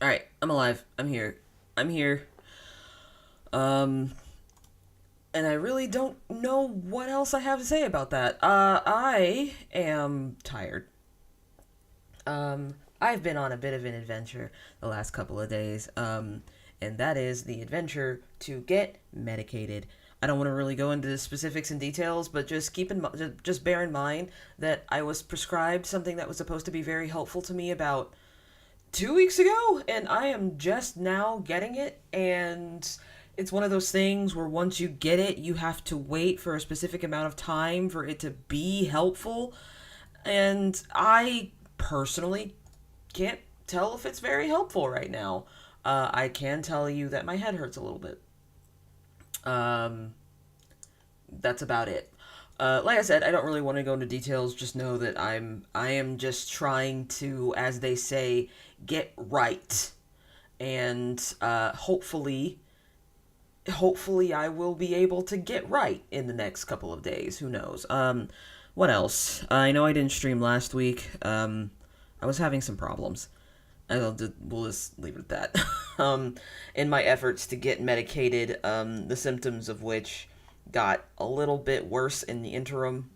Alright, I'm alive. I'm here. I'm here. Um, and I really don't know what else I have to say about that. I am tired. I've been on a bit of an adventure the last couple of days, and that is the adventure to get medicated. I don't want to really go into the specifics and details, but just bear in mind that I was prescribed something that was supposed to be very helpful to me about 2 weeks ago, and I am just now getting it, and it's one of those things where once you get it, you have to wait for a specific amount of time for it to be helpful, and I personally can't tell if it's very helpful right now. I can tell you that my head hurts a little bit. Um, that's about it. Like I said, I don't really want to go into details. Just know that I am just trying to, as they say, get right, and hopefully I will be able to get right in the next couple of days. Who knows? What else? I know I didn't stream last week. I was having some problems. We'll just leave it at that. In my efforts to get medicated, the symptoms of which got a little bit worse in the interim.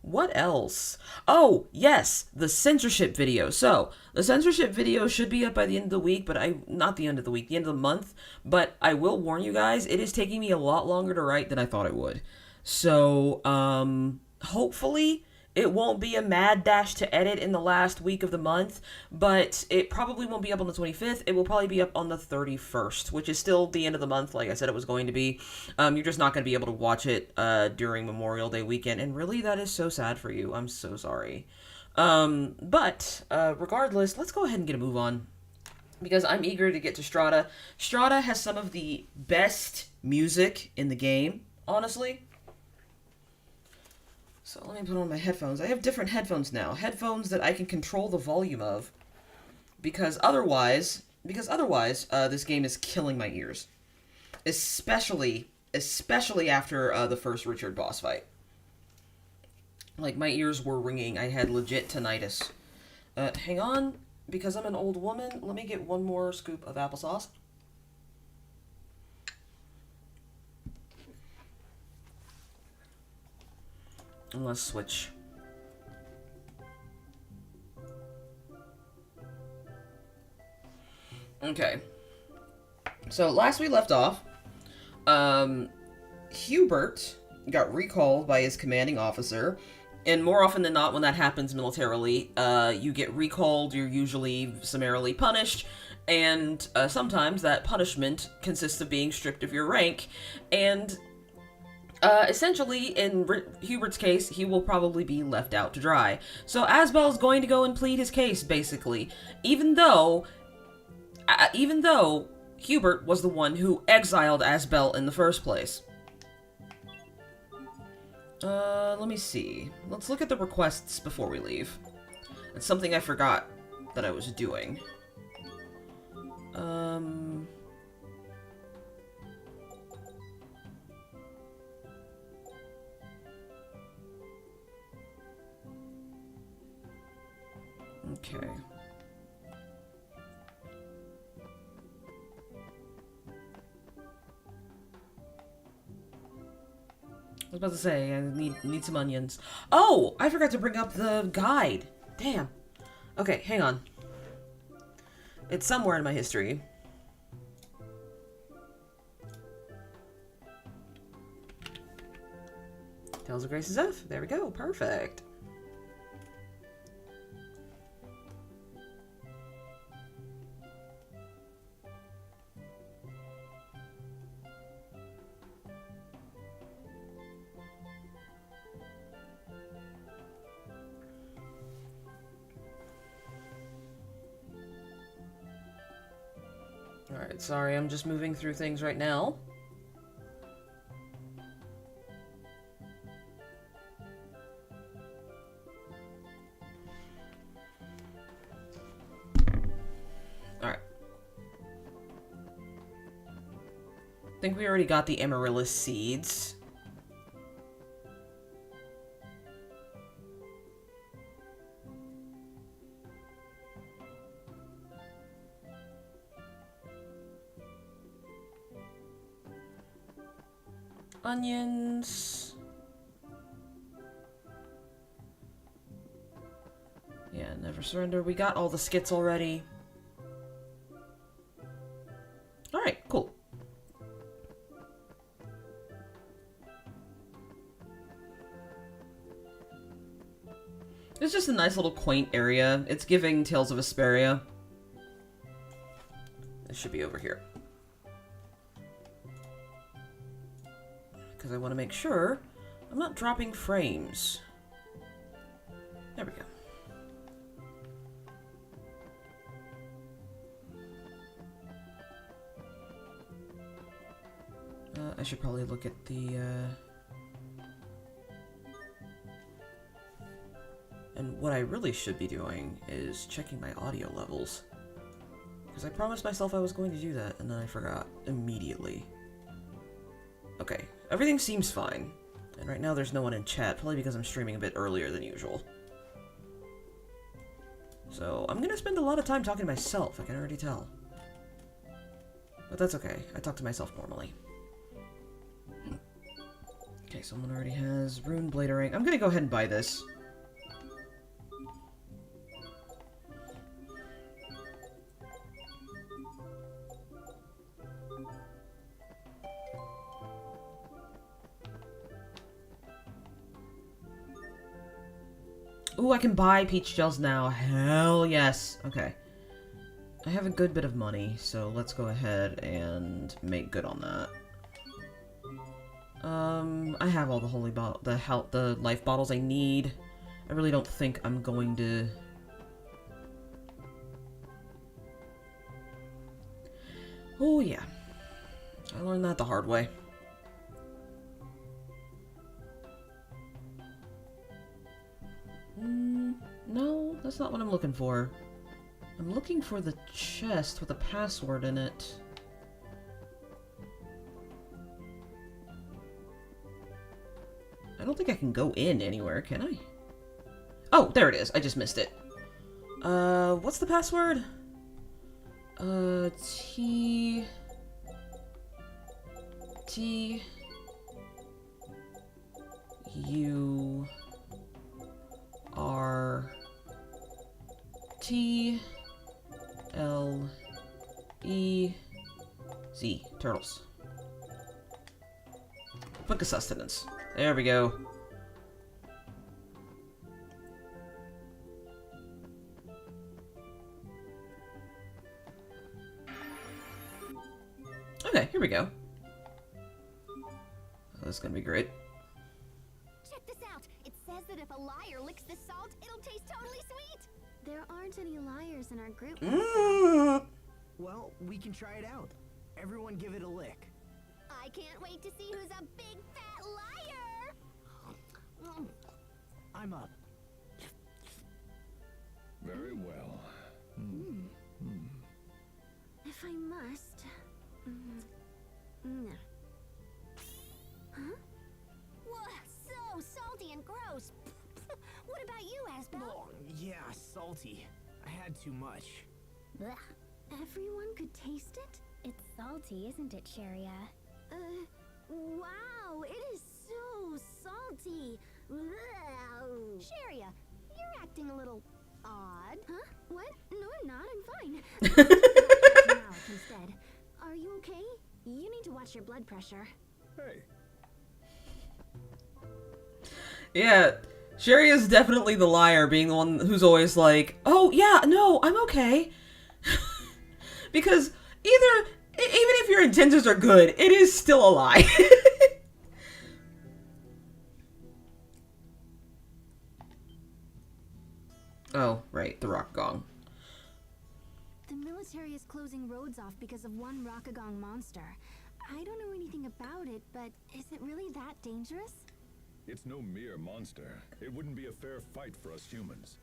What else? Oh, yes, the censorship video. So, the censorship video should be up by the end of the week, not the end of the week, the end of the month, but I will warn you guys, it is taking me a lot longer to write than I thought it would. So, hopefully it won't be a mad dash to edit in the last week of the month, but it probably won't be up on the 25th. It will probably be up on the 31st, which is still the end of the month, like I said it was going to be. You're just not going to be able to watch it during Memorial Day weekend, and really, that is so sad for you. I'm so sorry. But regardless, let's go ahead and get a move on. because I'm eager to get to STRAHTA. STRAHTA has some of the best music in the game, honestly. So let me put on my headphones. I have different headphones now. Headphones that I can control the volume of. Because otherwise, this game is killing my ears. Especially after the first Richard boss fight. Like, my ears were ringing. I had legit tinnitus. Hang on. Because I'm an old woman, let me get one more scoop of applesauce. And let's switch. Okay. So, last we left off, Hubert got recalled by his commanding officer. And more often than not, when that happens militarily, you get recalled, you're usually summarily punished, and sometimes that punishment consists of being stripped of your rank, and essentially, in Hubert's case, he will probably be left out to dry. So Asbel's going to go and plead his case, basically, even though Hubert was the one who exiled Asbel in the first place. Let me see. Let's look at the requests before we leave. It's something I forgot that I was doing. Okay. I was about to say, I need some onions. Oh! I forgot to bring up the guide. Damn. Okay, hang on. It's somewhere in my history. Tales of Grace's F. There we go. Perfect. Alright, sorry, I'm just moving through things right now. Alright. I think we already got the amaryllis seeds. Onions. Yeah, never surrender. We got all the skits already. Alright, cool. It's just a nice little quaint area. It's giving Tales of Vesperia. It should be over here. Because I want to make sure I'm not dropping frames. There we go. I should probably look at the, And what I really should be doing is checking my audio levels. Because I promised myself I was going to do that, and then I forgot immediately. Okay, everything seems fine. And right now there's no one in chat, probably because I'm streaming a bit earlier than usual. So, I'm gonna spend a lot of time talking to myself, I can already tell. But that's okay, I talk to myself normally. Okay, someone already has Rune Bladering. I'm gonna go ahead and buy this. Ooh, I can buy peach gels now. Hell yes. Okay. I have a good bit of money, so let's go ahead and make good on that. I have all the holy the life bottles I need. I really don't think I'm going to... Oh yeah. I learned that the hard way. No, that's not what I'm looking for. I'm looking for the chest with a password in it. I don't think I can go in anywhere, can I? Oh, there it is. I just missed it. What's the password? T... U... R... T... L... E... Z. Turtles. Book of Sustenance. There we go. Okay, here we go. Oh, this is gonna be great. Check this out. It says that if a liar licks the salt, it'll taste totally sweet. There aren't any liars in our group. Well, we can try it out. Everyone give it a lick. I can't wait to see who's a big fat liar. I'm up. Very well. If I must. No. Huh? Whoa, so salty and gross. What about you, Asbel? Oh, yeah, salty. I had too much. Blech. Everyone could taste it? It's salty, isn't it, Sharia? Wow, it is so salty. Sharia, you're acting a little odd. Huh? What? No, I'm not. I'm fine. Now, instead. Are you okay? You need to watch your blood pressure. Hey. Yeah, Sherry is definitely the liar, being the one who's always like, oh, yeah, no, I'm okay. Because even if your intentions are good, it is still a lie. Oh, right, the rock gong. The military is closing roads off because of one Rockagong monster. I don't know anything about it, but is it really that dangerous? It's no mere monster. It wouldn't be a fair fight for us humans.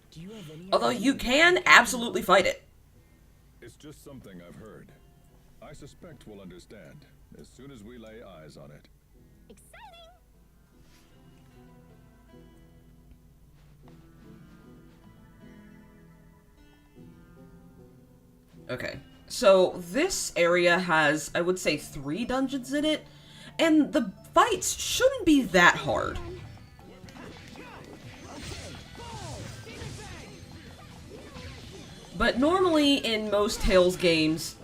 Do you have any Although you can absolutely fight it. It's just something I've heard. I suspect we'll understand as soon as we lay eyes on it. Exciting! Okay, so this area has, I would say, 3 dungeons in it, and the fights shouldn't be that hard. But normally in most Tales games,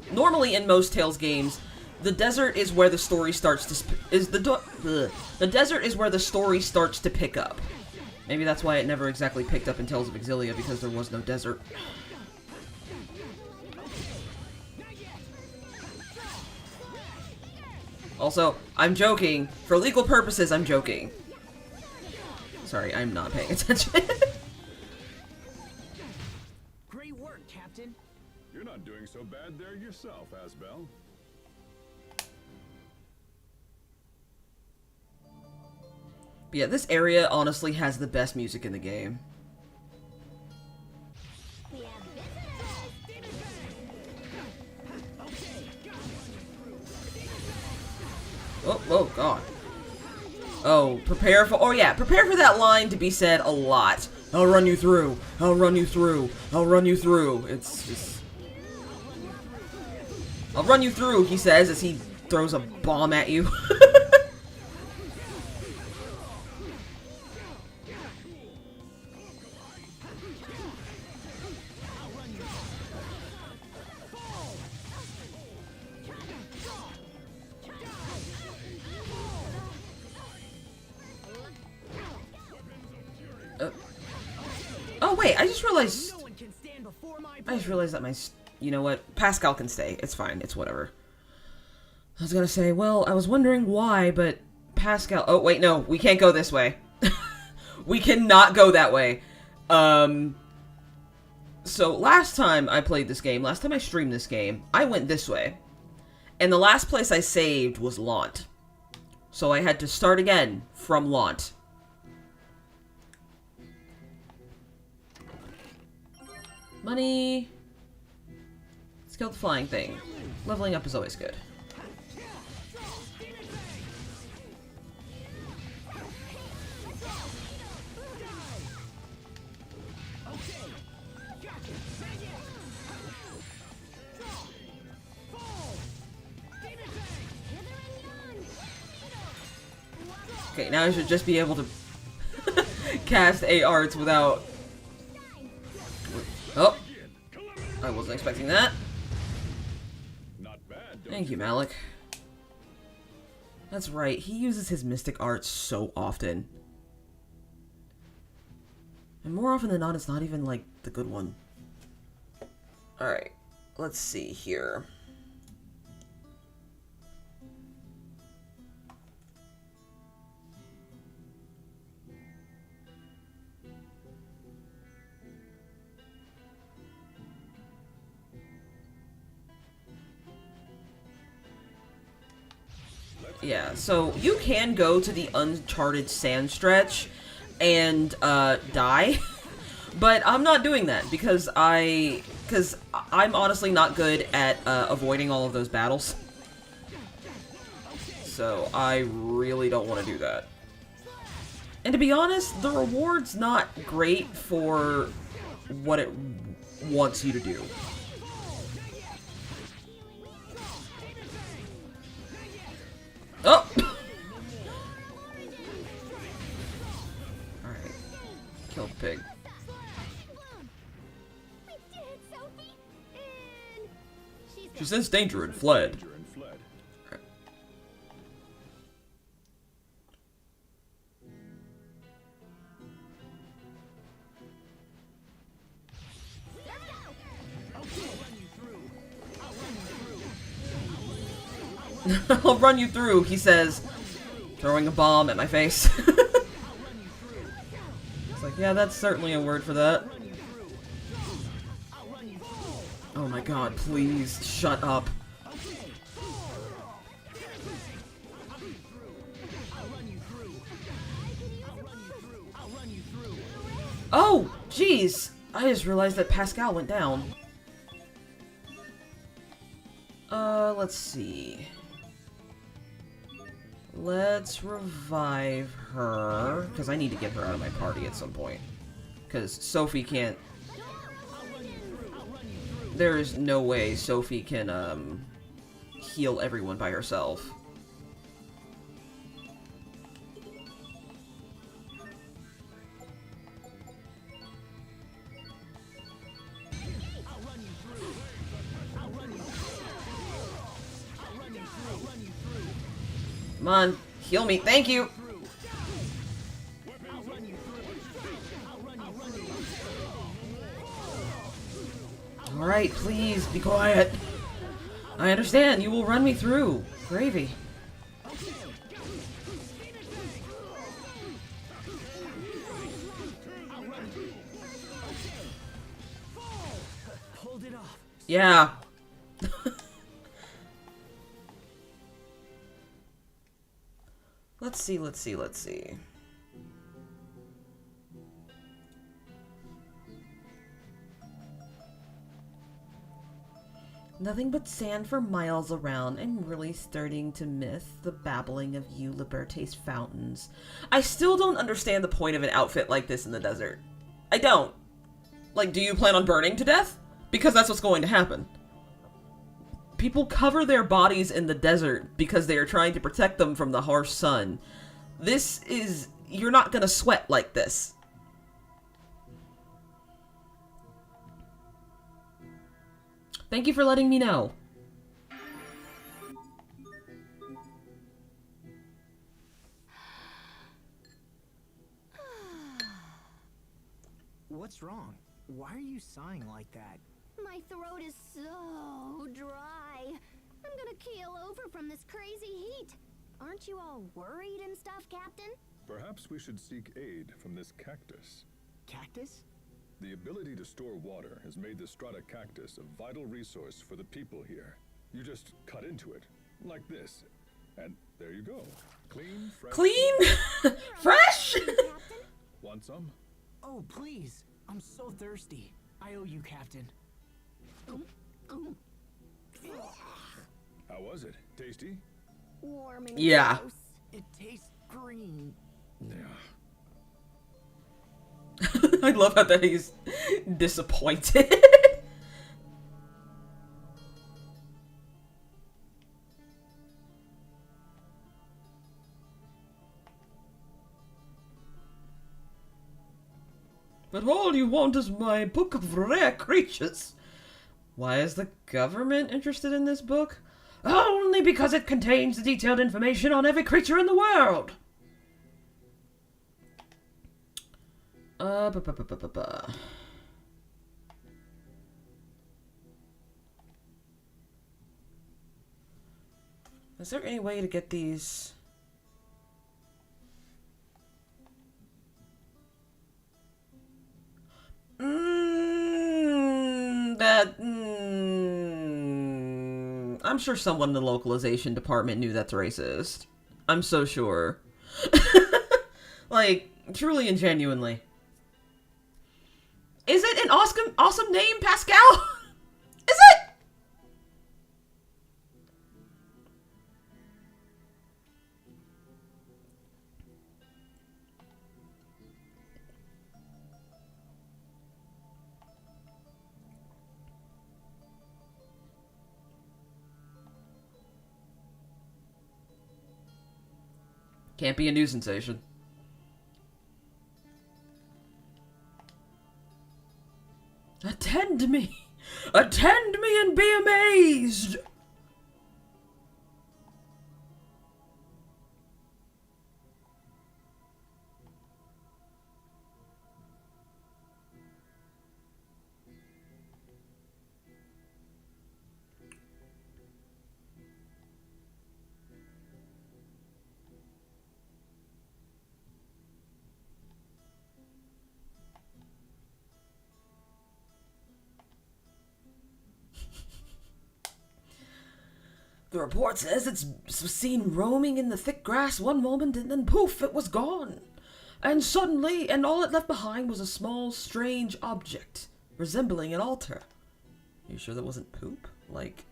the desert is where the story starts to the desert is where the story starts to pick up. Maybe that's why it never exactly picked up in Tales of Exilia, because there was no desert. Also, I'm joking. For legal purposes, I'm joking. Sorry, I'm not paying attention. Great work, Captain. You're not doing so bad there yourself, Asbel. But yeah, this area honestly has the best music in the game. Oh god. Oh, prepare for that line to be said a lot. I'll run you through. I'll run you through. I'll run you through. It's just... I'll run you through, he says as he throws a bomb at you. Oh wait, I just realized that my... You know what? Pascal can stay. It's fine. It's whatever. I was gonna say, well, I was wondering why, but Pascal... Oh, wait, no. We can't go this way. We cannot go that way. So last time I played this game, last time I streamed this game, I went this way. And the last place I saved was Launt. So I had to start again from Launt. Money. Let's kill the flying thing. Leveling up is always good. Okay, now I should just be able to cast 8 arts without... Oh! I wasn't expecting that. Thank you, Malik. That's right, he uses his mystic arts so often. And more often than not, it's not even, like, the good one. Alright, let's see here. Yeah, so you can go to the Uncharted Sand Stretch and die, but I'm not doing that because I'm honestly not good at avoiding all of those battles. So I really don't want to do that. And to be honest, the reward's not great for what it wants you to do. Oh! Alright. Kill the pig. She sensed danger and fled. Right. I'll run you through, he says, throwing a bomb at my face. It's like, yeah, that's certainly a word for that. Oh my god, please, shut up. Oh, jeez! I just realized that Pascal went down. Let's see. Let's revive her, because I need to get her out of my party at some point. Because Sophie can't... There is no way Sophie can, heal everyone by herself. Come on, heal me, thank you! Alright, please, be quiet. I understand, you will run me through. Gravy. Hold it off. Yeah. Let's see. Nothing but sand for miles around. I'm really starting to miss the babbling of you Liberte's fountains. I still don't understand the point of an outfit like this in the desert. I don't. Like, do you plan on burning to death? Because that's what's going to happen. People cover their bodies in the desert because they are trying to protect them from the harsh sun. This is... You're not gonna sweat like this. Thank you for letting me know. What's wrong? Why are you sighing like that? My throat is so dry. I'm gonna keel over from this crazy heat. Aren't you all worried and stuff, Captain? Perhaps we should seek aid from this cactus. Cactus? The ability to store water has made the STRAHTA cactus a vital resource for the people here. You just cut into it, like this. And there you go. Clean, fresh. Clean? Fresh? Captain? Want some? Oh, please. I'm so thirsty. I owe you, Captain. How was it? Tasty? Warm and Yeah. gross. It tastes green. Yeah. I love how that he's disappointed. But all you want is my book of rare creatures. Why is the government interested in this book? Only because it contains detailed information on every creature in the world. Is there any way to get these? I'm sure someone in the localization department knew that's racist. I'm so sure. Like, truly and genuinely. Is it an awesome name, Pascal? Is it? Can't be a new sensation. Attend me! Attend me and be amazed! The report says it's seen roaming in the thick grass one moment, and then poof, it was gone. And suddenly, and all it left behind was a small, strange object, resembling an altar. You sure that wasn't poop? Like...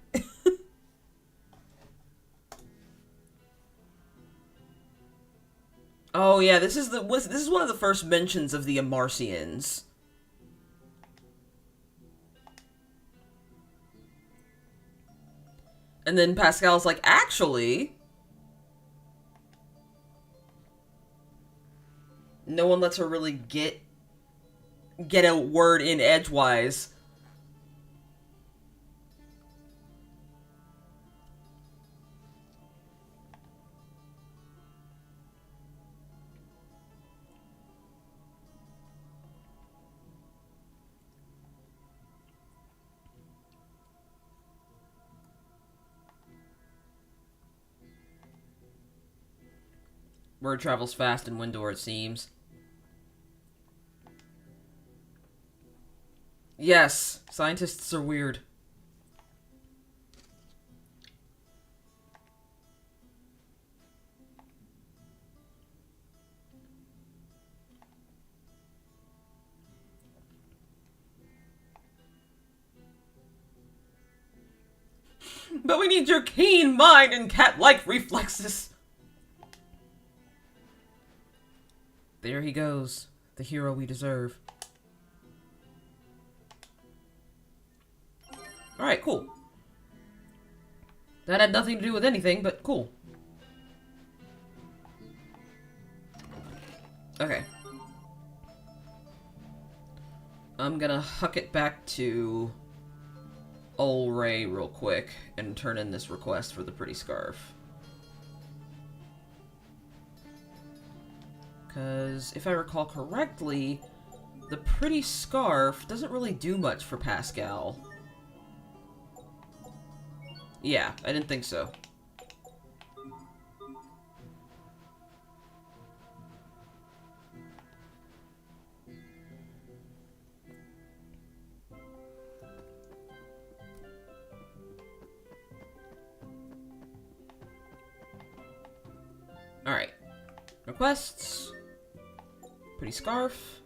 Oh yeah, this is one of the first mentions of the Amarcians. And then Pascal's like, actually, no one lets her really get a word in edgewise. Word travels fast in Windor, it seems. Yes, scientists are weird. But we need your keen mind and cat-like reflexes. There he goes, the hero we deserve. Alright, cool. That had nothing to do with anything, but cool. Okay. I'm gonna huck it back to Ol Ray real quick and turn in this request for the pretty scarf. Because if I recall correctly, the pretty scarf doesn't really do much for Pascal. Yeah, I didn't think so. Alright. Requests. Pretty scarf.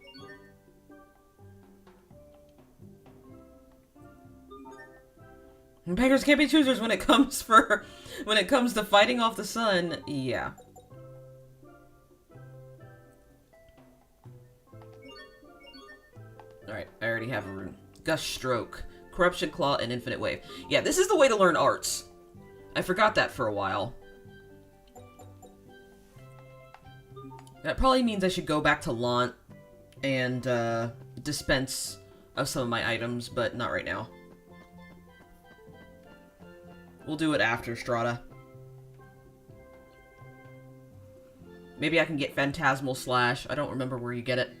Beggars can't be choosers when it comes to fighting off the sun. Yeah. Alright, I already have a rune. Gust Stroke, Corruption Claw, and Infinite Wave. Yeah, this is the way to learn arts. I forgot that for a while. That probably means I should go back to Lant and dispense of some of my items, but not right now. We'll do it after STRAHTA. Maybe I can get Phantasmal Slash. I don't remember where you get it.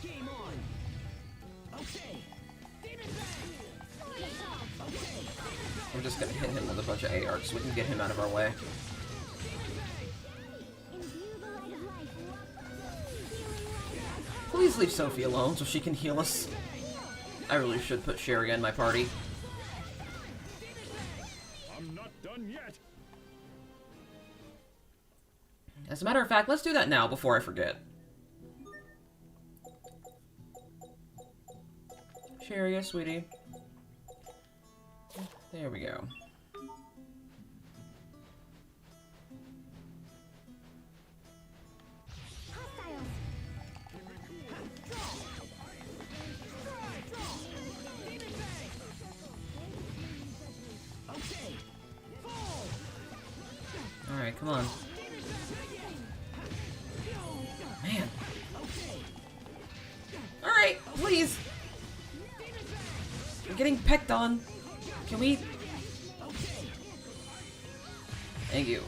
Game on. Okay. I'm just gonna hit him with a bunch of ARs so we can get him out of our way. Please leave Sophie alone so she can heal us. I really should put Sherry in my party. I'm not done yet. As a matter of fact, let's do that now before I forget. Sherry, yes, sweetie. There we go. Alright, come on. Man. Alright, please. I'm getting pecked on. Can we... Thank you.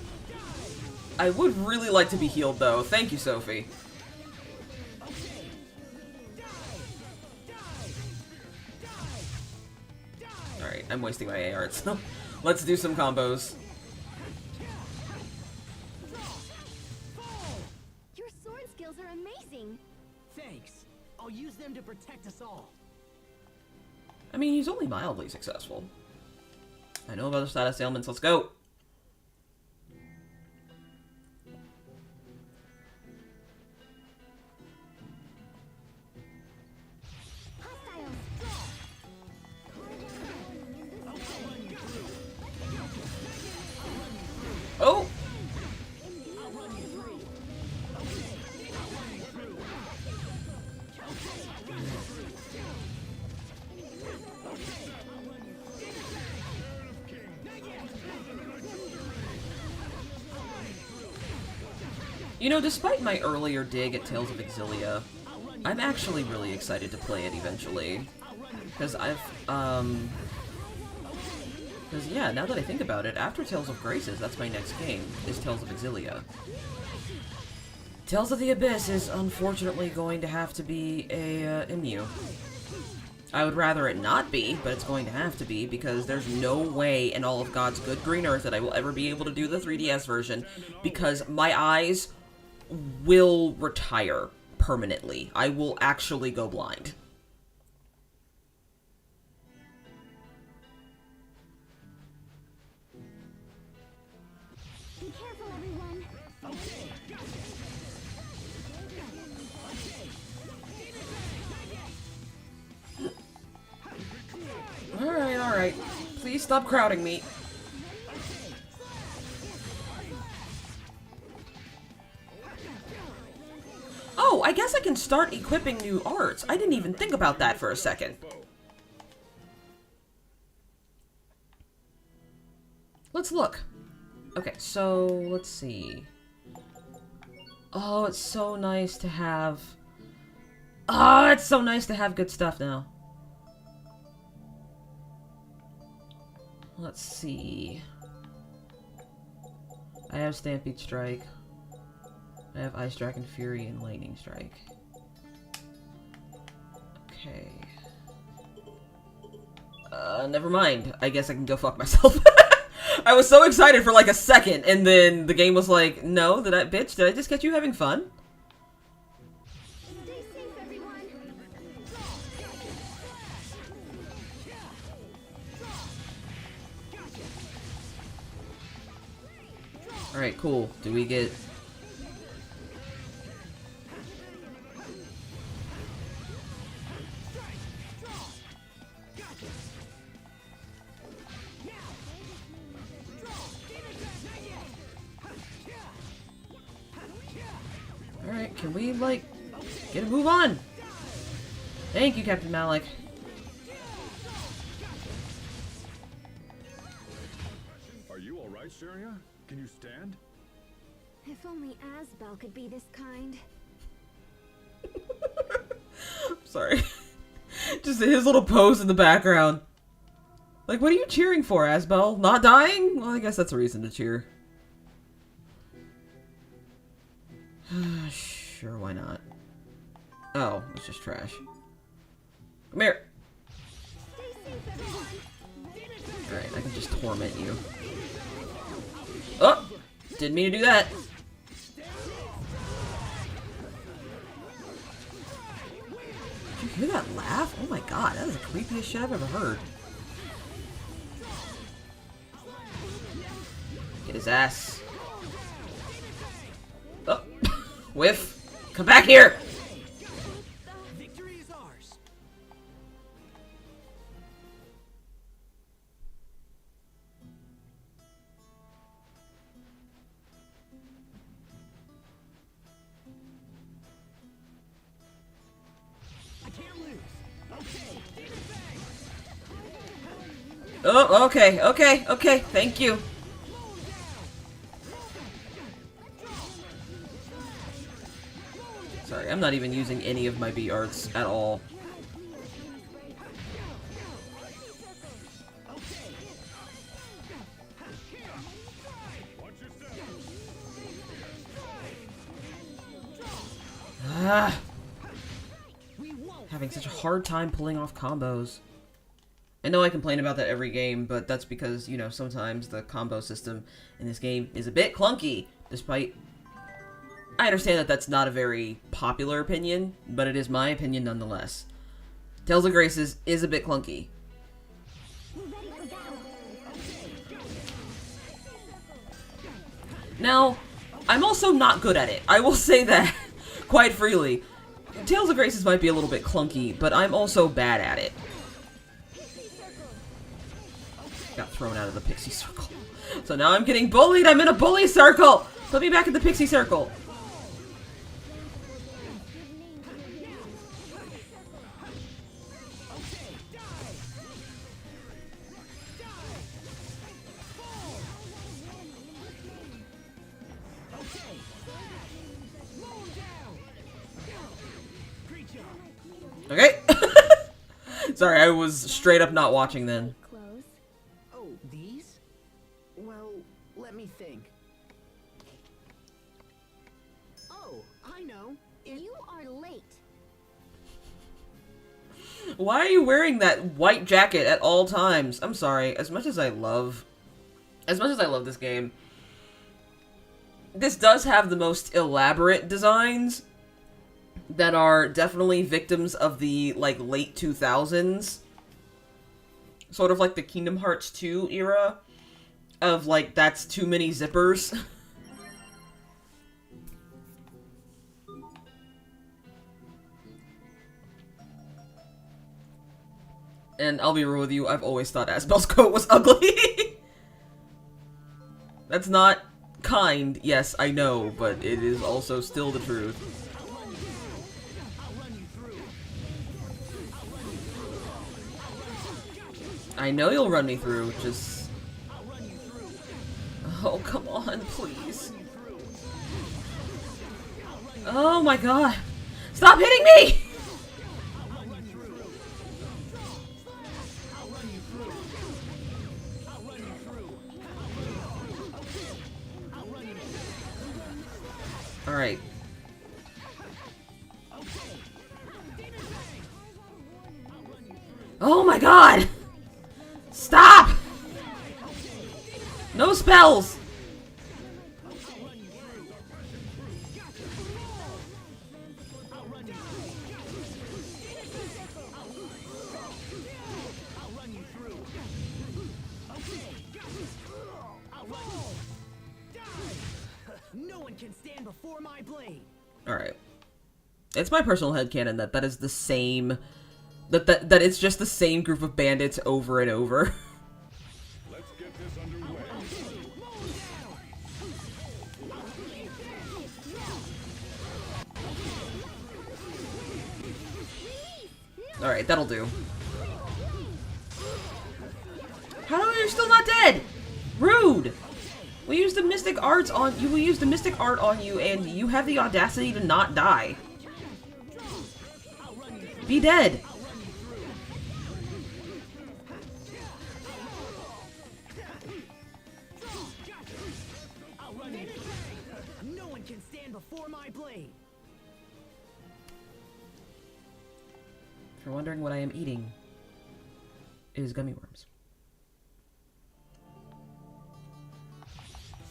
I would really like to be healed, though. Thank you, Sophie. Alright, I'm wasting my AR, so let's do some combos. Your sword skills are amazing. Thanks. I'll use them to protect us all. I mean, he's only mildly successful. I know about the status ailments. Let's go. Oh! You know, despite my earlier dig at Tales of Exilia, I'm actually really excited to play it eventually. Because because, yeah, now that I think about it, after Tales of Graces, that's my next game, is Tales of Exilia. Tales of the Abyss is unfortunately going to have to be a MU. I would rather it not be, but it's going to have to be, because there's no way in all of God's good green earth that I will ever be able to do the 3DS version, because my eyes will retire permanently. I will actually go blind. Be careful, everyone. Alright, alright. Please stop crowding me. Oh, I guess I can start equipping new arts. I didn't even think about that for a second. Let's look. Okay, so let's see. Oh, it's so nice to have... Oh, it's so nice to have good stuff now. Let's see. I have Stampede Strike. I have Ice Dragon Fury and Lightning Strike. Okay. Never mind. I guess I can go fuck myself. I was so excited for like a second, and then the game was like, no, did I just get you having fun? Stay safe, everyone. Alright, cool. Do we get... Alright, can we, like, get a move on? Thank you, Captain Malik. Are you alright, Sharia? Can you stand? If only Asbel could be this kind. Sorry. Just his little pose in the background. Like, what are you cheering for, Asbel? Not dying? Well, I guess that's a reason to cheer. Sure, why not? Oh, it's just trash. Come here. Alright, I can just torment you. Oh! Didn't mean to do that. Did you hear that laugh? Oh my god, that is the creepiest shit I've ever heard. Get his ass. Oh! Whiff! Come back here! Victory is ours. I can't lose. Okay. Oh, okay. Thank you. Sorry, I'm not even using any of my B arts at all. Ah, having such a hard time pulling off combos. I know I complain about that every game, but that's because, you know, sometimes the combo system in this game is a bit clunky, despite... I understand that that's not a very popular opinion, but it is my opinion nonetheless. Tales of Graces is a bit clunky. Now, I'm also not good at it. I will say that quite freely. Tales of Graces might be a little bit clunky, but I'm also bad at it. Got thrown out of the pixie circle. So now I'm getting bullied! I'm in a bully circle! Put me back in the pixie circle! Okay. Sorry, I was straight up not watching then. Close. Oh, these? Well, let me think. Oh, I know. You are late. Why are you wearing that white jacket at all times? I'm sorry. As much as I love this game, this does have the most elaborate designs that are definitely victims of the, like, late 2000s. Sort of like the Kingdom Hearts 2 era of, like, that's too many zippers. And I'll be real with you, I've always thought Asbel's coat was ugly. That's not kind, yes, I know, but it is also still the truth. I know you'll run me through, just... Oh, come on, please. Oh my god. Stop hitting me! Alright. Oh my god! Stop! No spells! can stand before my blade. Alright. It's my personal headcanon that that is the same... That it's just the same group of bandits over and over. Let's get this underway. Alright, that'll do. How are you still not dead? Rude! We used the mystic arts on you. We used the mystic art on you, and you have the audacity to not die. Be dead. No one can stand before my blade. If you're wondering what I am eating, it is gummy worms.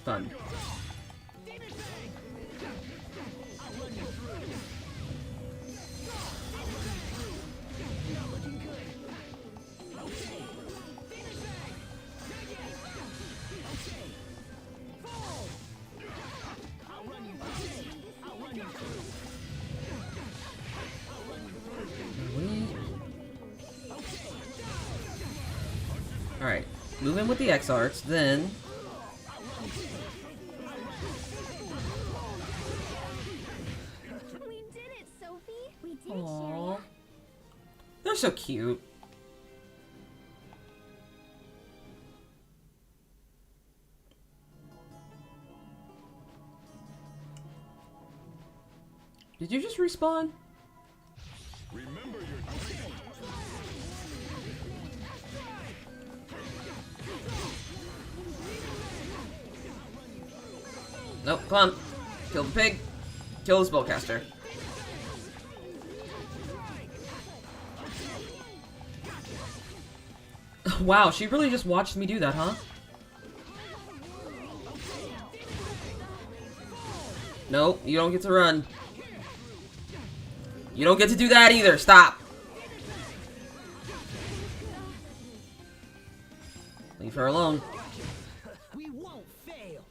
Fun. Alright, move in with the X arts, then... We did it, Sophie. We did, Aww. Sherry. They're so cute. Did you just respawn? Remember your training. Nope, come on. Kill the pig. Kill the spellcaster. Wow, she really just watched me do that, huh? Nope, you don't get to run. You don't get to do that either. Stop. Leave her alone. We won't fail.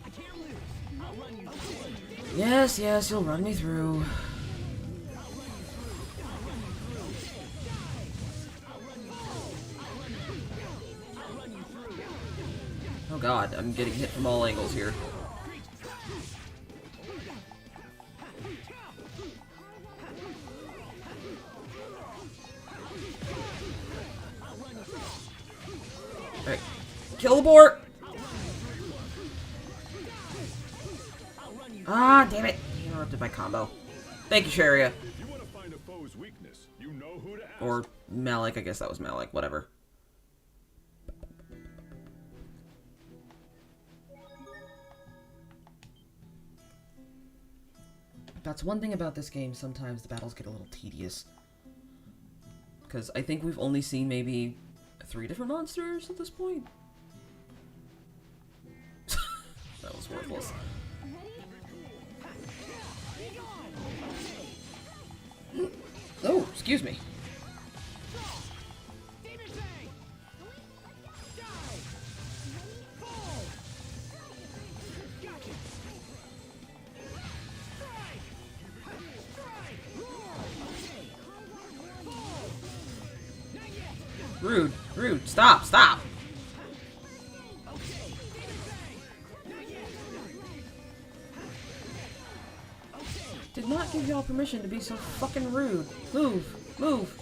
I can't lose. I'll run you through. Yes, yes, you'll run me through. Oh god, I'm getting hit from all angles here. Alright, kill the boar! Ah, damn it! You interrupted my combo. Thank you, Sharia. If you want to find a foe's weakness, you know who to ask. Or Malik, I guess that was Malik, whatever. That's one thing about this game, sometimes the battles get a little tedious. Because I think we've only seen maybe 3 different monsters at this point. That was worthless. Oh, excuse me. Rude, rude, stop, stop! Did not give y'all permission to be so fucking rude. Move, move.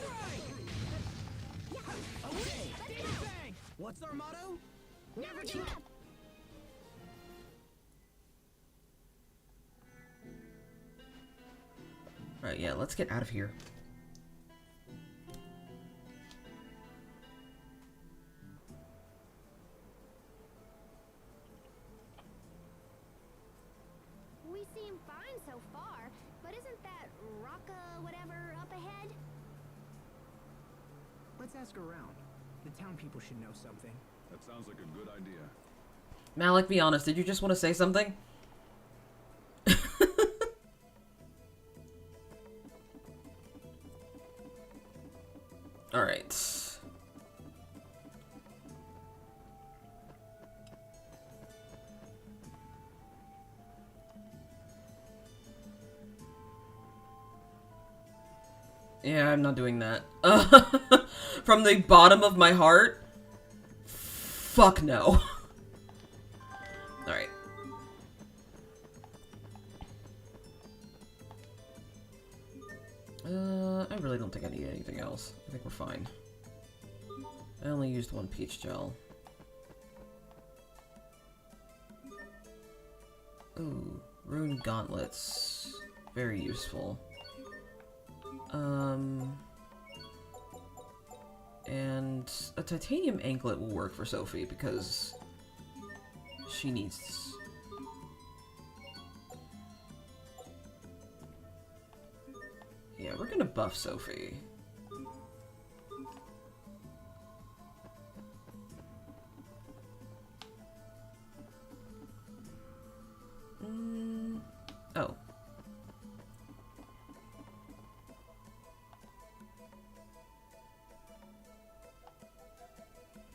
What's our motto? Never give up. Alright, yeah, let's get out of here. We seem fine so far, but isn't that Rocka whatever up ahead? Let's ask around. The town people should know something. That sounds like a good idea. Malik, be honest, did you just want to say something? Yeah, I'm not doing that. From the bottom of my heart, fuck no. Alright. I really don't think I need anything else. I think we're fine. I only used one peach gel. Ooh, rune gauntlets. Very useful. And a titanium anklet will work for Sophie because she needs... Yeah, we're gonna buff Sophie. Oh.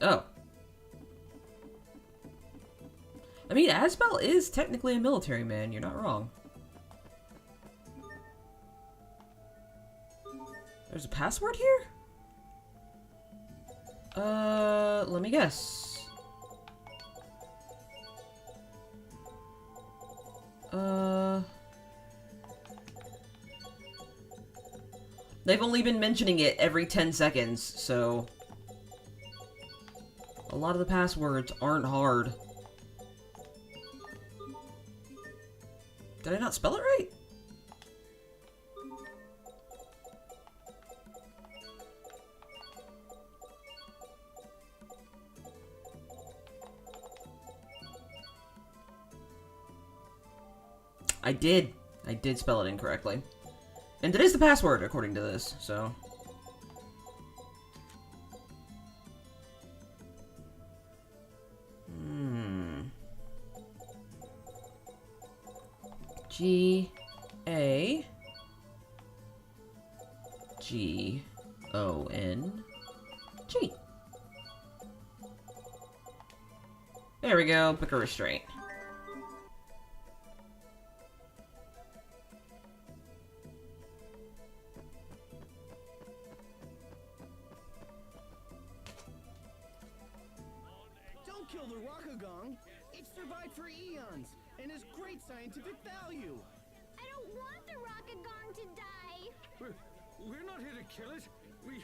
Oh. I mean, Asbel is technically a military man, you're not wrong. There's a password here? Let me guess. They've only been mentioning it every 10 seconds, so... A lot of the passwords aren't hard. Did I not spell it right? I did. I did spell it incorrectly. And it is the password, according to this, so... G-A... G-O-N-G. There we go, pick a restraint. Kill the Rockagong. It survived for eons and has great scientific value. I don't want the Rockagong to die. We're not here to kill it. We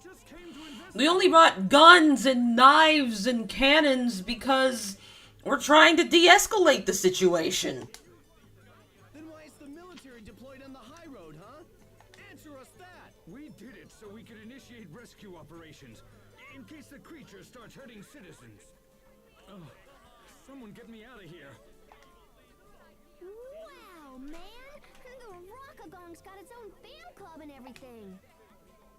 just came to investigate. We only brought guns and knives and cannons because we're trying to de-escalate the situation. Then why is the military deployed on the high road, huh? Answer us that. We did it so we could initiate rescue operations in case the creature starts hurting citizens. Oh, someone get me out of here. Wow, man! The Rockagong's got its own fan club and everything.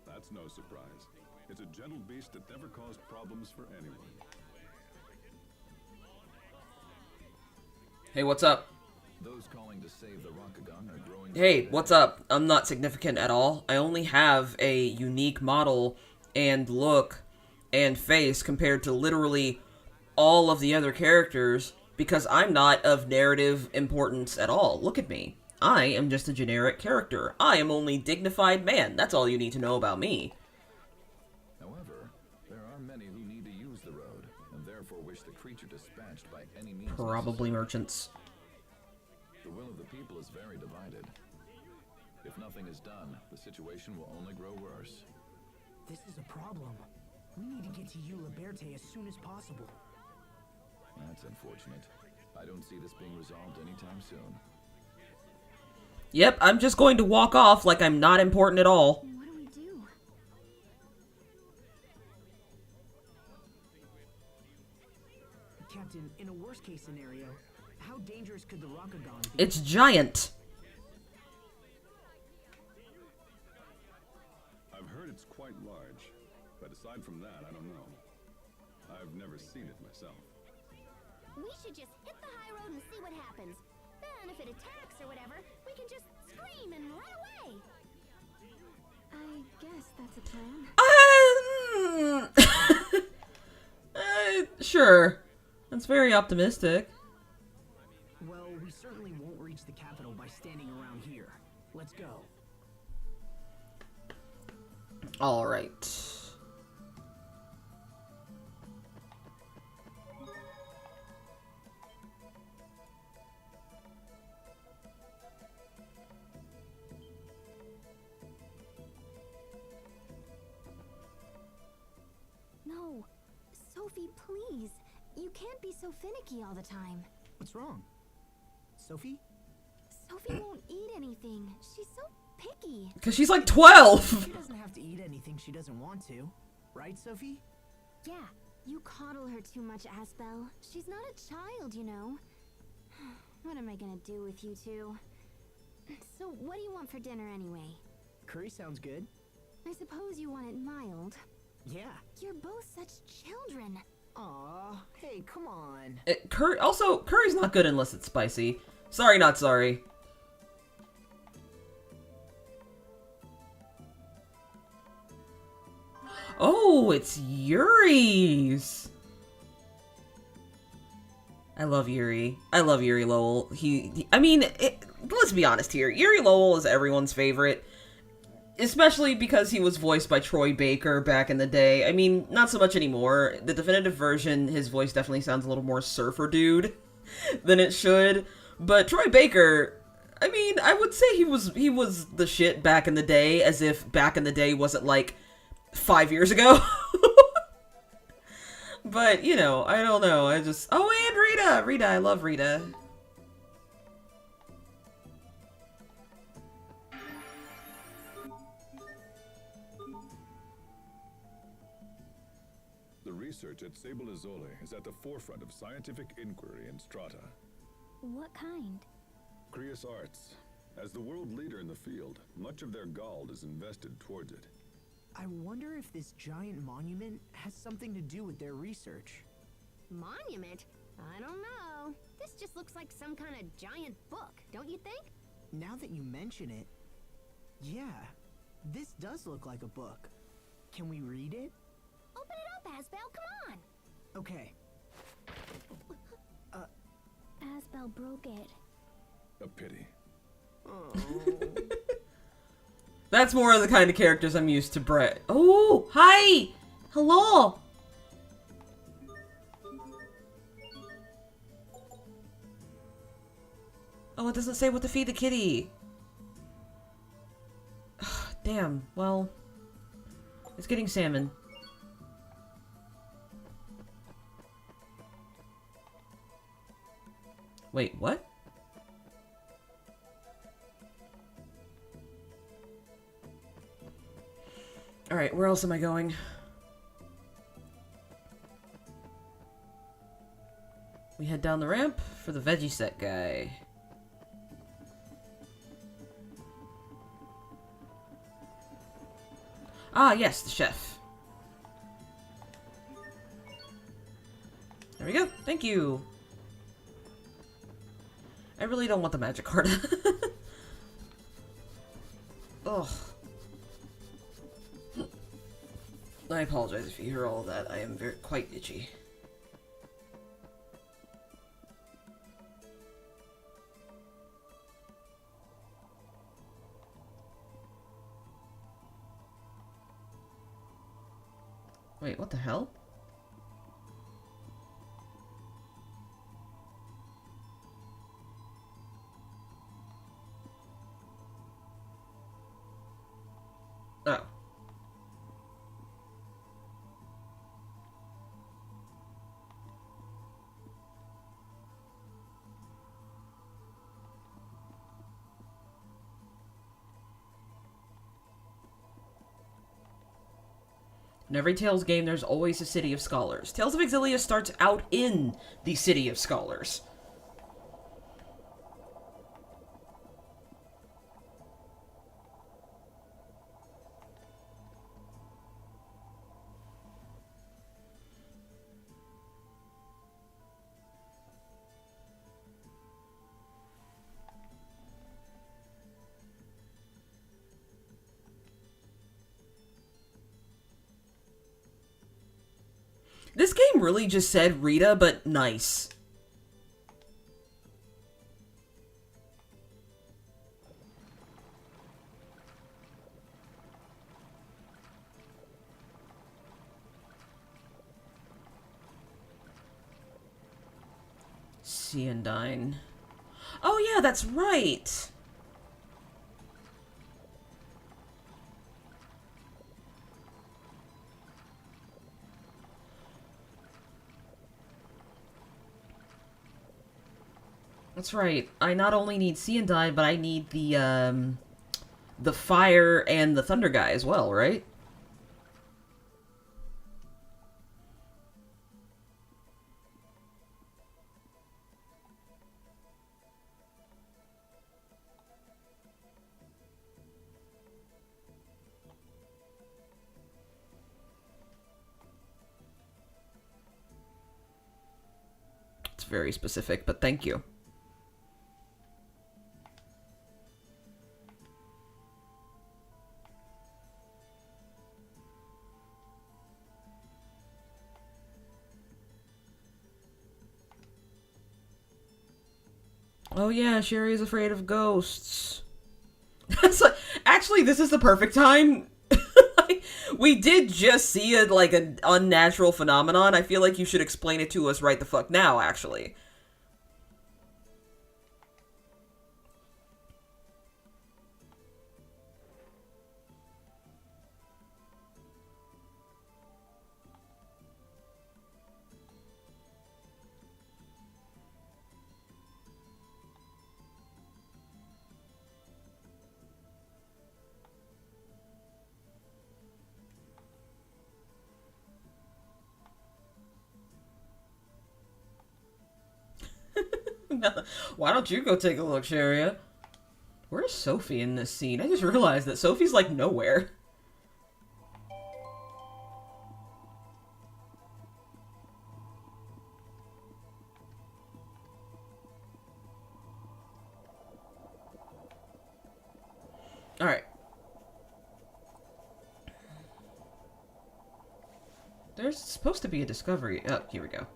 That's no surprise. It's a gentle beast that never caused problems for anyone. Hey, what's up? Those calling to save the Rockagong are growing... Hey, what's up? I'm not significant at all. I only have a unique model and look and face compared to literally all of the other characters because I'm not of narrative importance at all. Look at me. I am just a generic character. I am only dignified man. That's all you need to know about me. However, there are many who need to use the road and therefore wish the creature dispatched by any means. Probably merchants. The will of the people is very divided. If nothing is done, the situation will only grow worse. This is a problem. We need to get to Eula Berte as soon as possible. That's unfortunate. I don't see this being resolved anytime soon. Yep, I'm just going to walk off like I'm not important at all. What do we do? Captain, in a worst-case scenario, how dangerous could the Rockagong be? It's giant. I've heard it's quite large, but aside from that, I don't know. I've never seen it myself. We should just hit the high road and see what happens. Then, if it attacks or whatever, we can just scream and run away. I guess that's a plan. Sure. That's very optimistic. Well, we certainly won't reach the capital by standing around here. Let's go. All right. No. Sophie, please. You can't be so finicky all the time. What's wrong? Sophie? Sophie won't eat anything. She's so picky. Because she's like 12. She doesn't have to eat anything she doesn't want to. Right, Sophie? Yeah, you coddle her too much, Asbel. She's not a child, you know. What am I gonna do with you two? So, what do you want for dinner anyway? Curry sounds good. I suppose you want it mild. Yeah. You're both such children. Aw, hey, come on. Curry's not good unless it's spicy. Sorry, not sorry. Oh, it's Yuri's. I love Yuri. I love Yuri Lowell. I mean, let's be honest here. Yuri Lowell is everyone's favorite. Especially because he was voiced by Troy Baker back in the day. I mean, not so much anymore. The definitive version, his voice definitely sounds a little more surfer dude than it should. But Troy Baker, I mean, I would say he was the shit back in the day, as if back in the day wasn't like 5 years ago. But, you know, I don't know. Oh, and Rita! Rita, I love Rita. The research at Sable Izole is at the forefront of scientific inquiry in STRAHTA. What kind? Krios Arts. As the world leader in the field, much of their gold is invested towards it. I wonder if this giant monument has something to do with their research. Monument? I don't know. This just looks like some kind of giant book, don't you think? Now that you mention it, yeah, this does look like a book. Can we read it? Open it up, Asbel, come on! Okay. Asbel broke it. A pity. Oh. That's more of the kind of characters I'm used to, Brett. Oh, hi! Hello! Oh, it doesn't say what to feed the kitty. Damn, well... It's getting salmon. Wait, what? Alright, where else am I going? We head down the ramp for the veggie set guy. Ah, yes, the chef. There we go. Thank you. I really don't want the magic card. Ugh. I apologize if you hear all of that. I am quite itchy. Wait, what the hell? Oh. In every Tales game, there's always a city of scholars. Tales of Exilia starts out in the city of scholars. This game really just said Rita, but nice. Ciandine. Oh yeah, that's right! That's right. I not only need Ciandine, but I need the fire and the thunder guy as well, right? It's very specific, but thank you. Oh yeah, Sherry is afraid of ghosts. Actually, this is the perfect time. We did just see an unnatural phenomenon. I feel like you should explain it to us right the fuck now, actually. Why don't you go take a look, Sharia? Where's Sophie in this scene? I just realized that Sophie's like nowhere. Alright. There's supposed to be a discovery. Oh, here we go.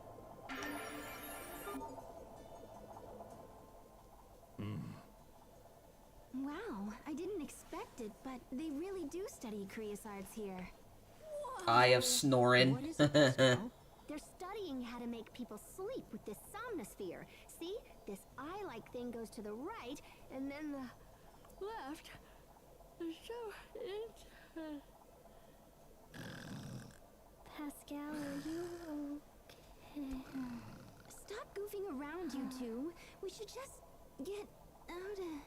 Wow, I didn't expect it, but they really do study creosotes here. Eye of Snorin. What is it, Pascal? They're studying how to make people sleep with this somnosphere. See? This eye-like thing goes to the right, and then the left. So interesting. Pascal, are you okay? Stop goofing around, you two. We should just get out of...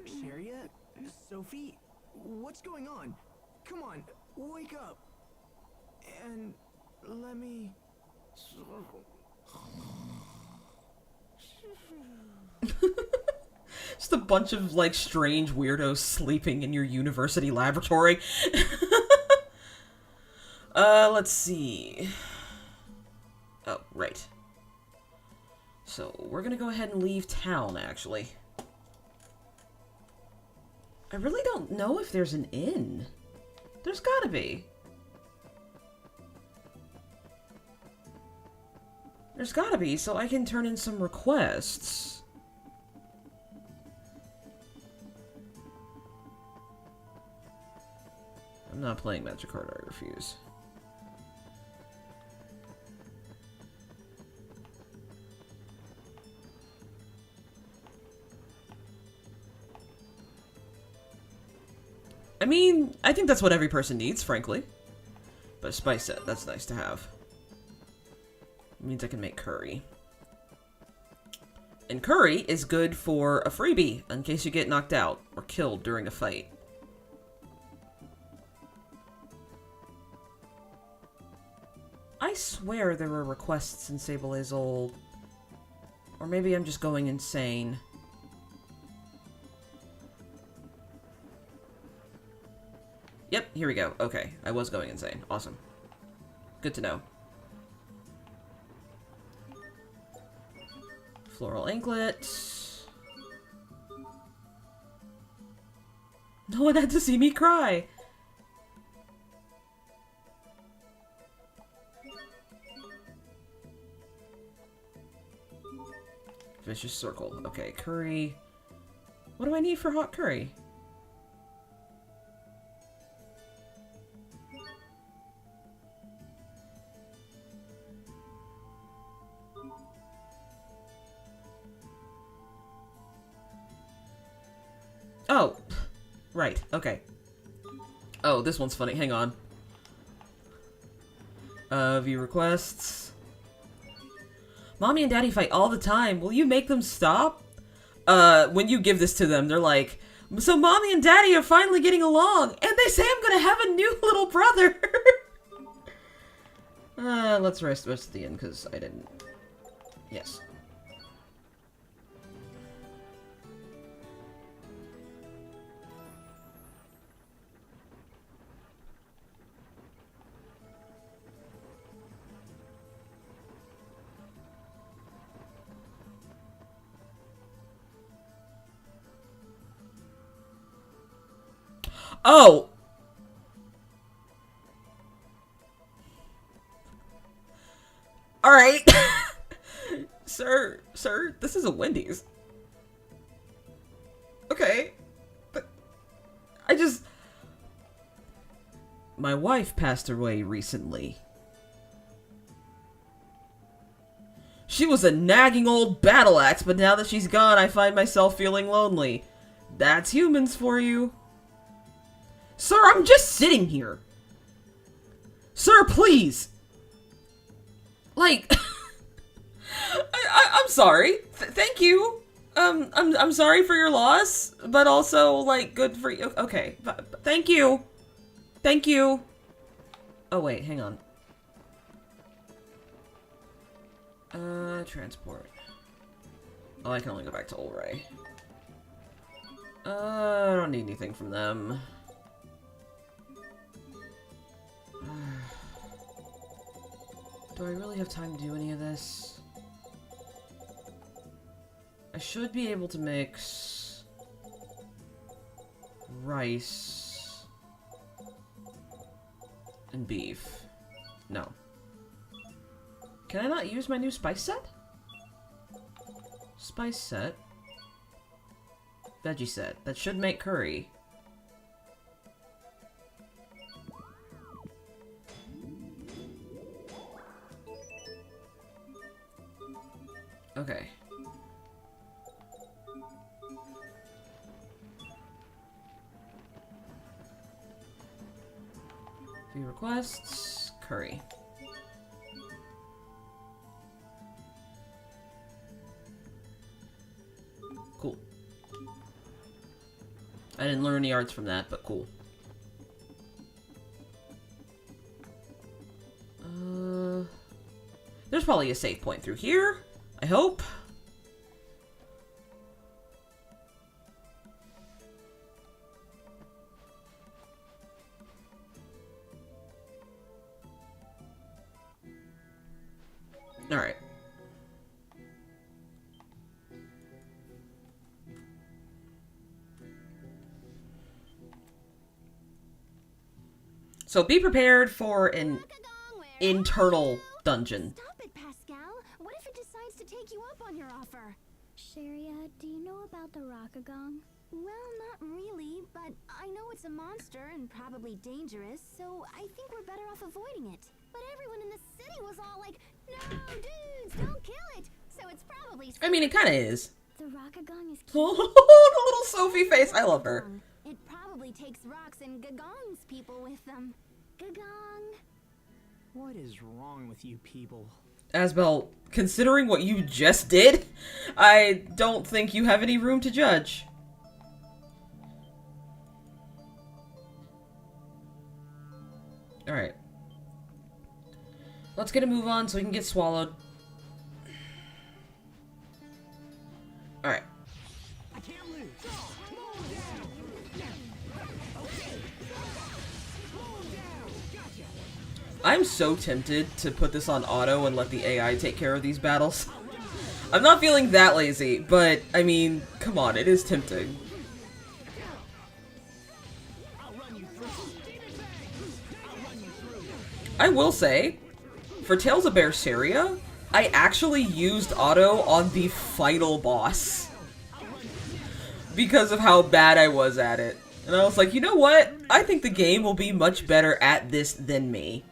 Sharia? Sophie? What's going on? Come on, wake up. And let me... Just a bunch of, like, strange weirdos sleeping in your university laboratory. Let's see. Oh, right. So, we're gonna go ahead and leave town, actually. I really don't know if there's an inn. There's gotta be. There's gotta be, so I can turn in some requests. I'm not playing Magikarp, I refuse. I mean, I think that's what every person needs, frankly. But a spice set, that's nice to have. It means I can make curry. And curry is good for a freebie, in case you get knocked out or killed during a fight. I swear there were requests in Sable Azul. Or maybe I'm just going insane. Yep, here we go. Okay, I was going insane. Awesome. Good to know. Floral anklet. No one had to see me cry. Vicious circle. Okay, curry. What do I need for hot curry? Oh, right, okay. Oh, this one's funny. Hang on. View requests. Mommy and Daddy fight all the time. Will you make them stop? When you give this to them, they're like, so Mommy and Daddy are finally getting along, and they say I'm gonna have a new little brother. Let's rest at the end, because I didn't. Yes. Oh! Alright. Sir, this is a Wendy's. Okay. But my wife passed away recently. She was a nagging old battle axe, but now that she's gone, I find myself feeling lonely. That's humans for you. Sir, I'm just sitting here. Sir, please. Like, I'm sorry. Thank you. I'm sorry for your loss, but also, like, good for you. Okay, thank you. Thank you. Oh, wait, hang on. Transport. Oh, I can only go back to Olray. I don't need anything from them. Do I really have time to do any of this? I should be able to mix rice and beef. No. Can I not use my new spice set? Spice set. Veggie set. That should make curry. Okay. Few requests. Curry. Cool. I didn't learn any arts from that, but cool. There's probably a save point through here. I hope. Alright. So be prepared for an internal dungeon. Stop it, Pascal. What if it decides to take you up on your offer? Sharia, do you know about the Rockagong? Well, not really, but I know it's a monster and probably dangerous, so I think we're better off avoiding it. But everyone in the city was all like, no, dudes, don't kill it! So it's probably... I mean, it kind of is. The Rockagong is... Oh, the little Sophie face. I love her. It probably takes rocks and Gagong's people with them. Gagong. What is wrong with you people? Asbel, considering what you just did, I don't think you have any room to judge. Alright. Let's get a move on so we can get swallowed. Alright. I can't lose. I'm so tempted to put this on auto and let the AI take care of these battles. I'm not feeling that lazy, but, I mean, come on, it is tempting. I will say, for Tales of Berseria, I actually used auto on the final boss. Because of how bad I was at it. And I was like, you know what? I think the game will be much better at this than me.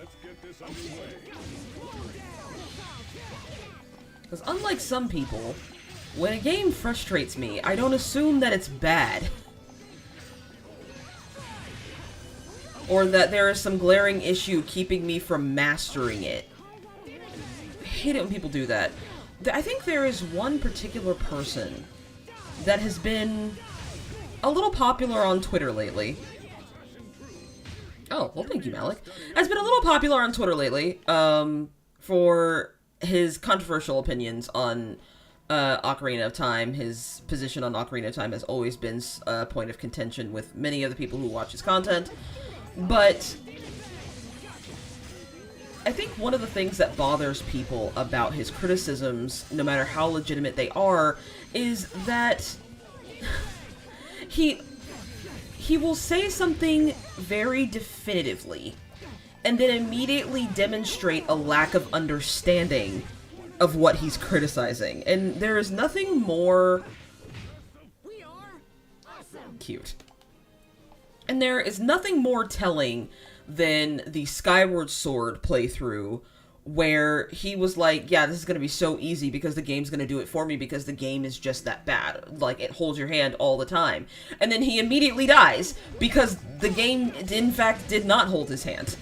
Let's get this underway. Because unlike some people, when a game frustrates me, I don't assume that it's bad. Or that there is some glaring issue keeping me from mastering it. I hate it when people do that. I think there is one particular person that has been a little popular on Twitter lately. Oh, well thank you, Malik. Has been a little popular on Twitter lately, for his controversial opinions on Ocarina of Time. His position on Ocarina of Time has always been a point of contention with many of the people who watch his content. But I think one of the things that bothers people about his criticisms, no matter how legitimate they are, is that he will say something very definitively and then immediately demonstrate a lack of understanding of what he's criticizing. And there is nothing more cute. And there is nothing more telling than the Skyward Sword playthrough, where he was like, yeah, this is going to be so easy because the game's going to do it for me because the game is just that bad. Like, it holds your hand all the time. And then he immediately dies because the game, in fact, did not hold his hand.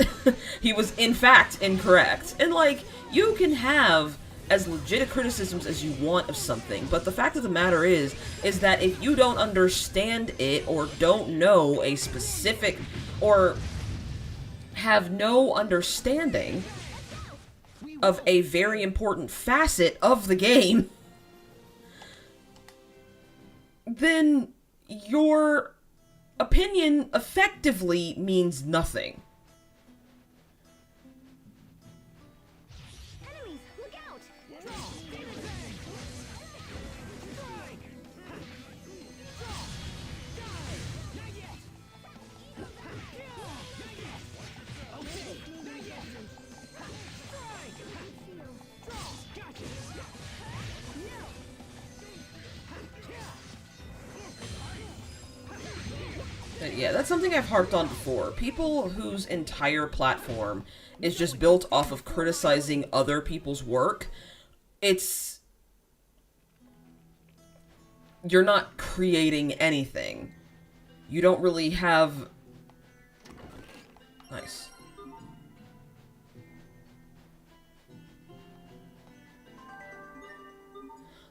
He was, in fact, incorrect. And, like, you can have as legit criticisms as you want of something, but the fact of the matter is that if you don't understand it or don't know a specific or have no understanding of a very important facet of the game, then your opinion effectively means nothing. Enemies, look out! Yeah, that's something I've harped on before. People whose entire platform is just built off of criticizing other people's work, you're not creating anything. You don't really have... Nice.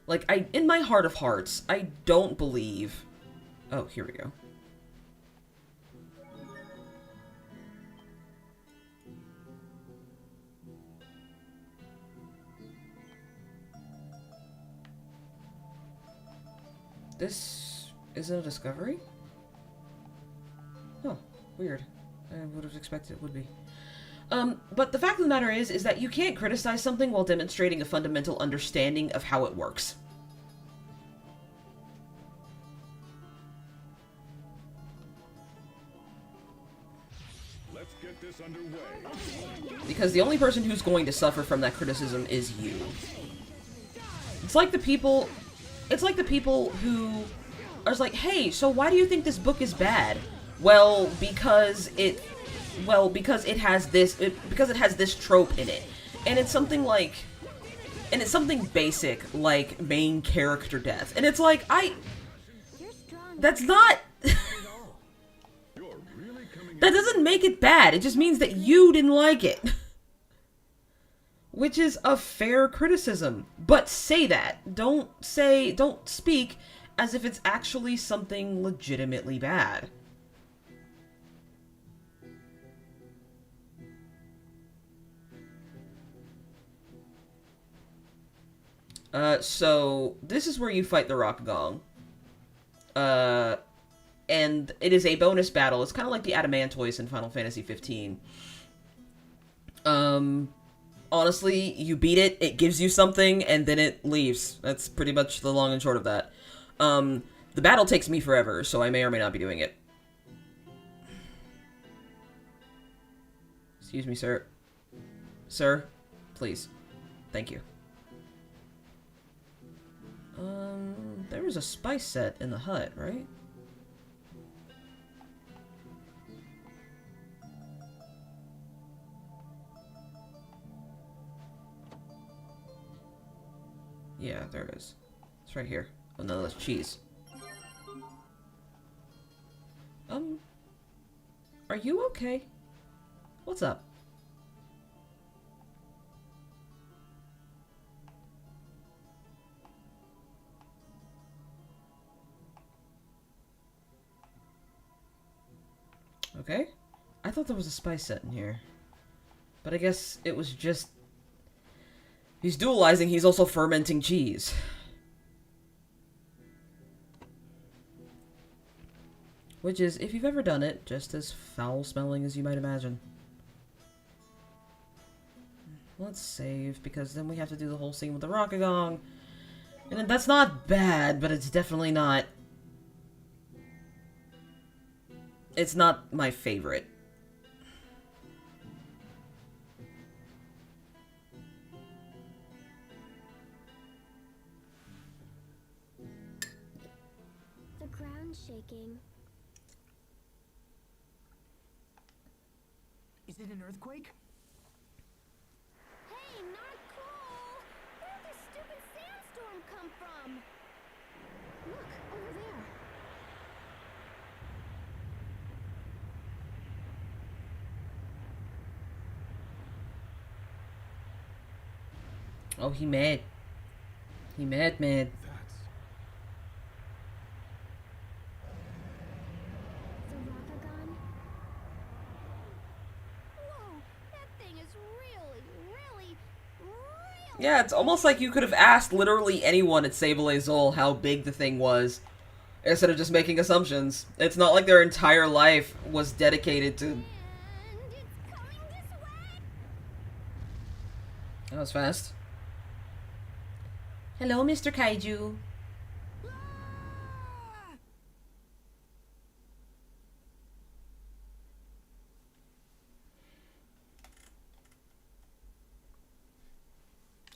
Like, in my heart of hearts, I don't believe... Oh, here we go. This isn't a discovery? Oh, weird. I would have expected it would be. But the fact of the matter is that you can't criticize something while demonstrating a fundamental understanding of how it works. Let's get this underway. Because the only person who's going to suffer from that criticism is you. It's like the people who are like, hey, so why do you think this book is bad? Well, because it has this trope in it. And it's something like, and it's something basic like main character death. And it's like, that's not, that doesn't make it bad. It just means that you didn't like it. Which is a fair criticism. But say that. Don't speak as if it's actually something legitimately bad. So this is where you fight the Rock Gong. And it is a bonus battle. It's kind of like the Adamantoise in Final Fantasy 15. Honestly, you beat it, it gives you something, and then it leaves. That's pretty much the long and short of that. The battle takes me forever, so I may or may not be doing it. Excuse me, sir. Sir, please. Thank you. There was a spice set in the hut, right? Yeah, there it is. It's right here. Oh no, that's cheese. Are you okay? What's up? Okay. I thought there was a spice set in here. But I guess it was just... He's dualizing, he's also fermenting cheese. Which is, if you've ever done it, just as foul-smelling as you might imagine. Let's save, because then we have to do the whole scene with the Rockagong. And that's not bad, but it's definitely not... It's not my favorite. The ground's shaking. Is it an earthquake? Hey, not cool! Where'd this stupid sandstorm come from? Look, over there. Oh, he mad. He mad. That's... The Rockagong? Whoa, that thing is really... Yeah, it's almost like you could have asked literally anyone at Sable Azul how big the thing was, instead of just making assumptions. It's not like their entire life was dedicated to... And it's coming this way! That was fast. Hello, Mr. Kaiju. Ah!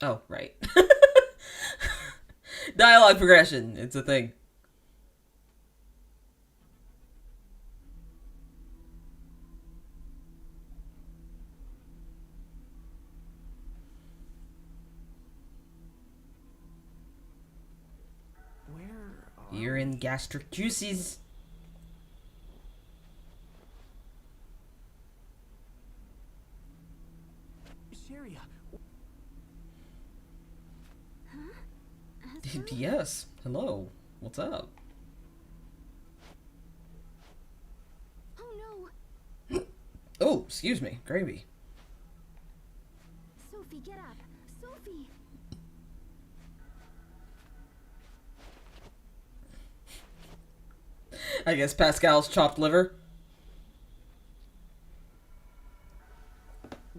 Oh, right. Dialogue progression. It's a thing. Where are You're in gastric juices. Sharia? Yes. Hello. What's up? Oh no! Oh, excuse me. Gravy. Sophie, get up! Sophie! I guess Pascal's chopped liver.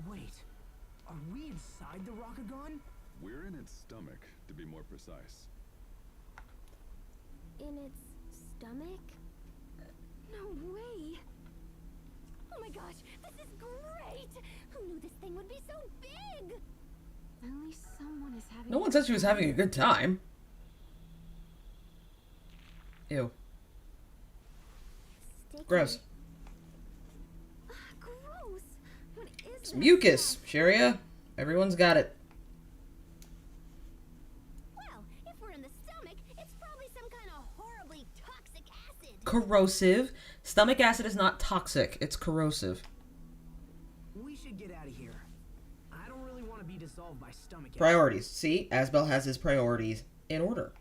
Wait, are we inside the Rockagong? We're in its stomach, to be more precise. In its stomach? No way! Oh my gosh, this is great! Who knew this thing would be so big? At least someone is having... No one said she was having a good time. Ew. Sticky. Gross. Gross! What is It's this mucus, stuff? Sharia. Everyone's got it. Well, if we're in the stomach, it's probably some kind of horribly toxic acid. Corrosive. Stomach acid is not toxic. It's corrosive. We should get out of here. I don't really want to be dissolved by stomach acid. Priorities. See? Asbel has his priorities in order.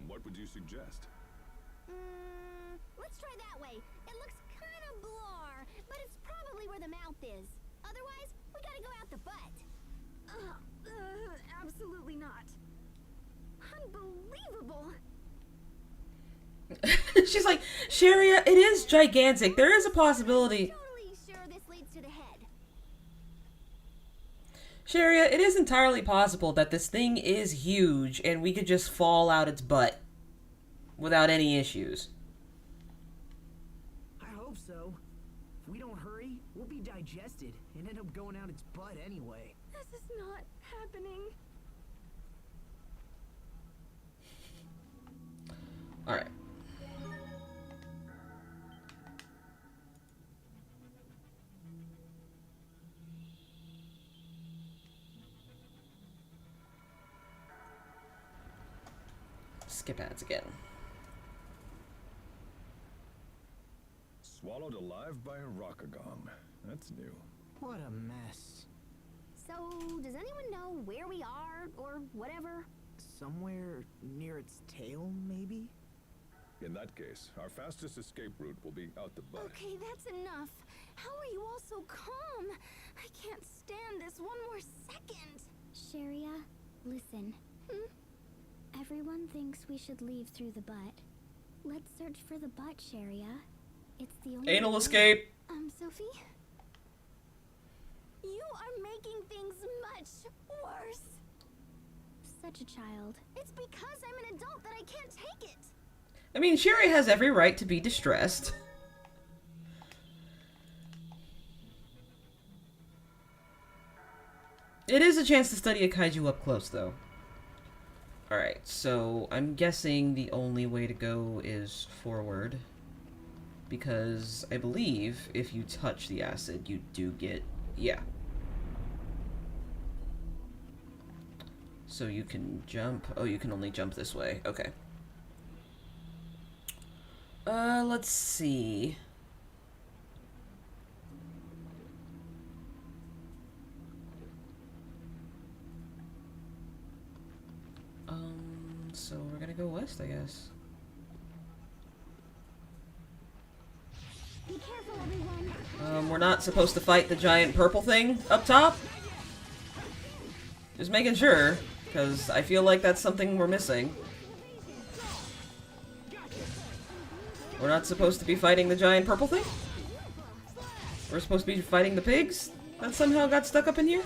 What would you suggest? Let's try that way. It looks kind of blar, but it's probably where the mouth is. Otherwise, we gotta go out the butt. Absolutely not. Unbelievable. She's like, Sharia, it is gigantic. There is a possibility. Totally sure this leads to the head. Sharia, it is entirely possible that this thing is huge and we could just fall out its butt without any issues. I hope so. If we don't hurry, we'll be digested and end up going out its butt anyway. This is not happening. Alright. skip ads again. Swallowed alive by a rockagong. That's new. What a mess. So, does anyone know where we are, or whatever? Somewhere near its tail, maybe? In that case, our fastest escape route will be out the butt. Okay, that's enough. How are you all so calm? I can't stand this one more second. Sharia, listen. Everyone thinks we should leave through the butt. Let's search for the butt, Sharia. It's the only Anal way. escape. Sophie? You are making things much worse. Such a child. It's because I'm an adult that I can't take it. I mean, Sherry has every right to be distressed. It is a chance to study a kaiju up close, though. Alright, so I'm guessing the only way to go is forward. Because I believe if you touch the acid, you do get... yeah. So you can jump... oh, you can only jump this way. Okay. Let's see. So we're gonna go west, I guess. Be careful, everyone. We're not supposed to fight the giant purple thing up top? Just making sure, because I feel like that's something we're missing. We're not supposed to be fighting the giant purple thing? We're supposed to be fighting the pigs that somehow got stuck up in here?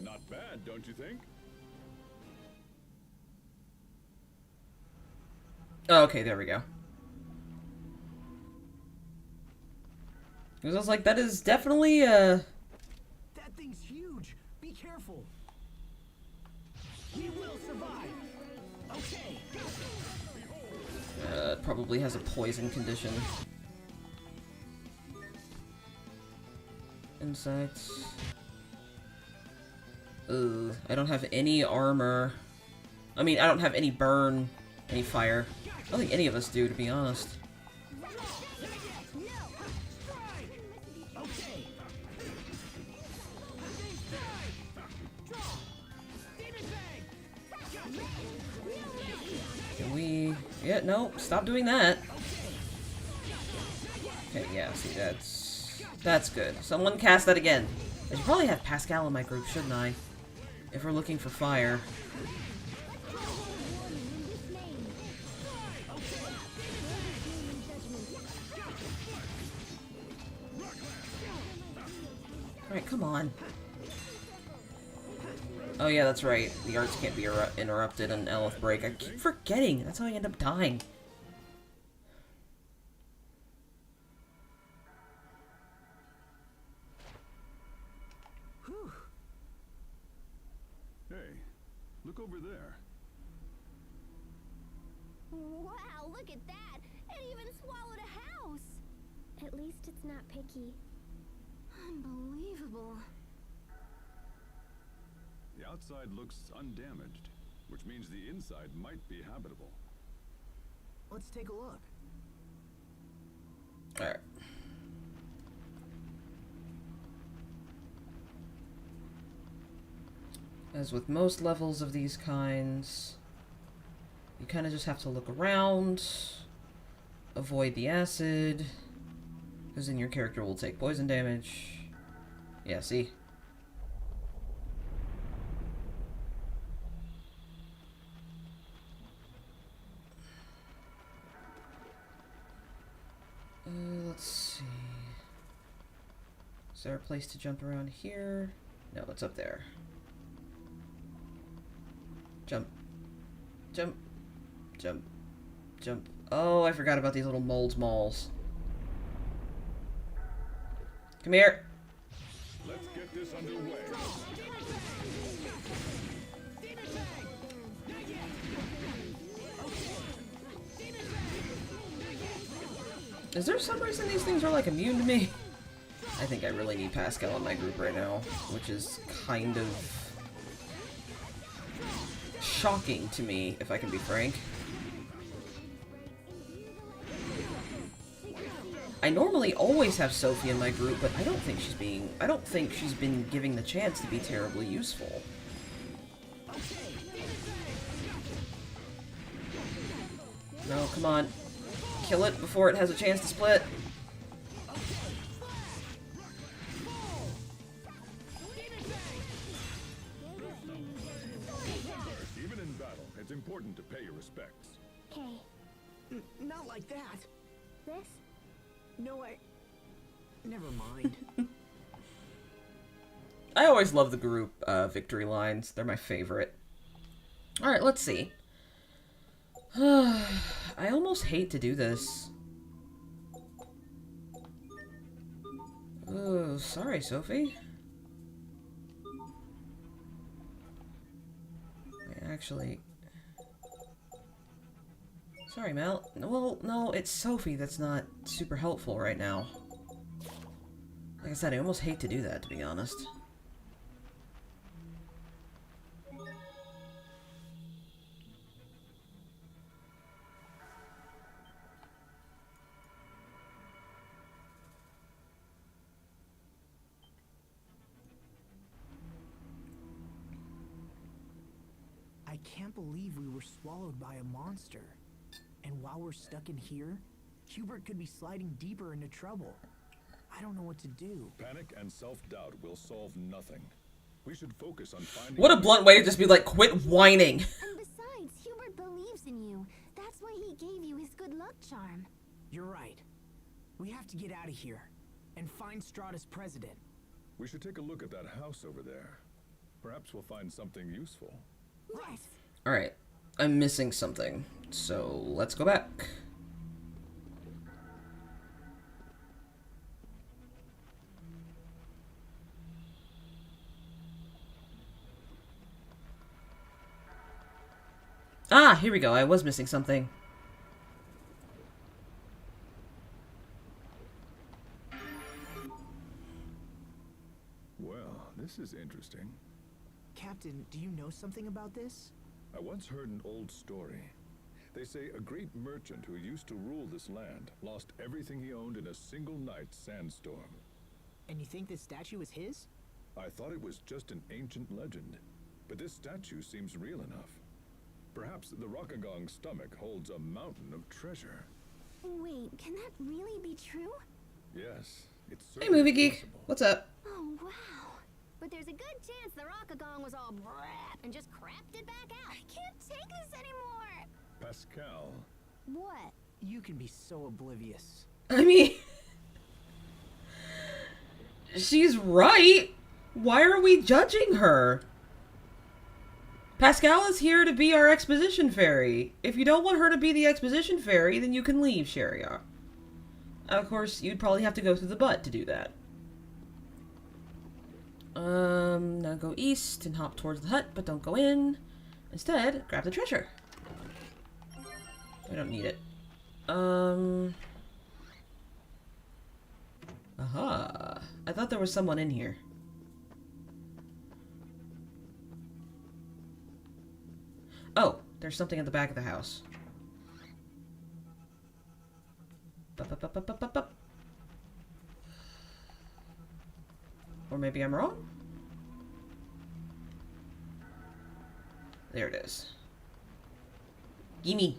Not bad, don't you think? Oh, okay, there we go. Because I was like, that is definitely, That thing's huge. Be careful. We will survive. Okay. it probably has a poison condition. Insects. Ugh, I don't have any armor. I mean, I don't have any burn, any fire. I don't think any of us do, to be honest. Can we... yeah, no, stop doing that. Okay, yeah, see, that's good. Someone cast that again. I should probably have Pascal in my group, shouldn't I? If we're looking for fire. Alright, come on. Oh yeah, that's right. The arts can't be interrupted in Elf Break. I keep forgetting. That's how I end up dying. Whew. Hey, look over there. Wow, look at that. It even swallowed a house. At least it's not picky. Unbelievable. The outside looks undamaged, which means the inside might be habitable. Let's take a look. Alright. As with most levels of these kinds, you kind of just have to look around, avoid the acid, because then your character will take poison damage. Yeah, see? Let's see. Is there a place to jump around here? No, it's up there. Jump. Jump. Jump. Jump. Oh, I forgot about these little molds malls. Come here. Let's get this underway. Is there some reason these things are like immune to me? I think I really need Pascal in my group right now, which is kind of shocking to me, if I can be frank. I normally always have Sophie in my group, but I don't think she's been giving the chance to be terribly useful. No, come on. Kill it before it has a chance to split. Even in battle, it's important to pay your respects. Okay, Not like that. this? No, never mind. I always love the group victory lines. They're my favorite. Alright, let's see. I almost hate to do this. Oh, sorry, Sophie. Actually... Sorry, Mel. Well, no, it's Sophie that's not super helpful right now. Like I said, I almost hate to do that, to be honest. I can't believe we were swallowed by a monster. And while we're stuck in here, Hubert could be sliding deeper into trouble. I don't know what to do. Panic and self-doubt will solve nothing. We should focus on finding... What a blunt way to just be like, quit whining. And besides, Hubert believes in you. That's why he gave you his good luck charm. You're right. We have to get out of here and find STRAHTA's president. We should take a look at that house over there. Perhaps we'll find something useful. Yes. Alright, I'm missing something, so let's go back. Ah, here we go. I was missing something. Well, this is interesting. Captain, do you know something about this? I once heard an old story. They say a great merchant who used to rule this land lost everything he owned in a single night sandstorm. And you think this statue is his? I thought it was just an ancient legend, but this statue seems real enough. Perhaps the Rockagong's stomach holds a mountain of treasure. Wait, can that really be true? Yes, it's Hey, certainly Movie Geek. possible. What's up? Oh, wow. But there's a good chance the Rockagong was all brat and just crapped it back out. I can't take this anymore. Pascal, What? You can be so oblivious. I mean... she's right. Why are we judging her? Pascal is here to be our exposition fairy. If you don't want her to be the exposition fairy, then you can leave, Sharia. Of course, you'd probably have to go through the butt to do that. Now go east and hop towards the hut, but don't go in. Instead, grab the treasure. We don't need it. Aha. I thought there was someone in here. Oh, there's something at the back of the house. Bup. Or maybe I'm wrong? There it is. Gimme.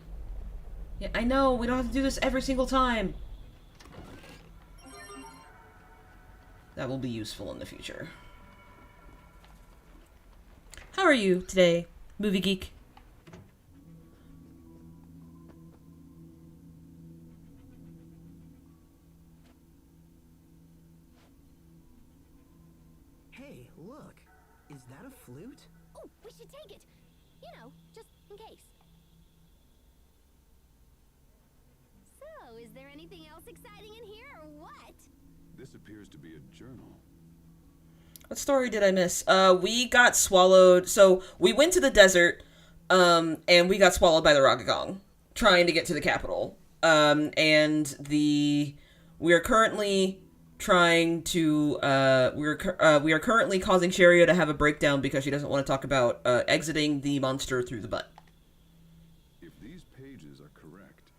Yeah, I know, we don't have to do this every single time. That will be useful in the future. How are you today, Movie Geek? Hey, look. Is that a flute? Oh, we should take it. You know, just in case. So, is there anything else exciting in here or what? this appears to be a journal. What story did I miss? We got swallowed. So we went to the desert, and we got swallowed by the Rakagong, trying to get to the capital. And we are currently trying to we are currently causing Sheria to have a breakdown because she doesn't want to talk about exiting the monster through the butt. If these pages are correct,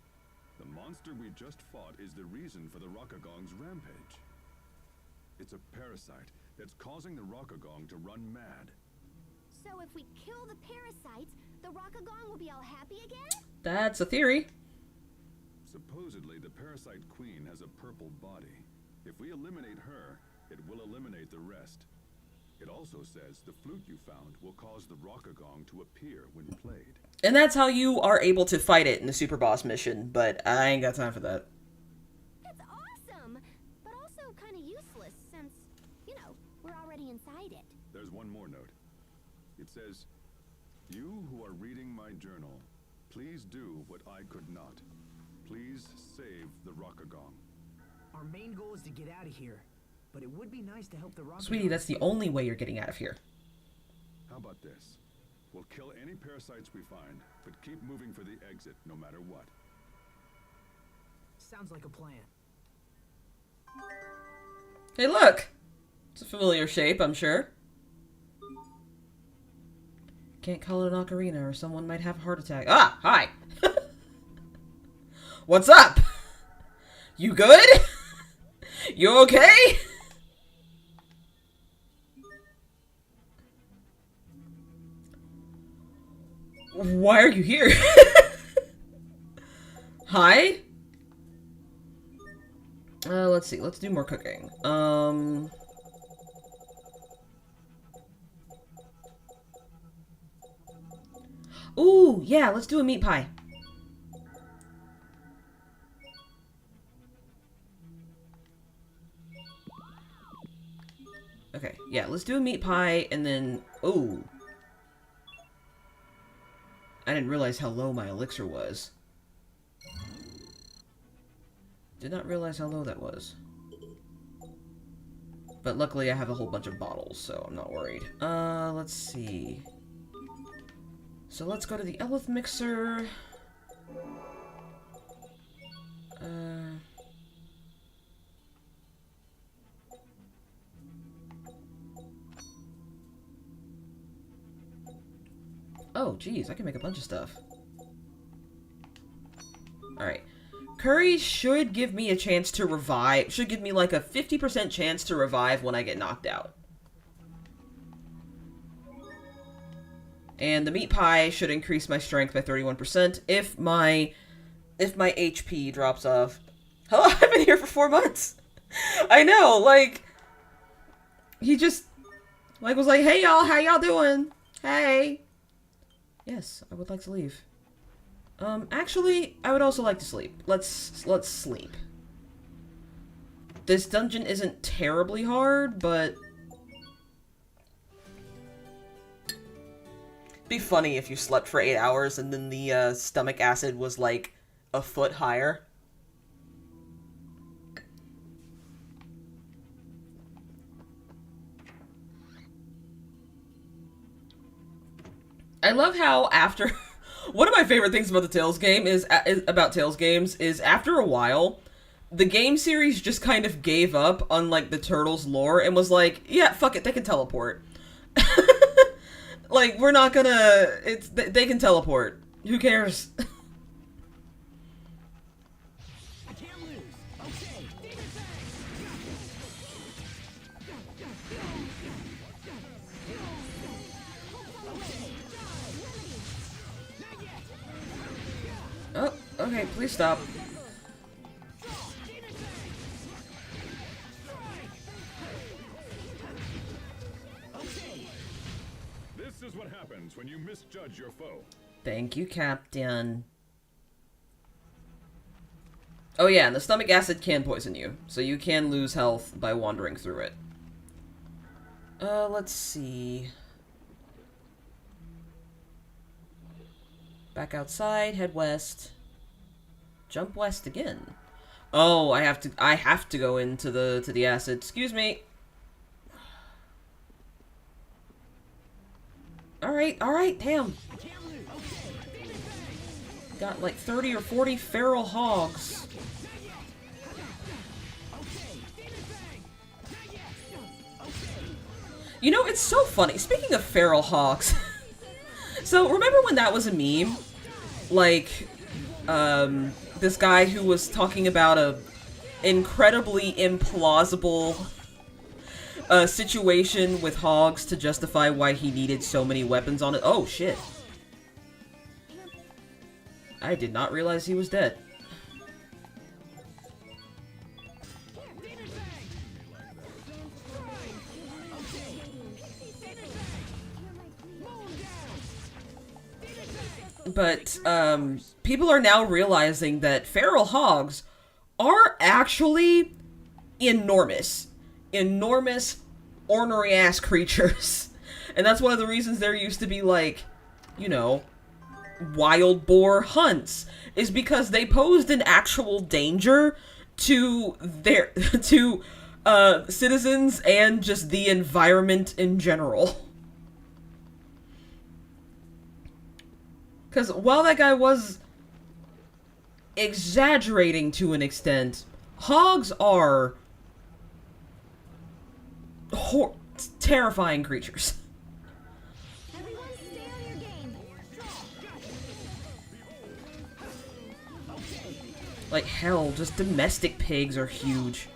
the monster we just fought is the reason for the Rakagong's rampage. It's a parasite that's causing the Rakagong to run mad. So if we kill the parasites, the Rakagong will be all happy again? That's a theory. Supposedly, the parasite queen has a purple body. If we eliminate her, it will eliminate the rest. It also says the flute you found will cause the Rakagong to appear when played. And that's how you are able to fight it in the super boss mission, but I ain't got time for that. That's awesome! But also kind of useless since, you know, we're already inside it. There's one more note. It says, "You who are reading my journal, please do what I could not. Please save the Rakagong." Our main goal is to get out of here, but it would be nice to help the Rock. Sweetie, that's the only way you're getting out of here. How about this? We'll kill any parasites we find, but keep moving for the exit no matter what. Sounds like a plan. Hey, look! It's a familiar shape, I'm sure. Can't call it an ocarina or someone might have a heart attack. Ah! Hi! What's up? You good? You okay? Why are you here? Hi? Let's see. Let's do more cooking. Ooh, yeah, let's do a meat pie. Okay, yeah, let's do a meat pie, and then... Ooh. I didn't realize how low my elixir was. Did not realize how low that was. But luckily I have a whole bunch of bottles, so I'm not worried. Let's see. So let's go to the Elith mixer. Oh, geez, I can make a bunch of stuff. Alright. Curry should give me a chance to revive. Should give me like a 50% chance to revive when I get knocked out. And the meat pie should increase my strength by 31% if my HP drops off. Hello, I've been here for 4 months. I know, like, he just, like, was like, hey y'all, how y'all doing? Hey. Yes, I would like to leave. Actually, I would also like to sleep. Let's sleep. This dungeon isn't terribly hard, but... It'd be funny if you slept for 8 hours and then the stomach acid was like a foot higher. I love how after... One of my favorite things about the Tales game is about Tales games is after a while, the game series just kind of gave up on like the Turtles lore and was like, yeah, fuck it, they can teleport. Like, we're not gonna... They can teleport. Who cares? I can't lose. Okay. Oh, okay, please stop. This is what happens when you misjudge your foe. Thank you, Captain. Oh yeah, and the stomach acid can poison you, so you can lose health by wandering through it. Let's see. Back outside, head west. Jump west again. Oh, I have to go into the acid. Excuse me. Alright, damn. Got like 30 or 40 feral hogs. You know, it's so funny. Speaking of feral hogs. So, remember when that was a meme? Like, this guy who was talking about a incredibly implausible situation with hogs to justify why he needed so many weapons on it. Oh, shit. I did not realize he was dead. But, people are now realizing that feral hogs are actually enormous. Enormous, ornery-ass creatures. And that's one of the reasons there used to be, like, you know, wild boar hunts. Is because they posed an actual danger to their, citizens and just the environment in general. Because while that guy was exaggerating to an extent, hogs are terrifying creatures. Everyone stay on your game. Like hell, just domestic pigs are huge.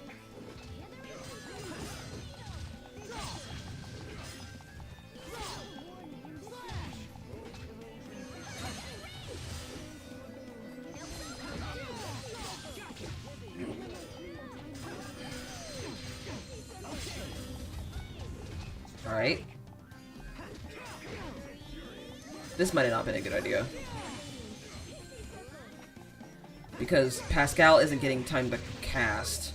Alright. This might have not been a good idea. Because Pascal isn't getting time to cast.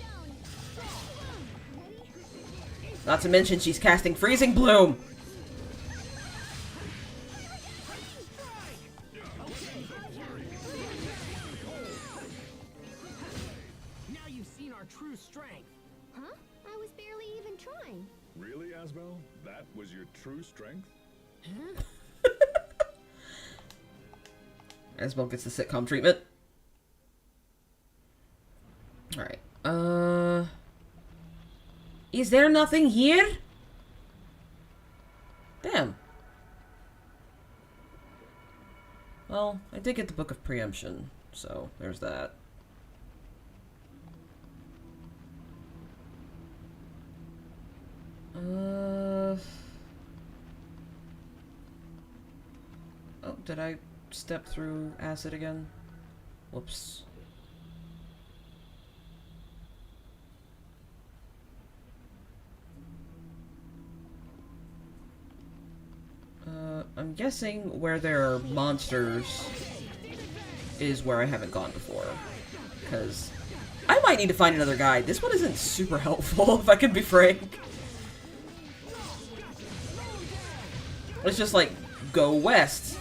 Not to mention she's casting Freezing Bloom! Now you've seen our true strength. Huh? I was barely even trying. Really, Asbel? That was your true strength? Asbel gets the sitcom treatment. Alright. Is there nothing here? Damn. Well, I did get the Book of Preemption, so there's that. Oh, did I step through acid again? Whoops. I'm guessing where there are monsters is where I haven't gone before. Because I might need to find another guide. This one isn't super helpful, if I can be frank. It's just like, go west.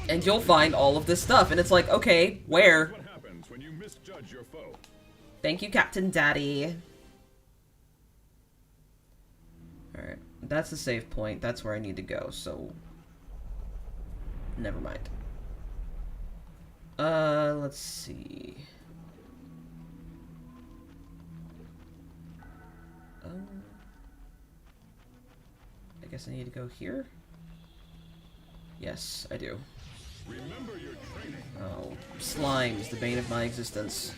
And you'll find all of this stuff. And it's like, okay, where? What happens when you misjudge your foe? Thank you, Captain Daddy. Alright, that's the save point. That's where I need to go, so... never mind. Let's see... I guess I need to go here? Yes, I do. Remember your training. Oh, slime's the bane of my existence.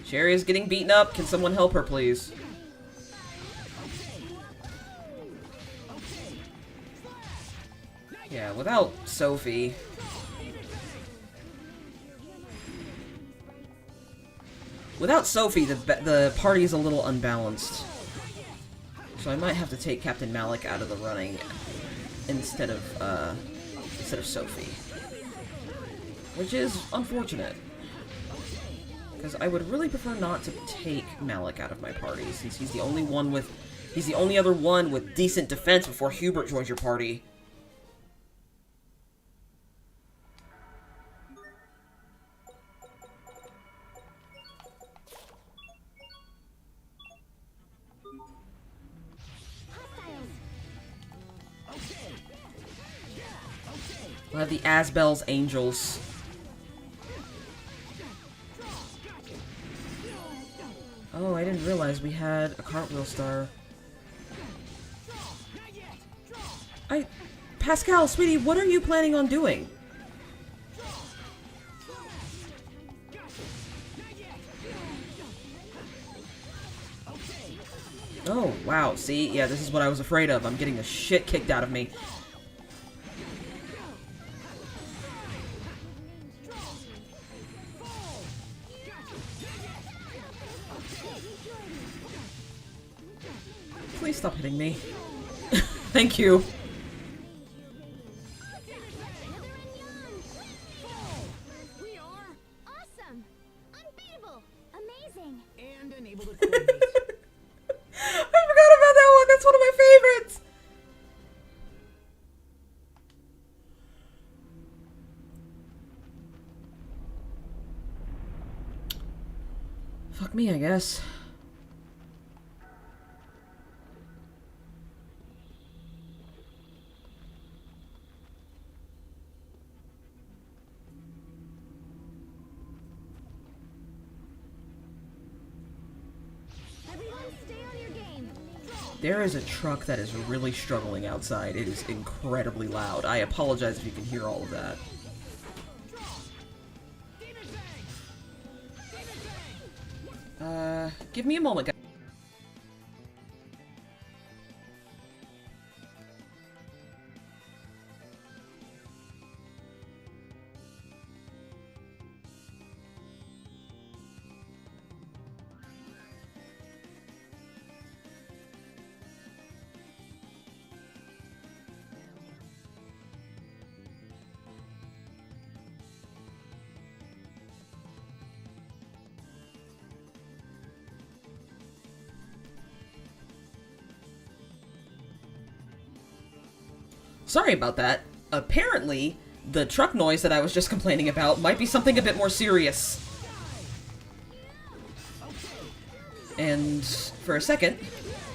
Sherry is getting beaten up. Can someone help her, please? Yeah, without Sophie... Without Sophie, the party is a little unbalanced. So I might have to take Captain Malik out of the running instead of Sophie. Which is unfortunate. Because I would really prefer not to take Malik out of my party, since he's the only other one with decent defense before Hubert joins your party. We'll have the Asbel's Angels. Oh, I didn't realize we had a cartwheel star. Pascal, sweetie, what are you planning on doing? Oh, wow, see? Yeah, this is what I was afraid of. I'm getting the shit kicked out of me. Please stop hitting me. Thank you. We are awesome, unbeatable, amazing, And unable to coordinate. I forgot about that one. That's one of my favorites. Fuck me, I guess. everyone stay on your game. There is a truck that is really struggling outside. It is incredibly loud. I apologize if you can hear all of that. Give me a moment, guys. Sorry about that. Apparently, the truck noise that I was just complaining about might be something a bit more serious. And for a second,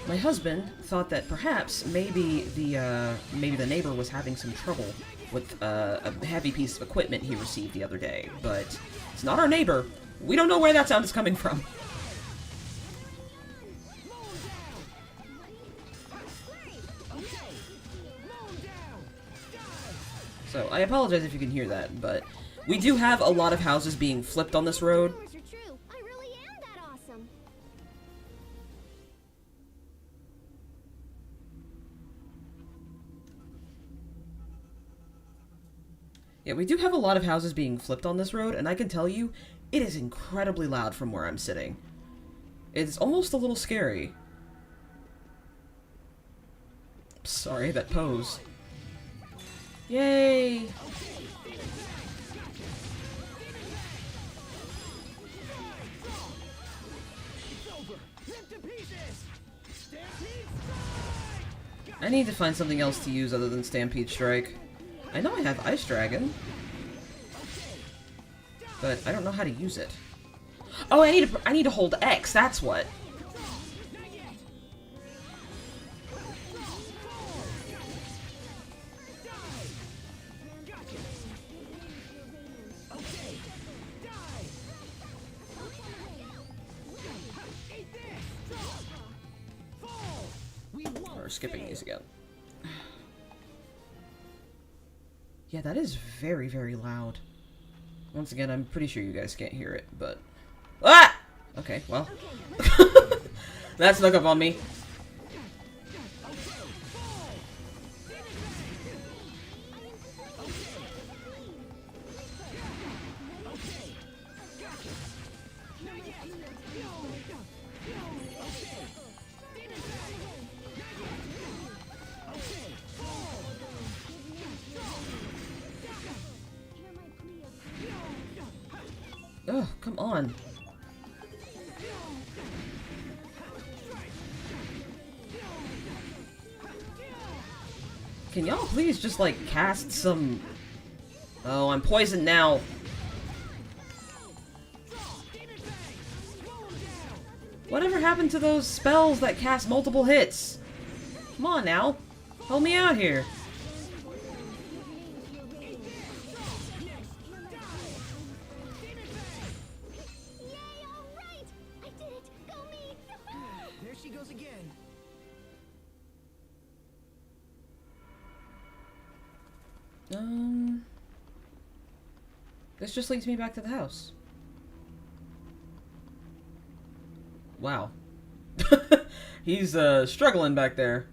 my husband thought that perhaps maybe the neighbor was having some trouble with a heavy piece of equipment he received the other day. But it's not our neighbor. We don't know where that sound is coming from. So, I apologize if you can hear that, but we do have a lot of houses being flipped on this road. Rumors are true. I really am that awesome. Yeah, we do have a lot of houses being flipped on this road, and I can tell you, it is incredibly loud from where I'm sitting. It's almost a little scary. Sorry, that pose. Yay! I need to find something else to use other than Stampede Strike. I know I have Ice Dragon, but I don't know how to use it. Oh, I need to hold X, that's what. We're skipping these again. Yeah, that is very, very loud. Once again, I'm pretty sure you guys can't hear it, but... Ah! Okay, well. That snuck up on me. Oh, come on. Can y'all please just, like, cast some... Oh, I'm poisoned now. Whatever happened to those spells that cast multiple hits? Come on now. Help me out here. she goes again. This just leads me back to the house. Wow. He's, struggling back there.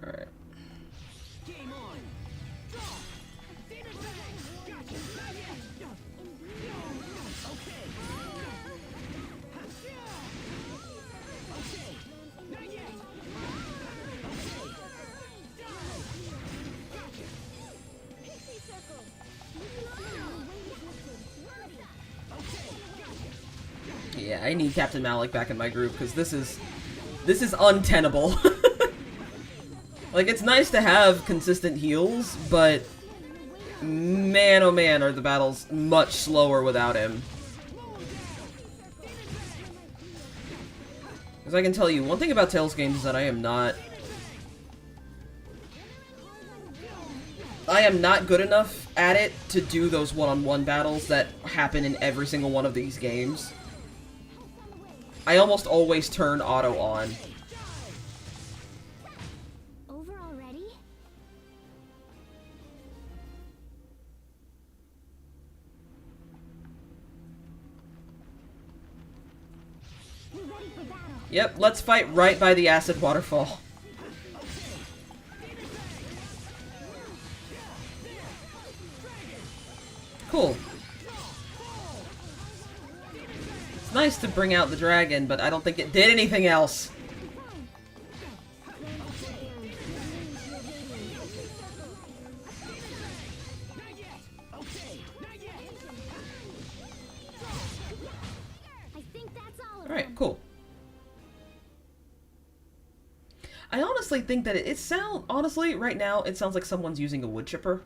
Alright. Game on. Draw. Demon bang. Gotcha. Not yet. Okay. Okay. Not yet. Yeah, I need Captain Malik back in my group, because this is untenable. Like, it's nice to have consistent heals, but man, oh man, are the battles much slower without him. Because I can tell you, one thing about Tales games is that I am not good enough at it to do those one-on-one battles that happen in every single one of these games. I almost always turn auto on. Over already? We're ready for battle. Yep, let's fight right by the acid waterfall. Cool. It's nice to bring out the dragon, but I don't think it did anything else. I think that's all of Alright, them. cool. I honestly think that honestly, right now, it sounds like someone's using a wood chipper.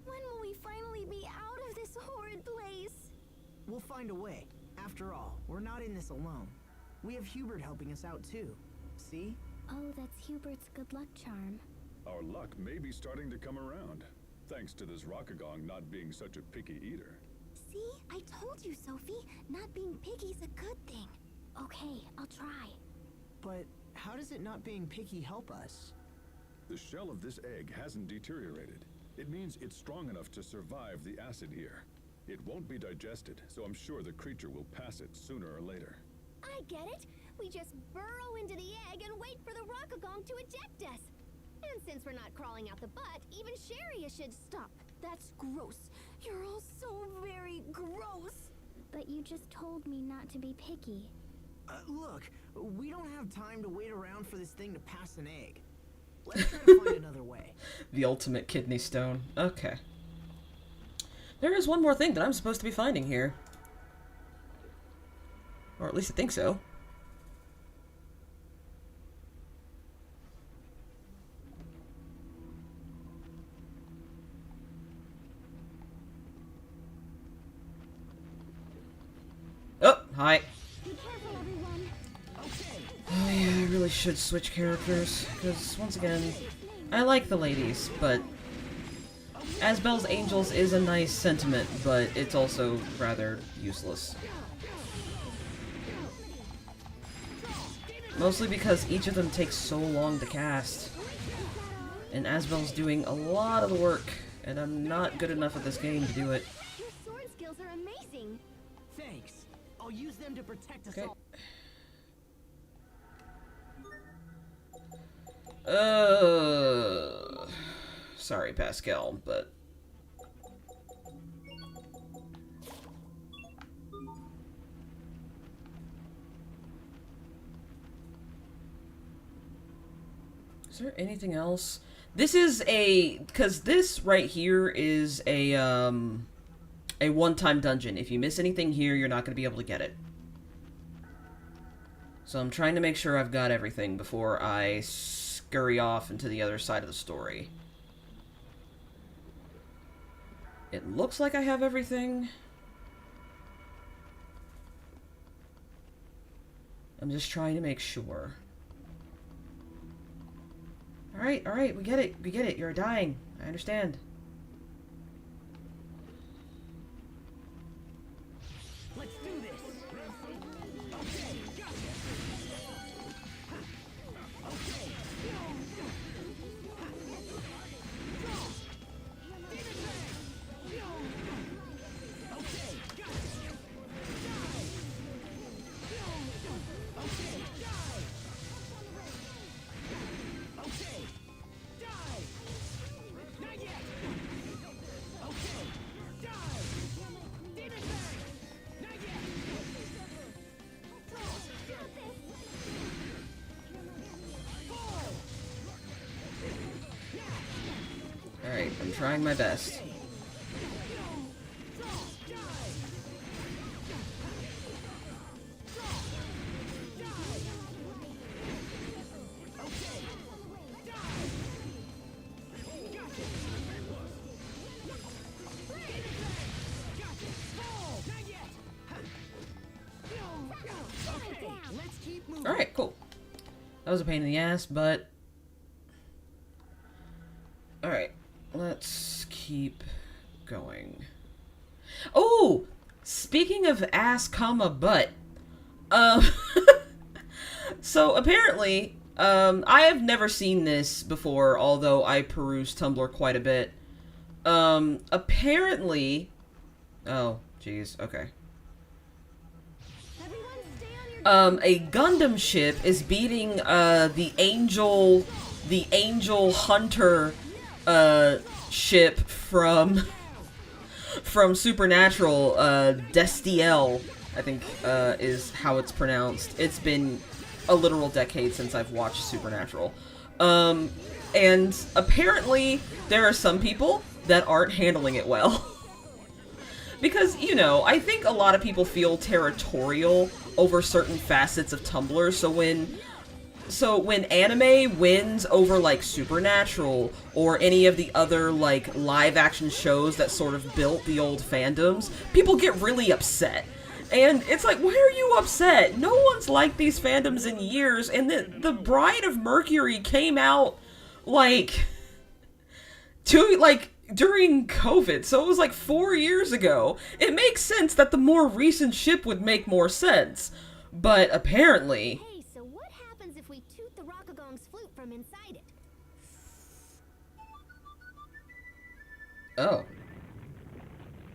When will we finally be out of this horrid place? We'll find a way. After all, we're not in this alone. We have Hubert helping us out too. See? Oh, that's Hubert's good luck charm. Our luck may be starting to come around, thanks to this Rockagong not being such a picky eater. See? I told you, Sophie. Not being picky's a good thing. Okay, I'll try. But how does it not being picky help us? The shell of this egg hasn't deteriorated. It means it's strong enough to survive the acid here. It won't be digested, so I'm sure the creature will pass it sooner or later. I get it. We just burrow into the egg and wait for the Rockagong to eject us. And since we're not crawling out the butt, even Sharia should stop. That's gross. You're all so very gross. But you just told me not to be picky. Look, we don't have time to wait around for this thing to pass an egg. Let's try to find another way. The ultimate kidney stone. Okay. There is one more thing that I'm supposed to be finding here. Or at least I think so. Oh, hi. Be careful, everyone. Oh yeah, I really should switch characters, because once again, I like the ladies, but Asbel's Angels is a nice sentiment, but it's also rather useless. Mostly because each of them takes so long to cast. And Asbel's doing a lot of the work, and I'm not good enough at this game to do it. Your sword skills are amazing. Thanks. I'll use them to protect us Okay. all. Sorry, Pascal, but... Is there anything else? This is because this right here is a one-time dungeon. If you miss anything here, you're not going to be able to get it. So I'm trying to make sure I've got everything before I scurry off into the other side of the story. It looks like I have everything. I'm just trying to make sure. Alright, we get it. You're dying. I understand. Let's do this. Alright, I'm trying my best. Alright, cool. That was a pain in the ass, but... Alright, let's keep going. Oh! Speaking of ass, comma, butt. So, apparently, I have never seen this before, although I peruse Tumblr quite a bit. Apparently... Oh, jeez, okay. A Gundam ship is beating, the Angel Hunter, ship from Supernatural, Destiel, I think, is how it's pronounced. It's been a literal decade since I've watched Supernatural. And apparently there are some people that aren't handling it well. Because, you know, I think a lot of people feel territorial over certain facets of Tumblr, so when anime wins over, like, Supernatural, or any of the other, like, live-action shows that sort of built the old fandoms, people get really upset. And it's like, why are you upset? No one's liked these fandoms in years, and the Bride of Mercury came out, like, during COVID, so it was like 4 years ago. It makes sense that the more recent ship would make more sense. But apparently... Hey, so what happens if we toot the Rockagong's flute from inside it? Oh.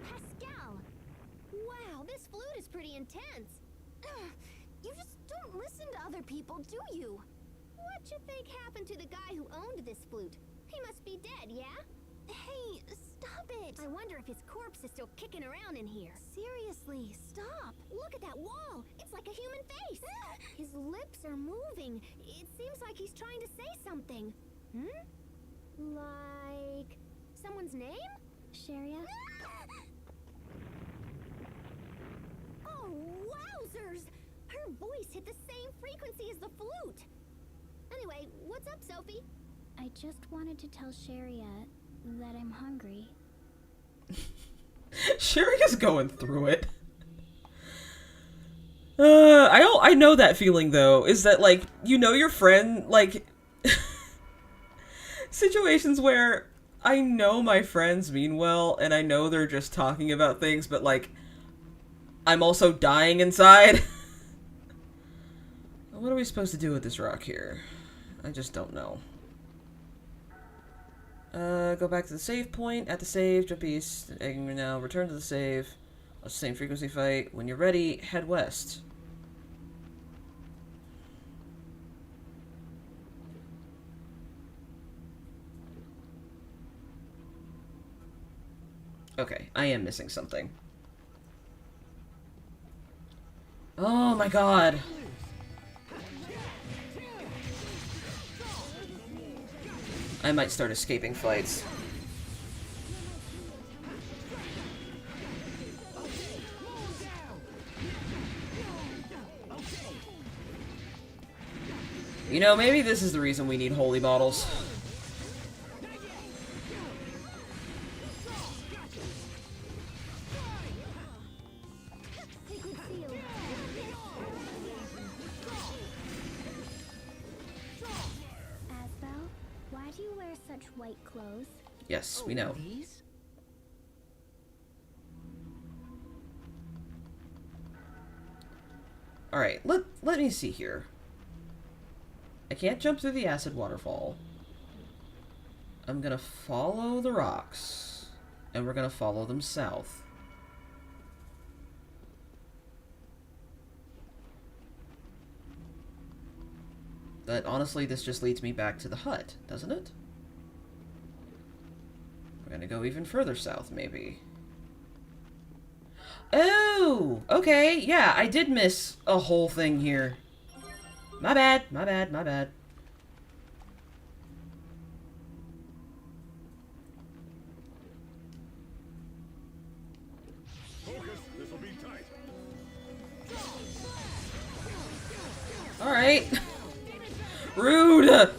Pascal! Wow, this flute is pretty intense. Ugh, you just don't listen to other people, do you? What you think happened to the guy who owned this flute? He must be dead, yeah? Hey, stop it! I wonder if his corpse is still kicking around in here. Seriously, stop! Look at that wall! It's like a human face! His lips are moving. It seems like he's trying to say something. Like... someone's name? Sharia? Oh, wowzers! Her voice hit the same frequency as the flute! Anyway, what's up, Sophie? I just wanted to tell Sharia that I'm hungry. Sherry's going through it. I know that feeling, though, is that, like, you know your friend, like... situations where I know my friends mean well, and I know they're just talking about things, but, like, I'm also dying inside. What are we supposed to do with this rock here? I just don't know. Go back to the save point. At the save, jump east. And now return to the save. Same frequency fight. When you're ready, head west. Okay, I am missing something. Oh my god. I might start escaping fights. You know, maybe this is the reason we need holy bottles. white clothes. Yes, we know. These? Alright, let me see here. I can't jump through the acid waterfall. I'm gonna follow the rocks. And we're gonna follow them south. But honestly, this just leads me back to the hut, doesn't it? We're gonna go even further south, maybe. Oh! Okay, yeah, I did miss a whole thing here. My bad, my bad, my bad. Focus, this'll be tight. Alright. Rude!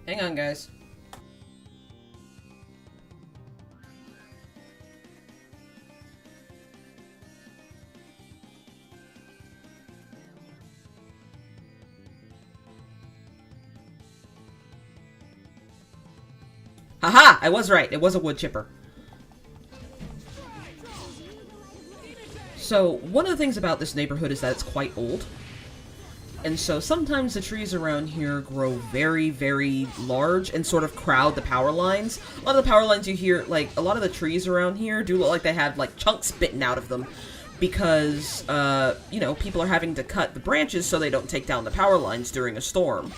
Hang on, guys. Haha! I was right. It was a wood chipper. So, one of the things about this neighborhood is that it's quite old. And so sometimes the trees around here grow very, very large and sort of crowd the power lines. A lot of the power lines you hear, like, a lot of the trees around here do look like they have, like, chunks bitten out of them. Because, you know, people are having to cut the branches so they don't take down the power lines during a storm.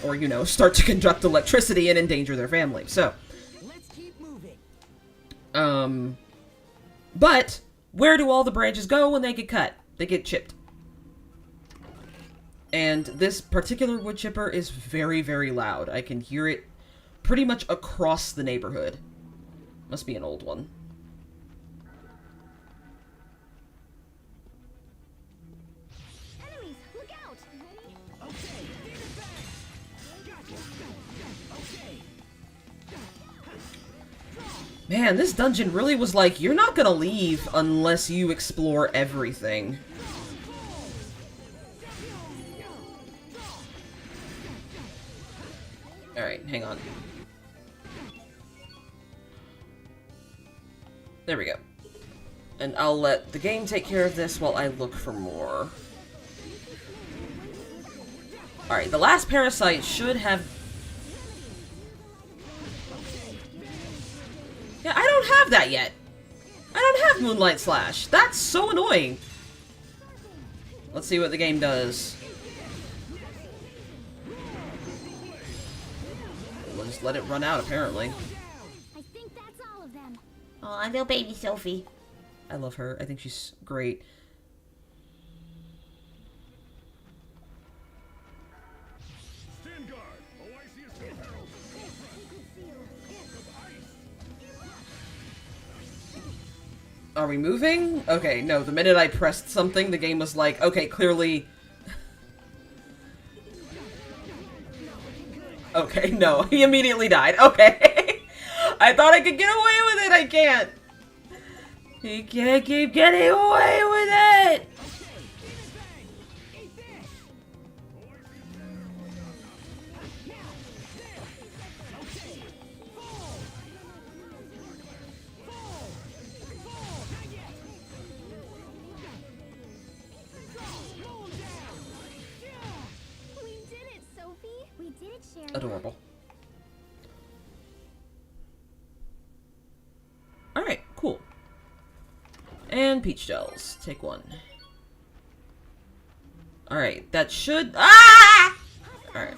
Or, you know, start to conduct electricity and endanger their family. So, Let's keep moving. but where do all the branches go when they get cut? They get chipped. And this particular wood chipper is very, very loud. I can hear it pretty much across the neighborhood. Must be an old one. Enemies, look out! Man, this dungeon really was like, you're not gonna leave unless you explore everything. Alright, hang on. There we go. And I'll let the game take care of this while I look for more. Alright, the last parasite should have... Yeah, I don't have that yet. I don't have Moonlight Slash. That's so annoying. Let's see what the game does. We'll just let it run out, apparently. I think that's all of them. Aw, little baby Sophie. I love her. I think she's great. Stand guard. OIC is peril. Are we moving? Okay, no, the minute I pressed something, the game was like, okay, clearly... Okay, no, he immediately died. Okay. I thought I could get away with it, I can't. He can't keep getting away with it! We did it, Sophie! We did it, Sherry. Adorable. Alright, cool. And peach shells. Take one. Alright, that should... Ah! Alright.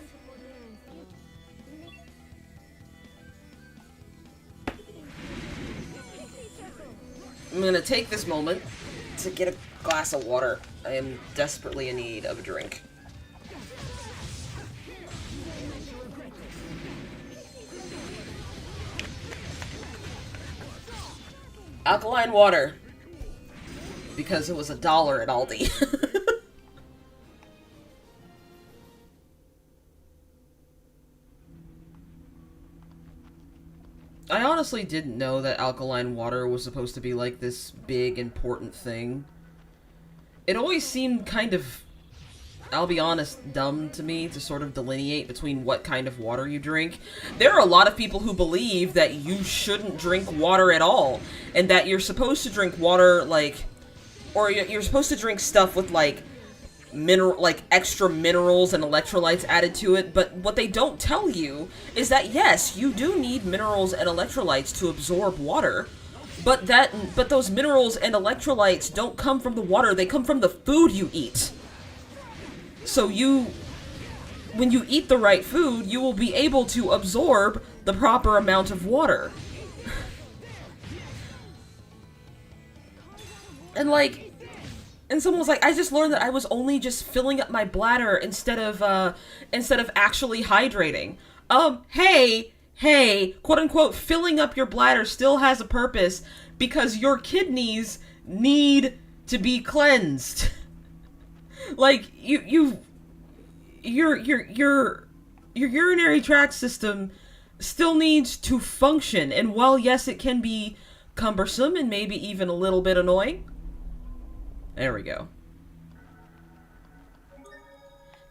I'm gonna take this moment to get a glass of water. I am desperately in need of a drink. Alkaline water. Because it was $1 at Aldi. honestly didn't know that alkaline water was supposed to be like this big, important thing. It always seemed kind of, I'll be honest, dumb to me to sort of delineate between what kind of water you drink. There are a lot of people who believe that you shouldn't drink water at all, and that you're supposed to drink water, like, or you're supposed to drink stuff with, like, extra minerals and electrolytes added to it, but what they don't tell you is that, yes, you do need minerals and electrolytes to absorb water, but those minerals and electrolytes don't come from the water, they come from the food you eat. So when you eat the right food, you will be able to absorb the proper amount of water. And someone was like, I just learned that I was only just filling up my bladder instead of actually hydrating. Hey, quote unquote, filling up your bladder still has a purpose because your kidneys need to be cleansed. Like, your urinary tract system still needs to function, and while yes, it can be cumbersome and maybe even a little bit annoying. There we go.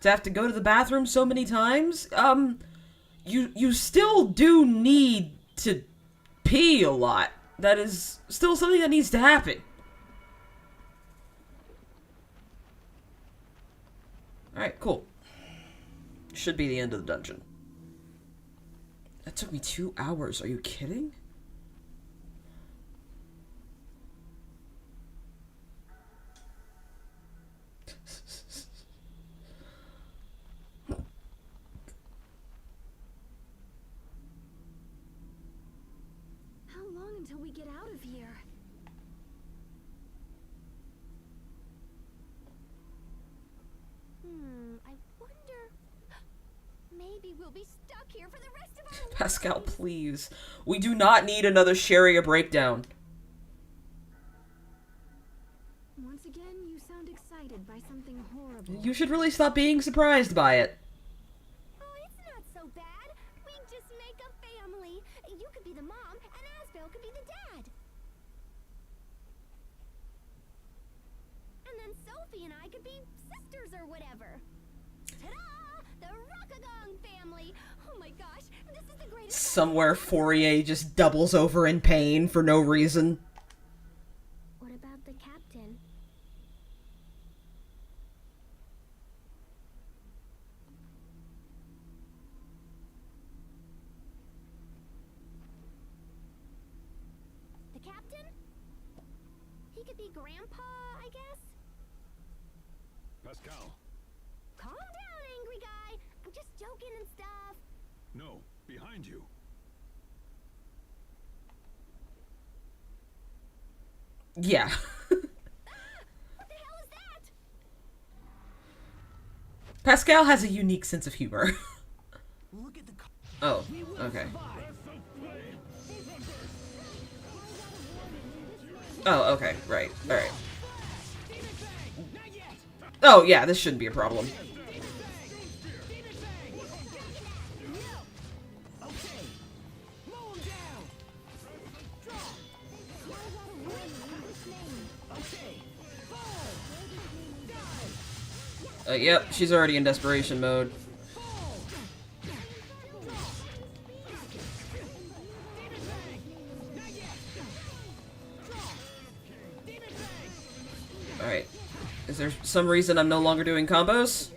To have to go to the bathroom so many times, you still do need to pee a lot. That is still something that needs to happen. Alright, cool. Should be the end of the dungeon. That took me 2 hours, are you kidding? How long until we get out of here? I wonder... Maybe we'll be stuck here for the rest of our lives. Pascal, please. We do not need another Sharia breakdown. Once again, you sound excited by something horrible. You should really stop being surprised by it. Oh, it's not so bad. We just make a family. You could be the mom, and Asbel could be the dad. And then Sophie and I could be sisters or whatever. Ta-da! The Rockagong family! Oh my gosh, this is the greatest... Somewhere Fourier just doubles over in pain for no reason. What about the captain? The captain? He could be Grandpa, I guess? Pascal. Calm down, angry guy. I'm just joking and stuff. No, behind you. Yeah. What the hell is that? Pascal has a unique sense of humor. Look at the Oh, okay. Oh, okay, right, alright. Oh, yeah, this shouldn't be a problem. Yep, she's already in desperation mode. Alright. Is there some reason I'm no longer doing combos?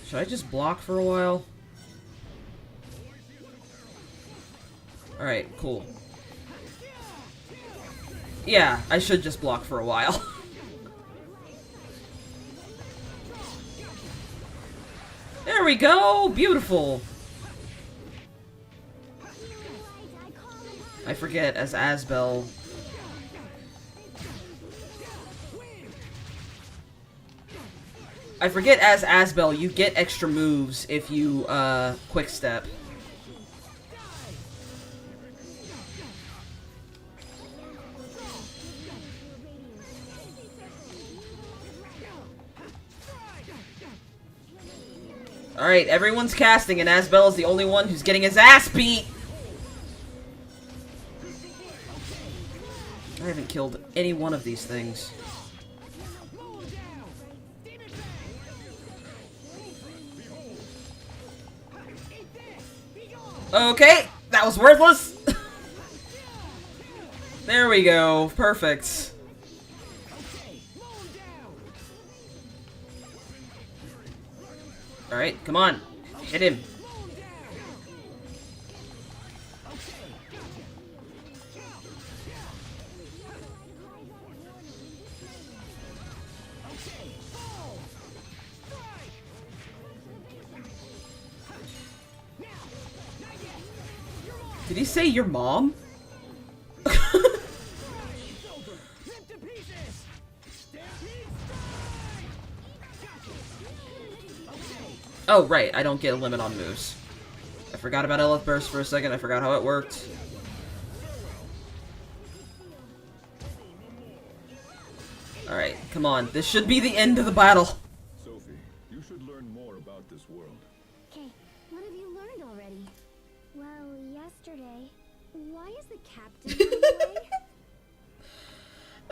Should I just block for a while? Alright, cool. Yeah, I should just block for a while. There we go! Beautiful! I forget, as Asbel... as Asbel, you get extra moves if you, quick step. Alright, everyone's casting, and Asbel is the only one who's getting his ass beat! I haven't killed any one of these things. Okay, that was worthless! There we go, perfect. Alright, come on. Hit him. Did he say your mom? Oh, right, I don't get a limit on moves. I forgot about Elith Burst for a second, I forgot how it worked. Alright, come on, this should be the end of the battle. Sophie, you should learn more about this world. Okay, what have you learned already? Well, yesterday. Why is the captain in the way?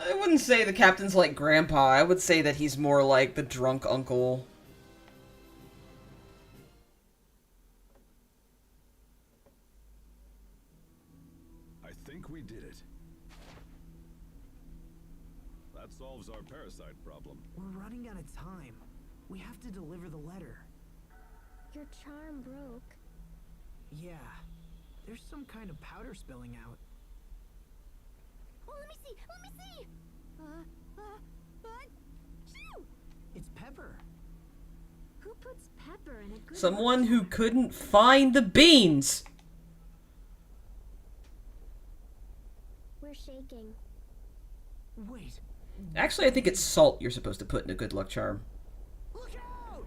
I wouldn't say the captain's like Grandpa, I would say that he's more like the drunk uncle. I think we did it. That solves our parasite problem. We're running out of time. We have to deliver the letter. Your charm broke. Yeah. There's some kind of powder spilling out. Oh, let me see! Let me see! Shoo! It's pepper. Who puts pepper in a good Someone who couldn't find the beans! We're shaking. Wait. Actually, I think it's salt you're supposed to put in a good luck charm. Look out!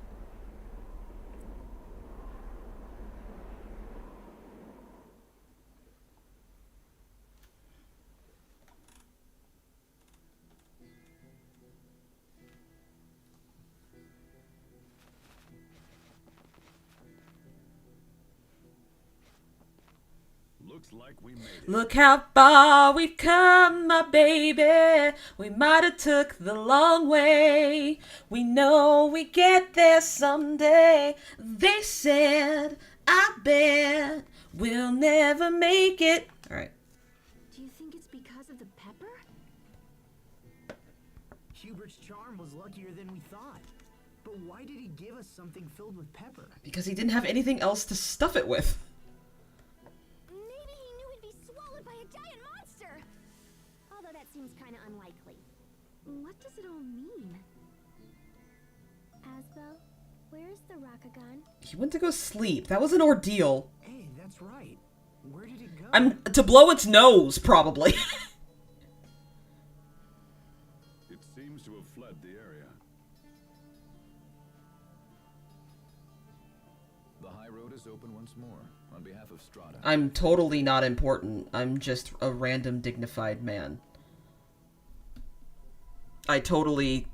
Looks like we made it. Look how far we've come, my baby. We might have took the long way. We know we get there someday. They said, I bet we'll never make it. Alright. Do you think it's because of the pepper? Hubert's charm was luckier than we thought. But why did he give us something filled with pepper? Because he didn't have anything else to stuff it with. Maybe he knew he'd be swallowed by a giant monster! Although that seems kinda unlikely. What does it all mean? Asbel, where's the Rakugan? He went to go sleep. That was an ordeal. Hey, that's right. Where did it go? I'm to blow its nose, probably. It seems to have fled the area. The high road is open once more. On behalf of STRAHTA. I'm totally not important. I'm just a random dignified man. I totally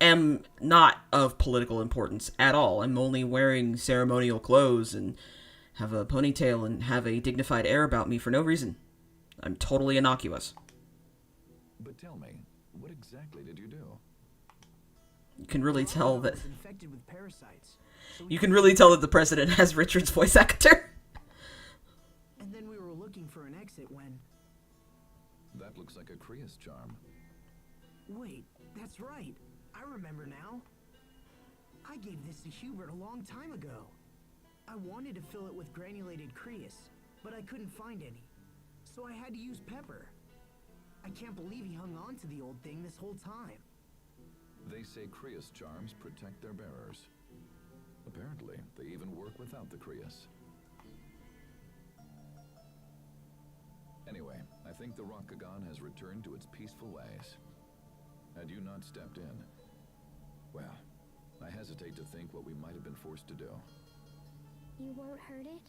am not of political importance at all. I'm only wearing ceremonial clothes and have a ponytail and have a dignified air about me for no reason. I'm totally innocuous. But tell me, what exactly did you do? You can really tell that was infected with parasites. So you can really tell that the president has Richard's voice actor. And then we were looking for an exit when... That looks like a Krius charm. Wait, that's right. I remember now. I gave this to Hubert a long time ago. I wanted to fill it with granulated Krius, but I couldn't find any. So I had to use pepper. I can't believe he hung on to the old thing this whole time. They say Krius charms protect their bearers. Apparently, they even work without the Krius. Anyway, I think the Rakugan has returned to its peaceful ways. Had you not stepped in, well, I hesitate to think what we might have been forced to do. You won't hurt it?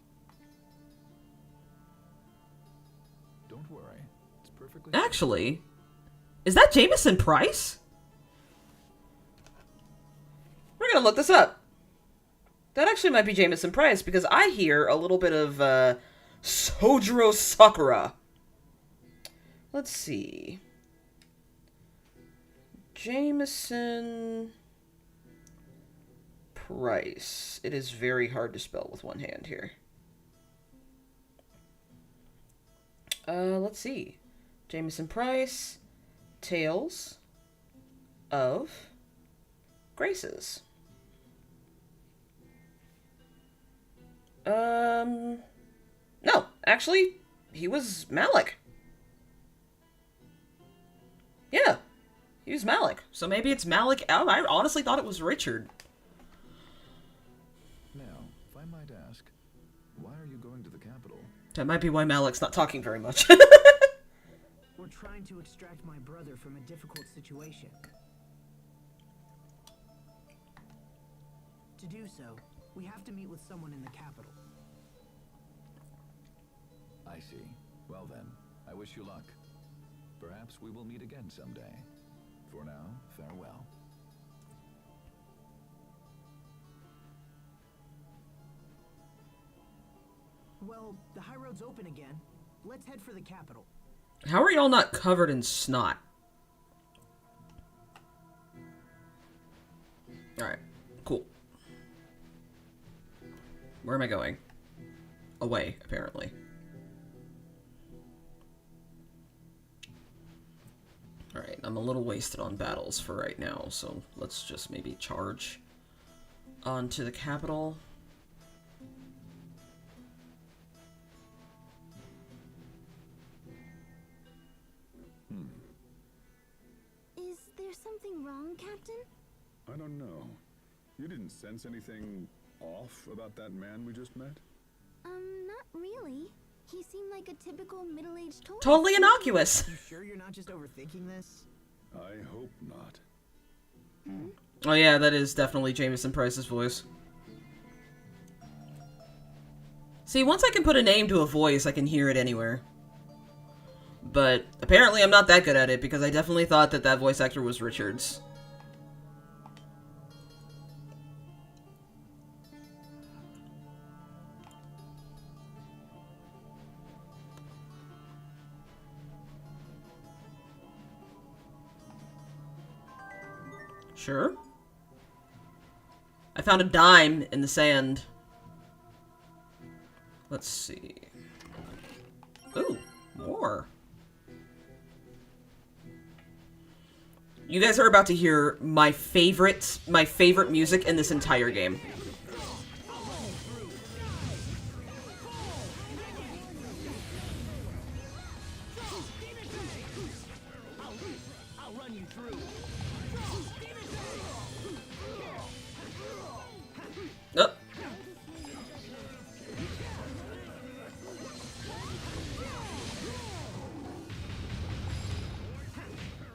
Don't worry, it's perfectly... Actually, is that Jameson Price? We're gonna look this up. That actually might be Jameson Price, because I hear a little bit of, Sojiro Sakura. Let's see. Jameson Price. It is very hard to spell with one hand here. Let's see. Jameson Price. Tales of Graces. No, actually, he was Malik. Yeah, he was Malik. So maybe it's Malik. I honestly thought it was Richard. Now, if I might ask, why are you going to the capital? That might be why Malik's not talking very much. We're trying to extract my brother from a difficult situation. To do so, we have to meet with someone in the capital. I see. Well then, I wish you luck. Perhaps we will meet again someday. For now, farewell. Well, the high road's open again. Let's head for the capital. How are y'all not covered in snot? Alright, cool. Where am I going? Away, apparently. Alright, I'm a little wasted on battles for right now, so let's just maybe charge onto the capital. Is there something wrong, Captain? I don't know. You didn't sense anything off about that man we just met? Not really. He seemed like a typical middle-aged tourist. Totally innocuous! You sure you're not just overthinking this? I hope not. Oh yeah, that is definitely Jameson Price's voice. See, once I can put a name to a voice, I can hear it anywhere. But apparently I'm not that good at it, because I definitely thought that that voice actor was Richards. Sure. I found a dime in the sand. Let's see. Ooh, more. You guys are about to hear my favorite music in this entire game. Oh.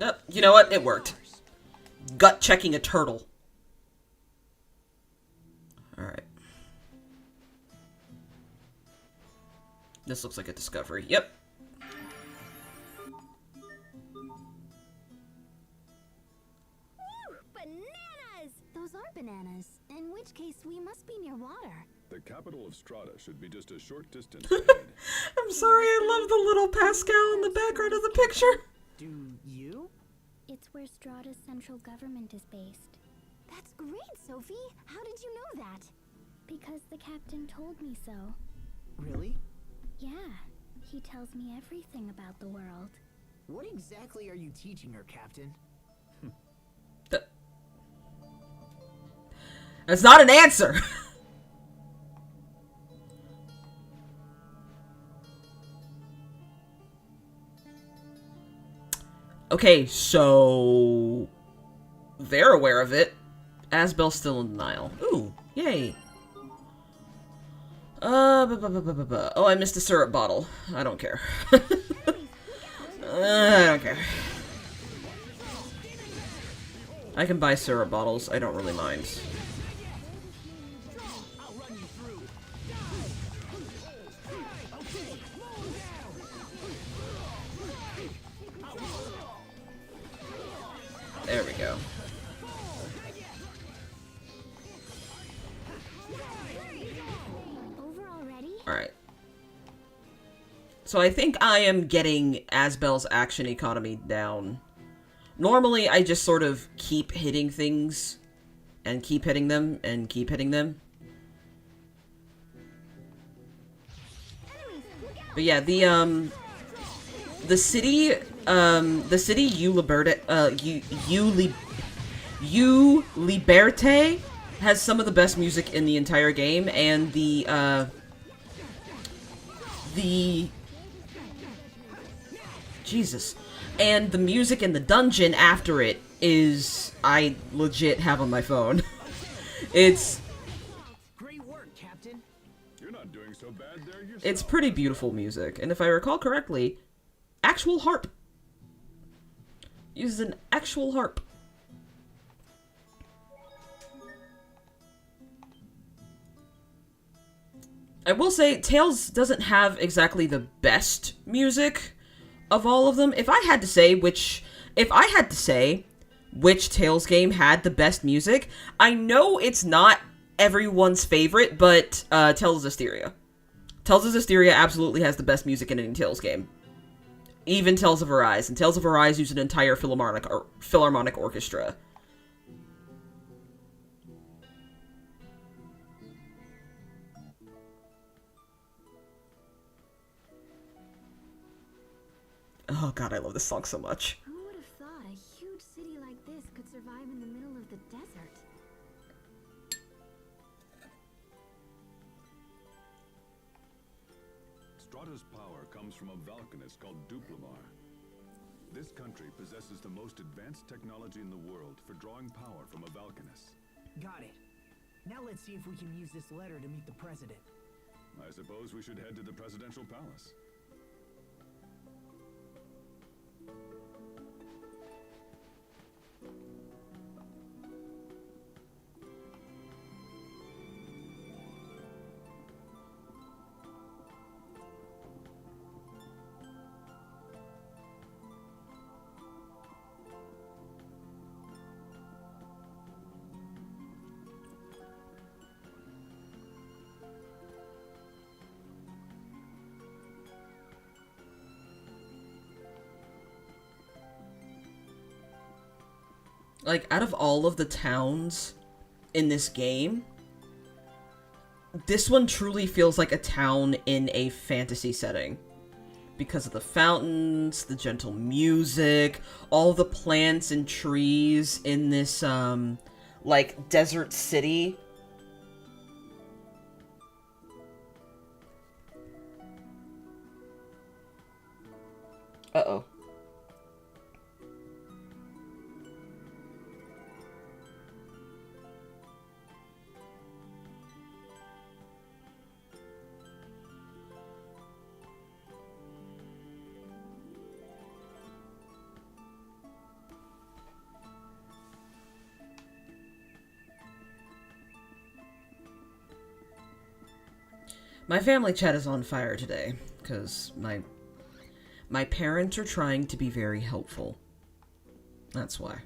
Oh, you know what? It worked. Gut checking a turtle. Alright. This looks like a discovery. Yep. Bananas! Those are bananas. In which case, we must be near water. The capital of Strahta should be just a short distance ahead. I'm sorry, I love the little Pascal in the background of the picture. Do you? It's where Strahta's central government is based. That's great, Sophie. How did you know that? Because the captain told me so. Really? Yeah, he tells me everything about the world. What exactly are you teaching her, Captain? That's not an answer. Okay, so they're aware of it. Asbel's still in denial. Ooh, yay. Oh, I missed a syrup bottle. I don't care. I don't care. I can buy syrup bottles. I don't really mind. There we go. So I think I am getting Asbel's action economy down. Normally, I just sort of keep hitting things, and keep hitting them, and keep hitting them. But yeah, the city U Liberte has some of the best music in the entire game, and and the music in the dungeon after it is, I legit have on my phone. It's Great work, Captain. You're not doing so bad there yourself. It's pretty beautiful music, and if I recall correctly, actual harp. Uses an actual harp. I will say, Tales doesn't have exactly the best music of all of them. If I had to say which Tales game had the best music, I know it's not everyone's favorite, but Tales of Zestiria. Tales of Zestiria absolutely has the best music in any Tales game. Even Tales of Arise, and Tales of Arise used an entire philharmonic orchestra. Oh god, I love this song so much. Who would have thought a huge city like this could survive in the middle of the desert? Strahta's power comes from a Valkanist called Duplamar. This country possesses the most advanced technology in the world for drawing power from a Valkanist. Got it. Now let's see if we can use this letter to meet the president. I suppose we should head to the presidential palace. Like, out of all of the towns in this game, this one truly feels like a town in a fantasy setting. Because of the fountains, the gentle music, all the plants and trees in this, like, desert city. Uh-oh. My family chat is on fire today, because my parents are trying to be very helpful. That's why.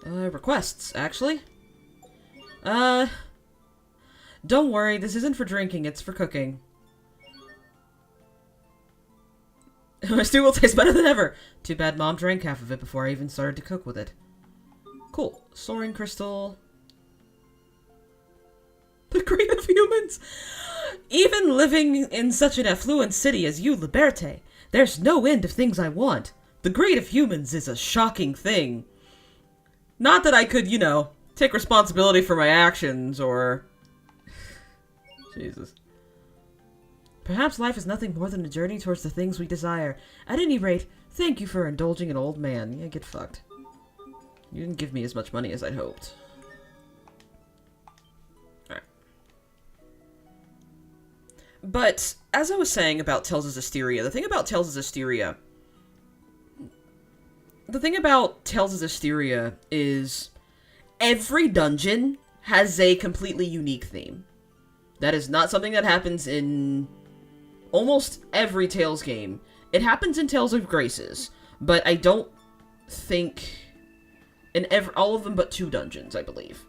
Requests, actually. Don't worry, this isn't for drinking, it's for cooking. My stew will taste better than ever! Too bad Mom drank half of it before I even started to cook with it. Cool. Soaring crystal. The greed of humans! Even living in such an affluent city as you, Liberte, there's no end of things I want. The greed of humans is a shocking thing. Not that I could, you know, take responsibility for my actions, or... Jesus. Perhaps life is nothing more than a journey towards the things we desire. At any rate, thank you for indulging an old man. Yeah, get fucked. You didn't give me as much money as I'd hoped. But, as I was saying about Tales of Zestiria, the thing about Tales of Zestiria is every dungeon has a completely unique theme. That is not something that happens in almost every Tales game. It happens in Tales of Graces, but I don't think in all of them but 2 dungeons, I believe.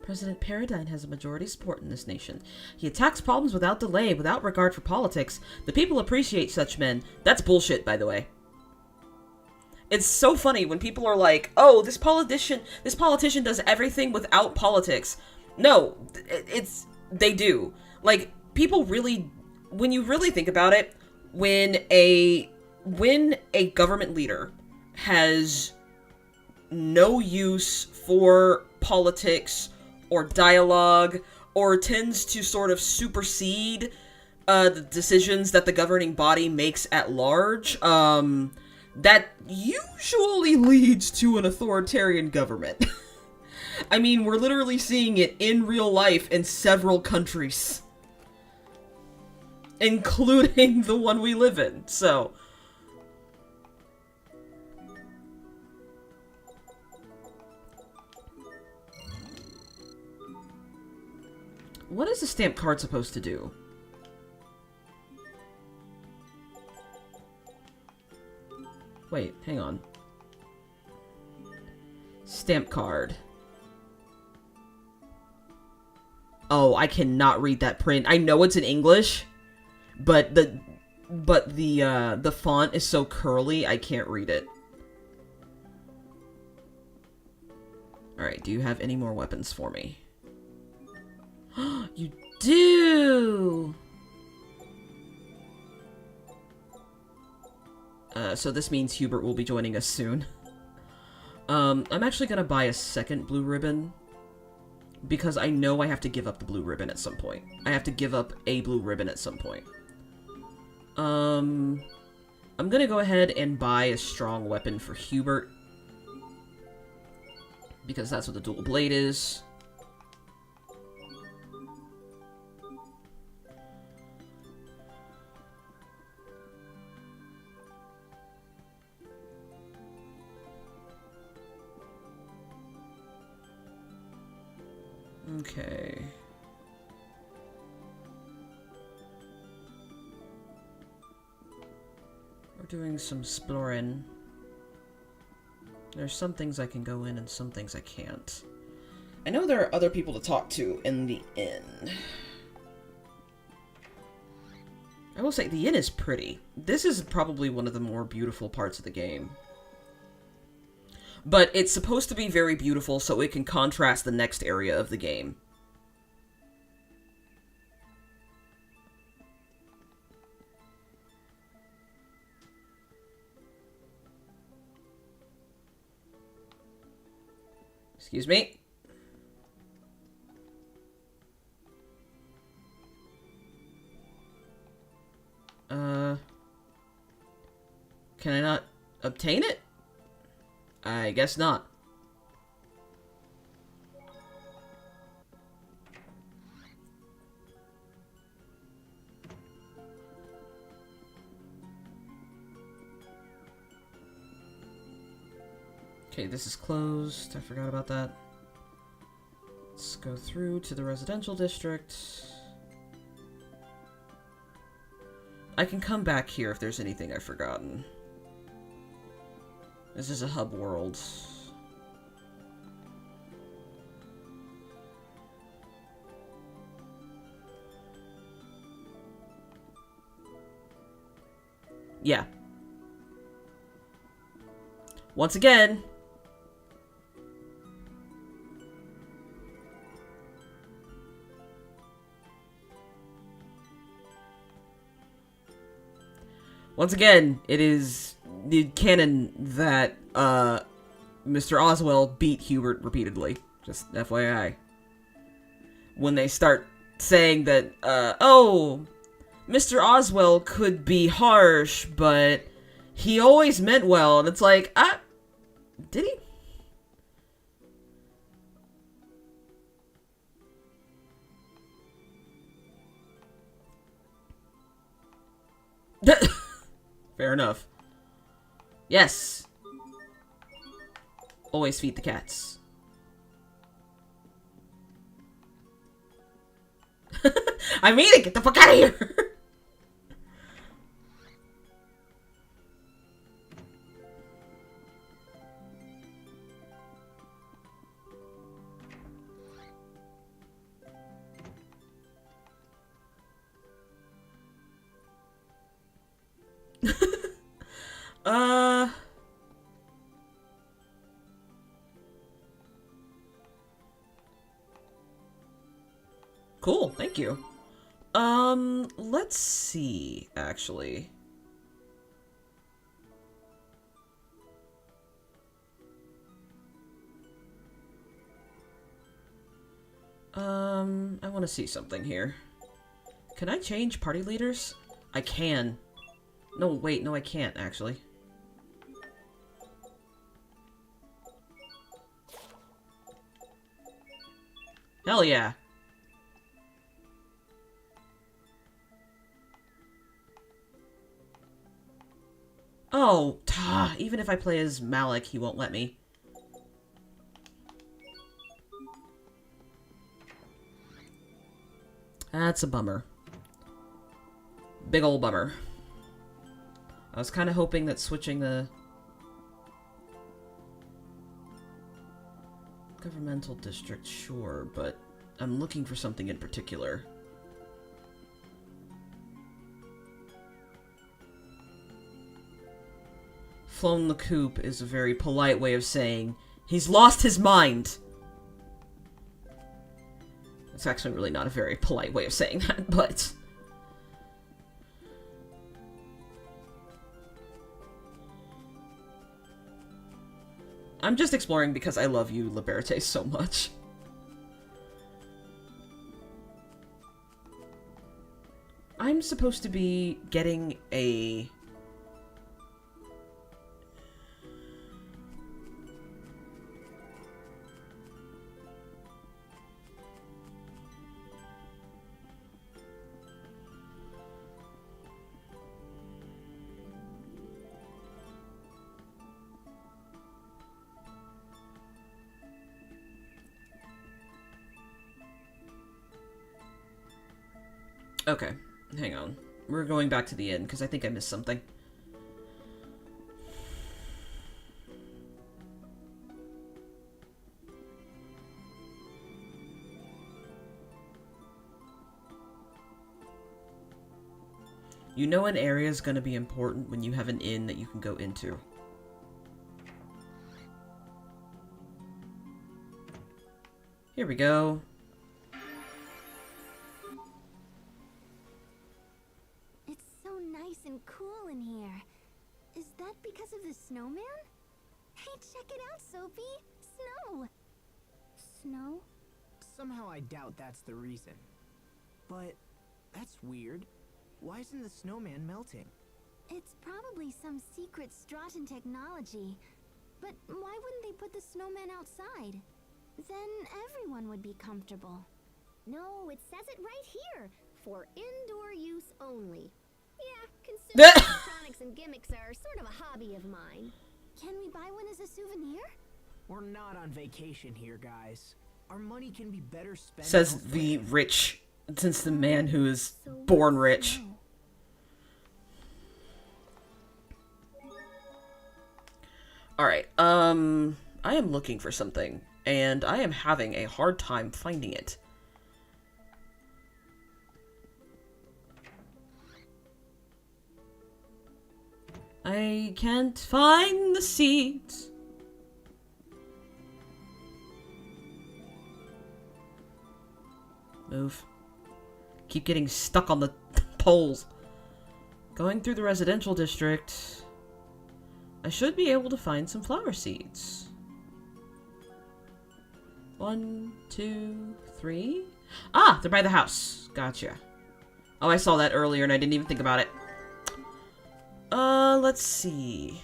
President Paradine has a majority support in this nation. He attacks problems without delay, without regard for politics. The people appreciate such men. That's bullshit, by the way. It's so funny when people are like, oh, this politician does everything without politics. No, they do. Like, people really, when you really think about it, when a government leader has no use for politics or dialogue, or tends to sort of supersede the decisions that the governing body makes at large, that usually leads to an authoritarian government. I mean, we're literally seeing it in real life in several countries, including the one we live in, so... What is the stamp card supposed to do? Wait, hang on. Stamp card. Oh, I cannot read that print. I know it's in English, but the font is so curly, I can't read it. Alright, do you have any more weapons for me? You do! So this means Hubert will be joining us soon. I'm actually gonna buy a second blue ribbon, because I know I have to give up the blue ribbon at some point. I have to give up a blue ribbon at some point. I'm gonna go ahead and buy a strong weapon for Hubert, because that's what the dual blade is. Okay. We're doing some exploring. There's some things I can go in and some things I can't. I know there are other people to talk to in the inn. I will say, the inn is pretty. This is probably one of the more beautiful parts of the game. But it's supposed to be very beautiful so it can contrast the next area of the game. Excuse me. Can I not obtain it? I guess not. Okay, this is closed. I forgot about that. Let's go through to the residential district. I can come back here if there's anything I've forgotten. This is a hub world. Yeah. Once again, it is the canon that, Mr. Oswell beat Hubert repeatedly. Just FYI. When they start saying that, oh, Mr. Oswell could be harsh, but he always meant well, and it's like, did he? Fair enough. Yes. Always feed the cats. I mean it! Get the fuck out of here! Cool, thank you. Let's see, actually. I want to see something here. Can I change party leaders? I can. No, wait, no I can't, actually. Hell yeah. Oh, even if I play as Malik, he won't let me. That's a bummer. Big ol' bummer. I was kind of hoping that switching the governmental district, sure, but I'm looking for something in particular. Flown the coop is a very polite way of saying he's lost his mind. It's actually really not a very polite way of saying that, but... I'm just exploring because I love you, Liberte, so much. I'm supposed to be getting a... Okay, hang on. We're going back to the inn, because I think I missed something. You know an area is going to be important when you have an inn that you can go into. Here we go. And cool in here. Is that because of the snowman? Hey, check it out, Sophie! Snow! Snow? Somehow I doubt that's the reason. But that's weird. Why isn't the snowman melting? It's probably some secret Strahtan technology. But why wouldn't they put the snowman outside? Then everyone would be comfortable. No, it says it right here. For indoor use only. Yeah, consumer electronics and gimmicks are sort of a hobby of mine. Can we buy one as a souvenir? We're not on vacation here, guys. Our money can be better spent Says elsewhere. the rich, since the man who is born rich. Alright, I am looking for something, and I am having a hard time finding it. I can't find the seeds. Move. Keep getting stuck on the poles. Going through the residential district. I should be able to find some flower seeds. 1, 2, 3. Ah, they're by the house. Gotcha. Oh, I saw that earlier and I didn't even think about it. Let's see.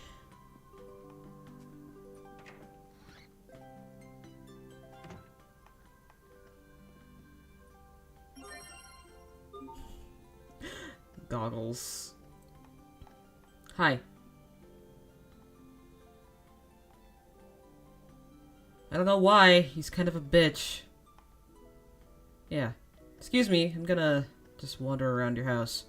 Goggles. Hi. I don't know why. He's kind of a bitch. Yeah. Excuse me. I'm gonna just wander around your house.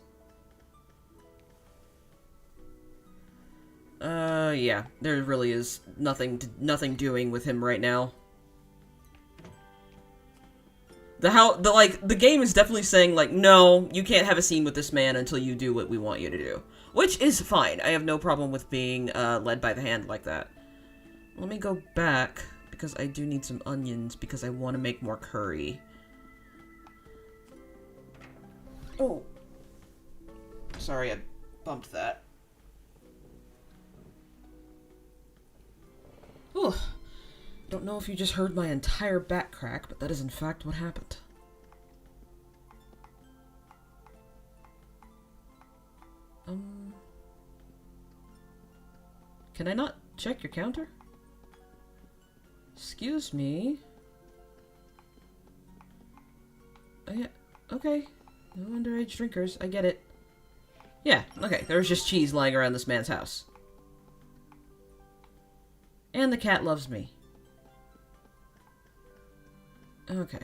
Yeah. There really is nothing doing with him right now. The game is definitely saying, like, no, you can't have a scene with this man until you do what we want you to do. Which is fine. I have no problem with being led by the hand like that. Let me go back, because I do need some onions, because I want to make more curry. Oh. Sorry, I bumped that. Ooh. Don't know if you just heard my entire back crack, but that is in fact what happened. Can I not check your counter? Excuse me. Yeah, okay. No underage drinkers, I get it. Yeah, okay, there's just cheese lying around this man's house. And the cat loves me. Okay,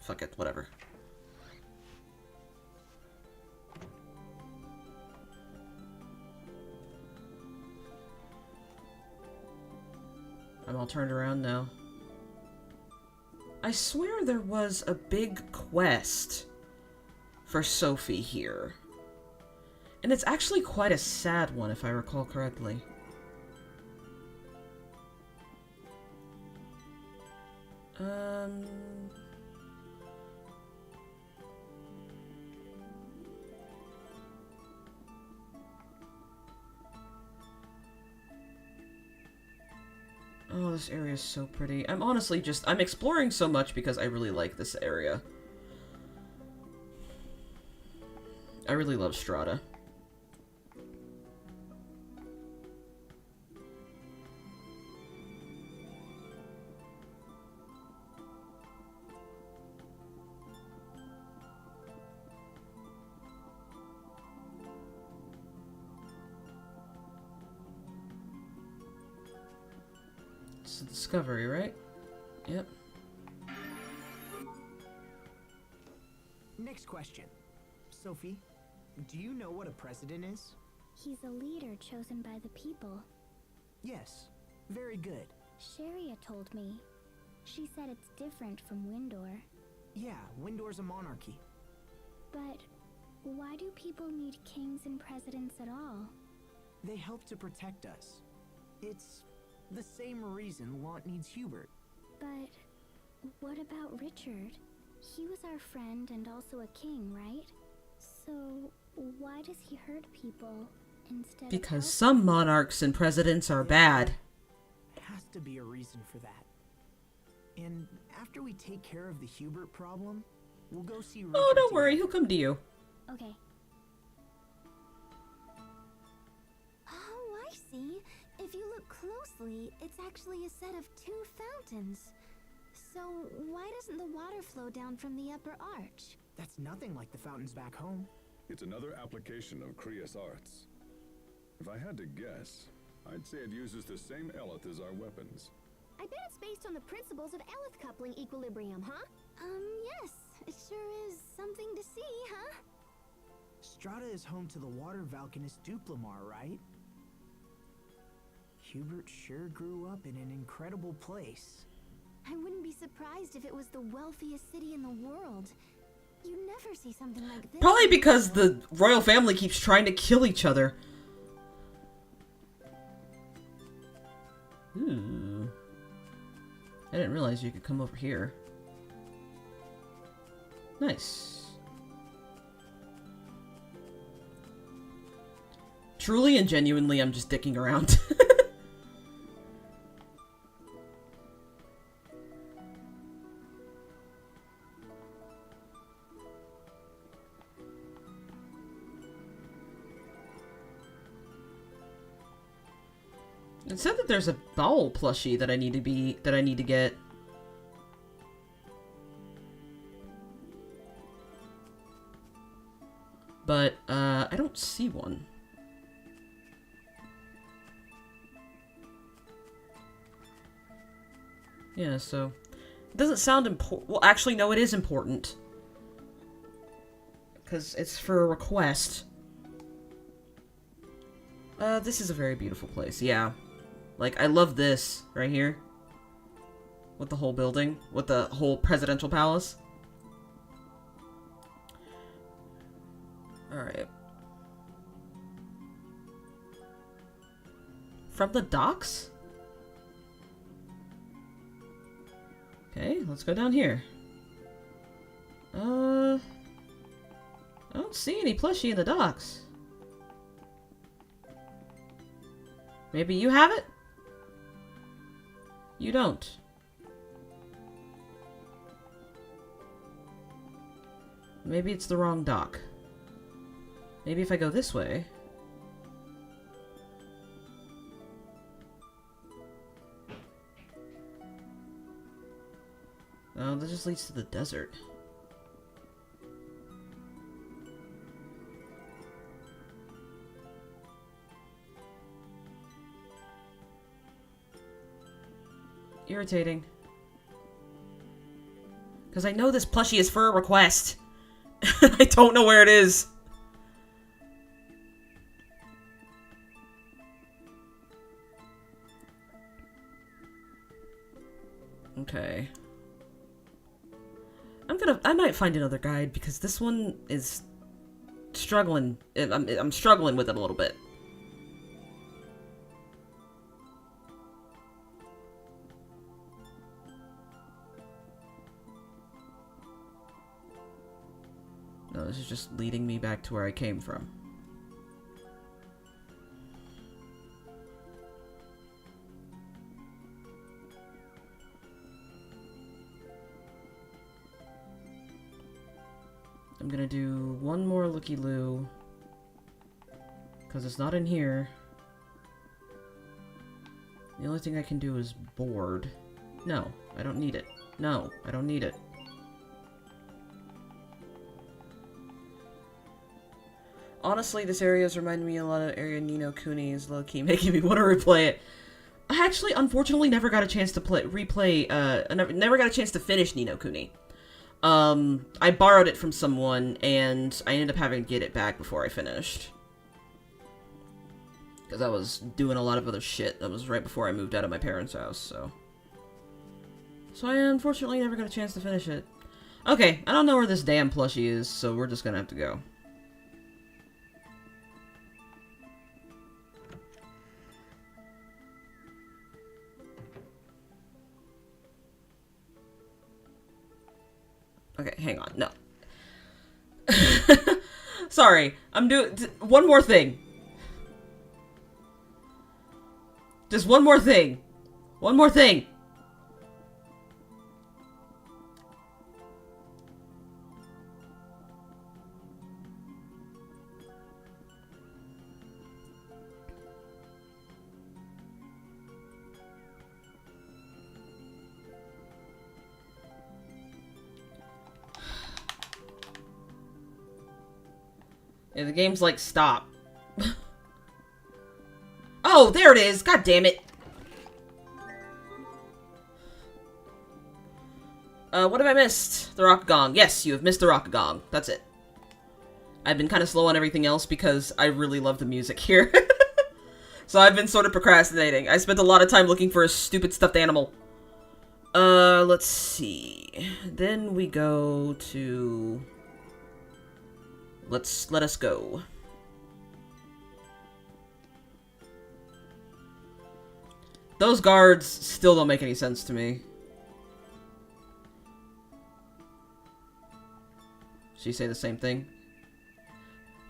fuck it, whatever. I'm all turned around now. I swear there was a big quest for Sophie here. And it's actually quite a sad one, if I recall correctly. Oh, this area is so pretty. I'm honestly I'm exploring so much because I really like this area. I really love STRAHTA. It's a discovery, right? Yep. Next question. Sophie, do you know what a president is? He's a leader chosen by the people. Yes. Very good. Sharia told me. She said it's different from Windor. Yeah, Windor's a monarchy. But why do people need kings and presidents at all? They help to protect us. It's the same reason Lant needs Hubert. But what about Richard? He was our friend and also a king, right? So why does he hurt people instead Because of some monarchs and presidents are bad. Has to be a reason for that. And after we take care of the Hubert problem, we'll go see Richard. Oh, don't worry, together. he'll come to you. Okay. Oh, I see. If you look closely, it's actually a set of 2 fountains. So why doesn't the water flow down from the upper arch? That's nothing like the fountains back home. It's another application of Kriya's arts. If I had to guess, I'd say it uses the same eleth as our weapons. I bet it's based on the principles of eleth coupling equilibrium, huh? Yes. It sure is something to see, huh? STRAHTA is home to the water Valkanist Duplimar, right? Hubert sure grew up in an incredible place. I wouldn't be surprised if it was the wealthiest city in the world. You never see something like this. Probably because the royal family keeps trying to kill each other. Ooh. I didn't realize you could come over here. Nice. Truly and genuinely, I'm just dicking around. It said that there's a bowel plushie that I need to get. But I don't see one. Yeah, so it doesn't sound important. Well, actually, no, it is important. Because it's for a request. This is a very beautiful place, yeah. Like, I love this right here. With the whole building. With the whole presidential palace. Alright. From the docks? Okay, let's go down here. I don't see any plushie in the docks. Maybe you have it? You don't. Maybe it's the wrong dock. Maybe if I go this way... Oh, that just leads to the desert. Irritating. Because I know this plushie is for a request. I don't know where it is. Okay. I might find another guide because this one is struggling. I'm struggling with it a little bit. No, this is just leading me back to where I came from. I'm gonna do one more looky-loo. Because it's not in here. The only thing I can do is board. No, I don't need it. No, I don't need it. Honestly, this area has reminded me a lot of area Ni no Kuni is low-key making me want to replay it. I actually, unfortunately, never got a chance to never got a chance to finish Ni no Kuni. I borrowed it from someone, and I ended up having to get it back before I finished. Because I was doing a lot of other shit. That was right before I moved out of my parents' house, so... So I unfortunately never got a chance to finish it. Okay, I don't know where this damn plushie is, so we're just gonna have to go. Okay, hang on. No. Sorry. I'm doing... One more thing. Just one more thing. One more thing. Yeah, the game's like, stop. Oh, there it is! God damn it! What have I missed? The Rockagong. Yes, you have missed the Rockagong. That's it. I've been kind of slow on everything else because I really love the music here. So I've been sort of procrastinating. I spent a lot of time looking for a stupid stuffed animal. Let's see. Then we go to... Let us go. Those guards still don't make any sense to me. She say the same thing?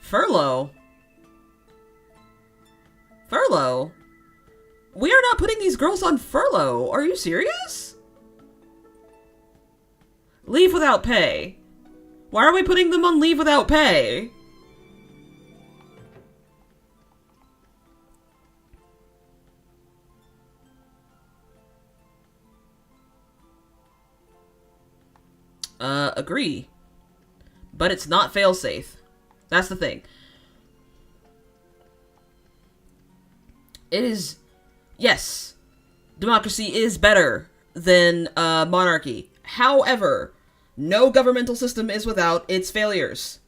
Furlough? Furlough? We are not putting these girls on furlough. Are you serious? Leave without pay. Why are we putting them on leave without pay? Agree. But it's not failsafe. That's the thing. It is... Yes. Democracy is better than, monarchy. However, no governmental system is without its failures.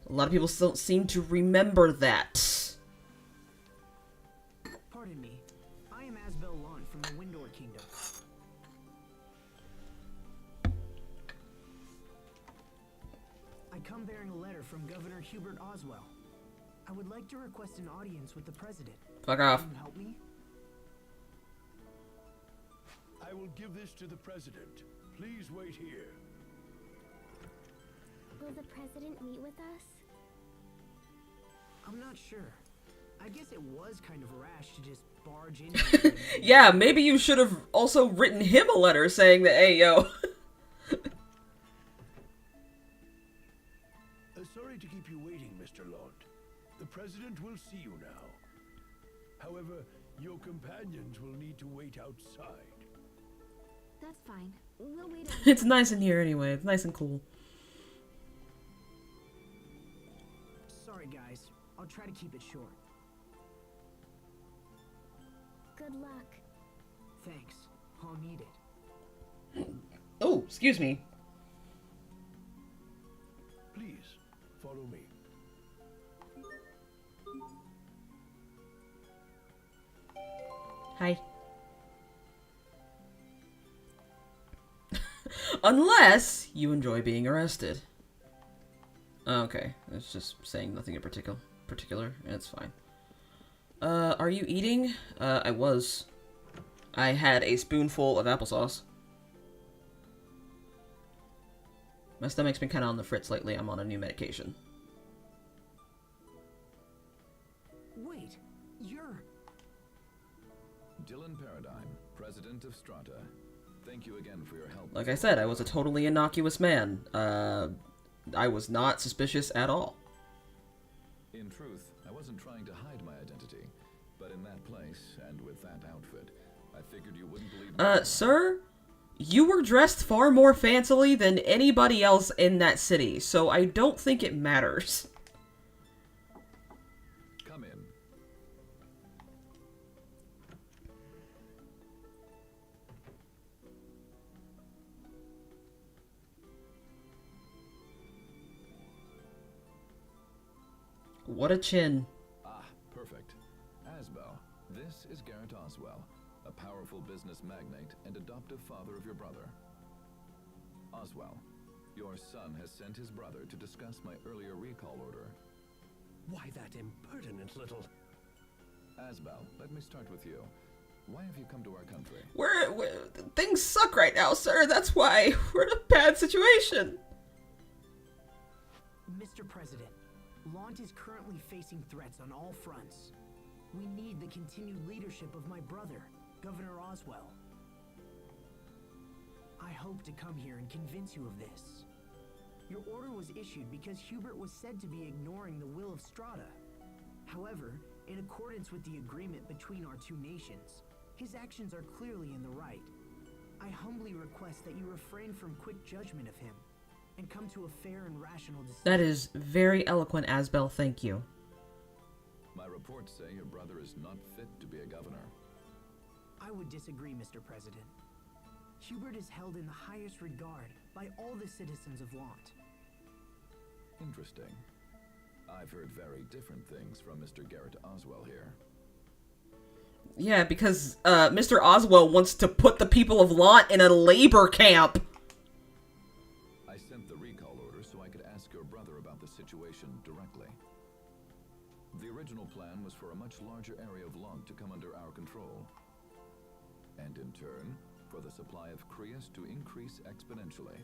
A lot of people still don't seem to remember that. Pardon me. I am Asbel Lon from the Windor Kingdom. I come bearing a letter from Governor Hubert Oswell. I would like to request an audience with the president. Fuck off. Can you help me? will give this to the president. Please wait here. Will the president meet with us? I'm not sure. I guess it was kind of rash to just barge in. Yeah, maybe you should have also written him a letter saying that, hey, yo. Sorry to keep you waiting, Mr. Lord. The president will see you now. However, your companions will need to wait outside. That's fine. We'll wait. It's nice in here anyway. It's nice and cool. Sorry, guys. I'll try to keep it short. Good luck. Thanks. I'll need it. Oh, excuse me. Please, follow me. Hi. Unless you enjoy being arrested. Okay, it's just saying nothing in particular. It's fine. Are you eating? I was. I had a spoonful of applesauce. My stomach's been kind of on the fritz lately. I'm on a new medication. Wait, you're... Dylan Paradigm, president of STRAHTA. Thank you again for your help. Like I said, I was a totally innocuous man. I was not suspicious at all. In truth, I wasn't trying to hide my identity, but in that place, and with that outfit, I figured you wouldn't believe me. Sir? You were dressed far more fancily than anybody else in that city, so I don't think it matters. Come in. What a chin. Ah, perfect. Asbel, this is Garrett Oswell, a powerful business magnate and adoptive father of your brother. Oswell, your son has sent his brother to discuss my earlier recall order. Why that impertinent little... Asbel, let me start with you. Why have you come to our country? Things suck right now, sir. That's why we're in a bad situation. Mr. President, Lant is currently facing threats on all fronts. We need the continued leadership of my brother, Governor Oswell. I hope to come here and convince you of this. Your order was issued because Hubert was said to be ignoring the will of STRAHTA. However, in accordance with the agreement between our two nations, his actions are clearly in the right. I humbly request that you refrain from quick judgment of him and come to a fair and rational decision. That is very eloquent, Asbel. Thank you. My reports say your brother is not fit to be a governor. I would disagree, Mr. President. Hubert is held in the highest regard by all the citizens of Lant. Interesting. I've heard very different things from Mr. Garrett Oswell here. Yeah, because Mr. Oswell wants to put the people of Lant in a labor camp. I sent the recall order so I could ask your brother about the situation directly. The original plan was for a much larger area of Lant to come under our control. And in turn, for the supply of Creus to increase exponentially.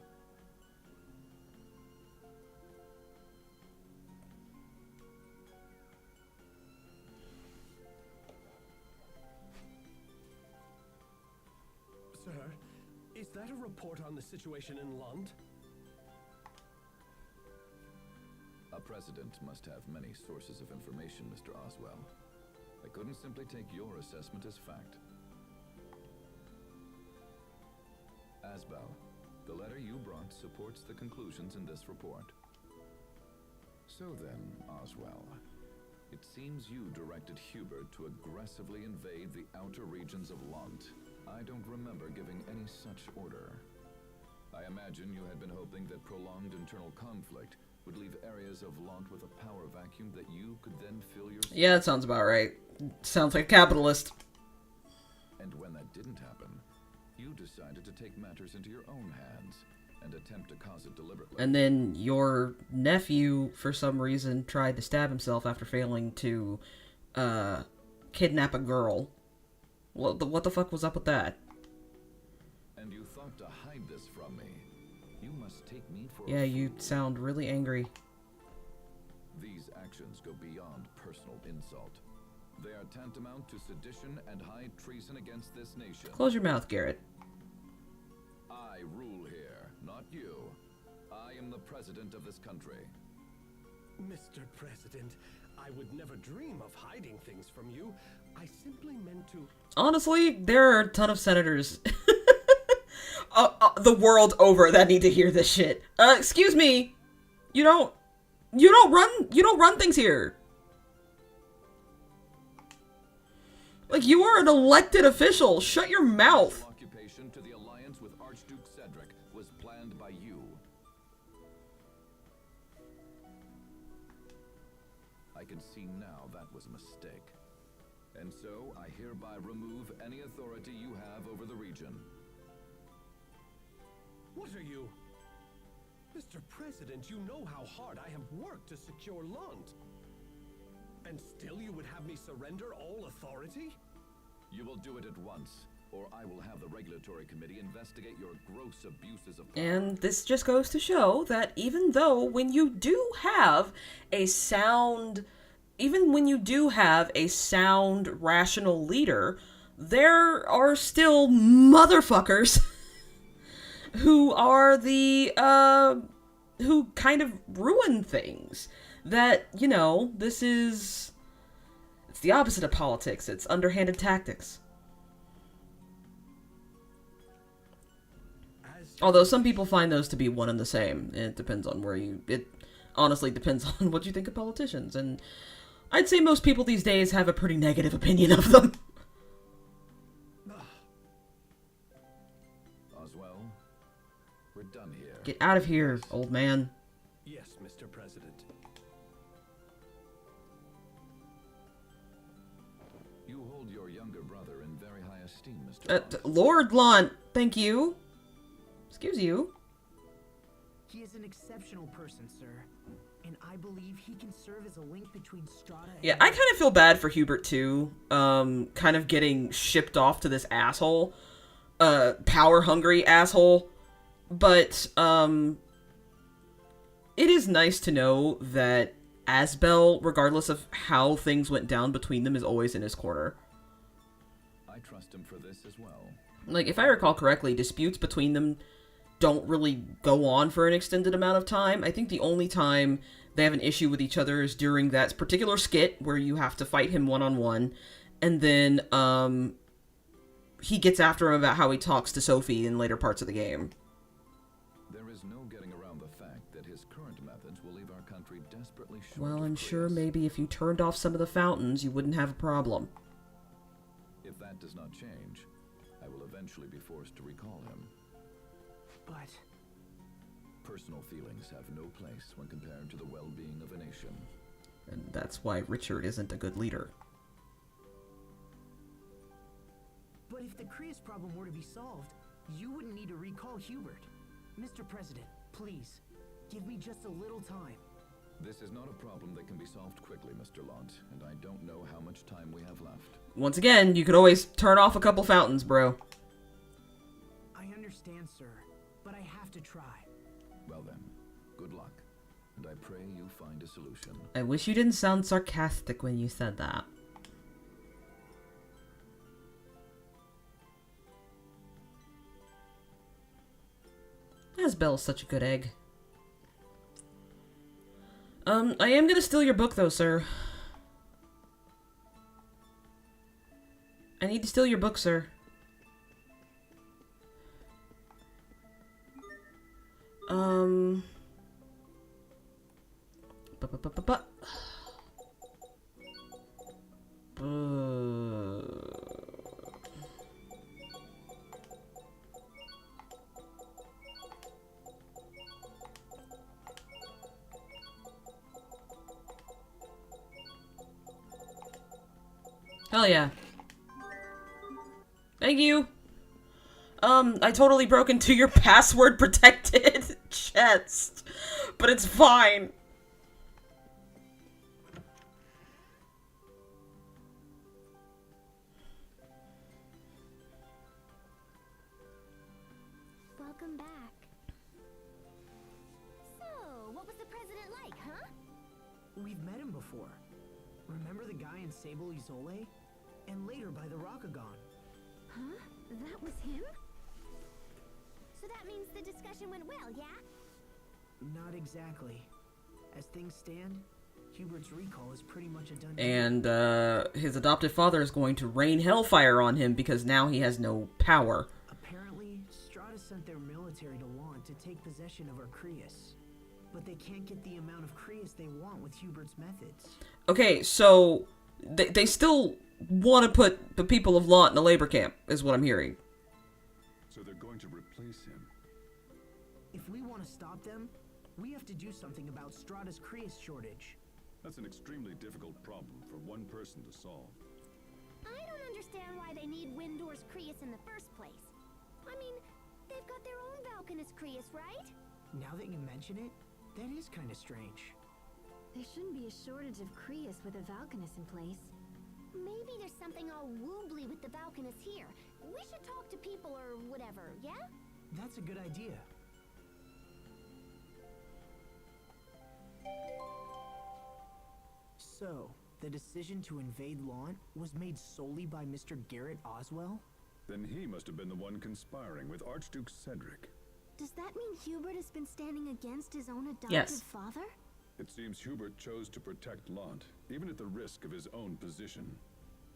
Sir, is that a report on the situation in Lund? A president must have many sources of information, Mr. Oswell. I couldn't simply take your assessment as fact. Asbel, the letter you brought supports the conclusions in this report. So then, Oswell, it seems you directed Hubert to aggressively invade the outer regions of Lant. I don't remember giving any such order. I imagine you had been hoping that prolonged internal conflict would leave areas of Lant with a power vacuum that you could then fill yourself. Yeah, that sounds about right. Sounds like a capitalist. And when that didn't happen, you decided to take matters into your own hands and attempt to cause it deliberately. And then your nephew, for some reason, tried to stab himself after failing to kidnap a girl. What the fuck was up with that? attempt to hide this from me. You must take me for Yeah, a you fool. sound really angry. These actions go beyond personal insult. They are tantamount to sedition and high treason against this nation. Close your mouth, Garrett. I rule here, not you. I am the president of this country. Mr. President, I would never dream of hiding things from you. I simply meant to... Honestly, there are a ton of senators the world over that need to hear this shit. Excuse me. You don't run things here. Like, you are an elected official. Shut your mouth. Occupation to the alliance with Archduke Cedric was planned by you. I can see now that was a mistake. And so, I hereby remove any authority you have over the region. What are you? Mr. President, you know how hard I have worked to secure Lund. And still you would have me surrender all authority? You will do it at once, or I will have the regulatory committee investigate your gross abuses of power. And this just goes to show that even when you do have a sound, rational leader, there are still motherfuckers who are who kind of ruin things. That, it's the opposite of politics. It's underhanded tactics. Although some people find those to be one and the same. It depends on it honestly depends on what you think of politicians. And I'd say most people these days have a pretty negative opinion of them. Oswell, we're done here. Get out of here, old man. Yes, Mr. President. You hold your younger brother in very high esteem, Mr. Lord Lunt, thank you. Excuse you. He is an exceptional person, sir. And I believe he can serve as a link between STRAHTA and... Yeah, I kind of feel bad for Hubert, too. Kind of getting shipped off to this asshole. Power-hungry asshole. But, it is nice to know that Asbel, regardless of how things went down between them, is always in his corner. I trust him for this as well. Like, if I recall correctly, disputes between them don't really go on for an extended amount of time. I think the only time they have an issue with each other is during that particular skit where you have to fight him one-on-one. And then, he gets after him about how he talks to Sophie in later parts of the game. There is no getting around the fact that his current methods will leave our country desperately short Well, of I'm sure Prius. maybe if you turned off some of the fountains, you wouldn't have a problem. If that does not change, I will eventually be forced to recall him. But... Personal feelings have no place when compared to the well-being of a nation. And that's why Richard isn't a good leader. But if the Krius problem were to be solved, you wouldn't need to recall Hubert. Mr. President, please, give me just a little time. This is not a problem that can be solved quickly, Mr. Lont, and I don't know how much time we have left. Once again, you could always turn off a couple fountains, bro. I understand, sir, but I have to try. Well then, good luck, and I pray you find a solution. I wish you didn't sound sarcastic when you said that. Asbel's such a good egg. I am gonna steal your book, though, sir. I need to steal your book, sir. Ba-ba-ba-ba-ba. Hell yeah. Thank you. I totally broke into your password protected chest, but it's fine. We've met him before. Remember the guy in Sable Isole? And later by the Rockagon. Huh? That was him? So that means the discussion went well, yeah? Not exactly. As things stand, Hubert's recall is pretty much a done deal. And his adoptive father is going to rain hellfire on him because now he has no power. Apparently, STRAHTA sent their military to Lont to take possession of Arcreus. But they can't get the amount of Creus they want with Hubert's methods. Okay, so they still want to put the people of Lont in a labor camp, is what I'm hearing. So they're going to replace him. If we want to stop them, we have to do something about STRAHTA's Creus shortage. That's an extremely difficult problem for one person to solve. I don't understand why they need Windor's Creus in the first place. I mean, they've got their own Valkanus Creus, right? Now that you mention it, that is kind of strange. There shouldn't be a shortage of Creus with a Valkanus in place. Maybe there's something all woobly with the Valkanus here. We should talk to people or whatever, yeah? That's a good idea. So, the decision to invade Lont was made solely by Mr. Garrett Oswell? Then he must have been the one conspiring with Archduke Cedric. Does that mean Hubert has been standing against his own adopted Yes. father? It seems Hubert chose to protect Lont, even at the risk of his own position.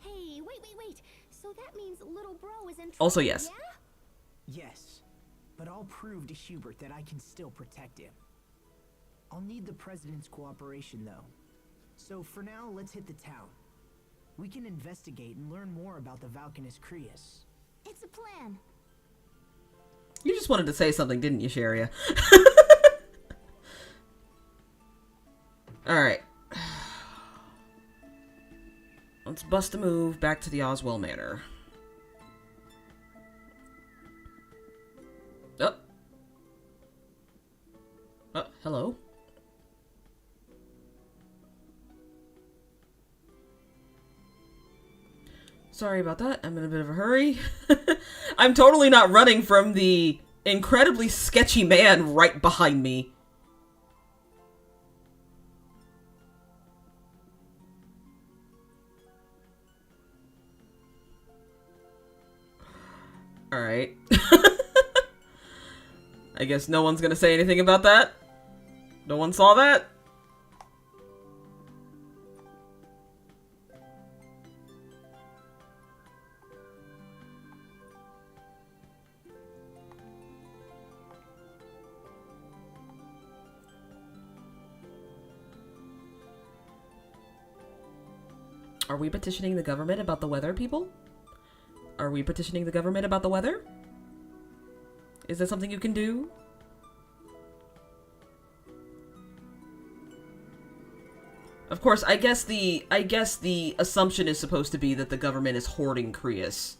Hey, wait. So that means little bro is in trouble, Also, yes. yeah? Yes, but I'll prove to Hubert that I can still protect him. I'll need the President's cooperation, though. So for now, let's hit the town. We can investigate and learn more about the Valkanus Creus. It's a plan. You just wanted to say something, didn't you, Sharia? Alright. Let's bust a move back to the Oswell Manor. Hello? Sorry about that. I'm in a bit of a hurry. I'm totally not running from the incredibly sketchy man right behind me. Alright. I guess no one's gonna say anything about that. No one saw that? Are we petitioning the government about the weather, people? Are we petitioning the government about the weather? Is that something you can do? Of course, I guess the assumption is supposed to be that the government is hoarding Creus.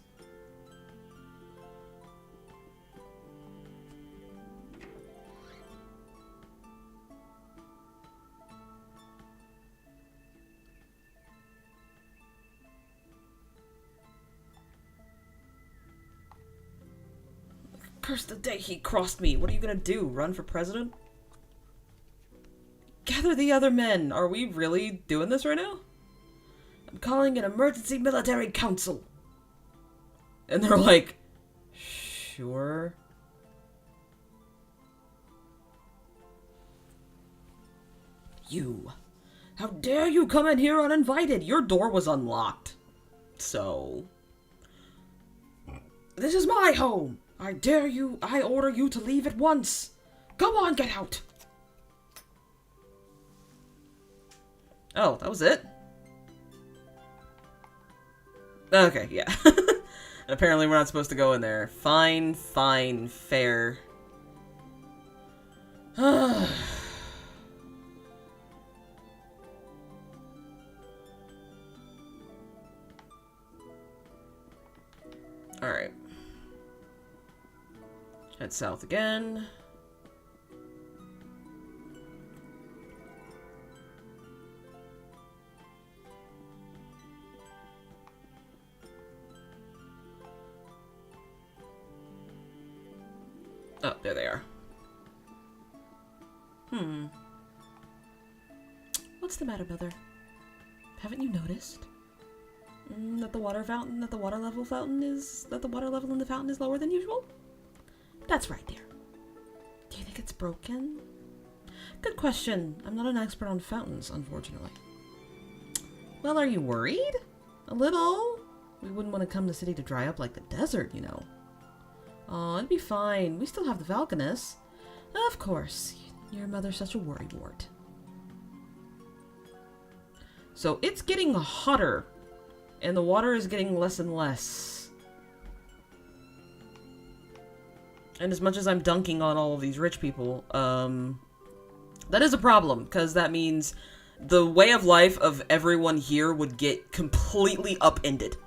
Curse the day he crossed me. What are you gonna do? Run for president? Gather the other men. Are we really doing this right now? I'm calling an emergency military council. And they're like, sure. You. How dare you come in here uninvited? Your door was unlocked. So. This is my home. I dare you. I order you to leave at once. Go on, get out. Oh, that was it? Okay, yeah. Apparently we're not supposed to go in there. Fine, fair. Alright. Head south again. Oh, there they are. What's the matter, Mother? Haven't you noticed that the water level in the fountain is lower than usual? That's right, dear. Do you think it's broken? Good question. I'm not an expert on fountains, unfortunately. Well, are you worried? A little? We wouldn't want to come to the city to dry up like the desert, you know. Oh, it'd be fine. We still have the Falconess. Of course. Your mother's such a worrywart. So it's getting hotter, and the water is getting less and less. And as much as I'm dunking on all of these rich people, that is a problem, because that means the way of life of everyone here would get completely upended.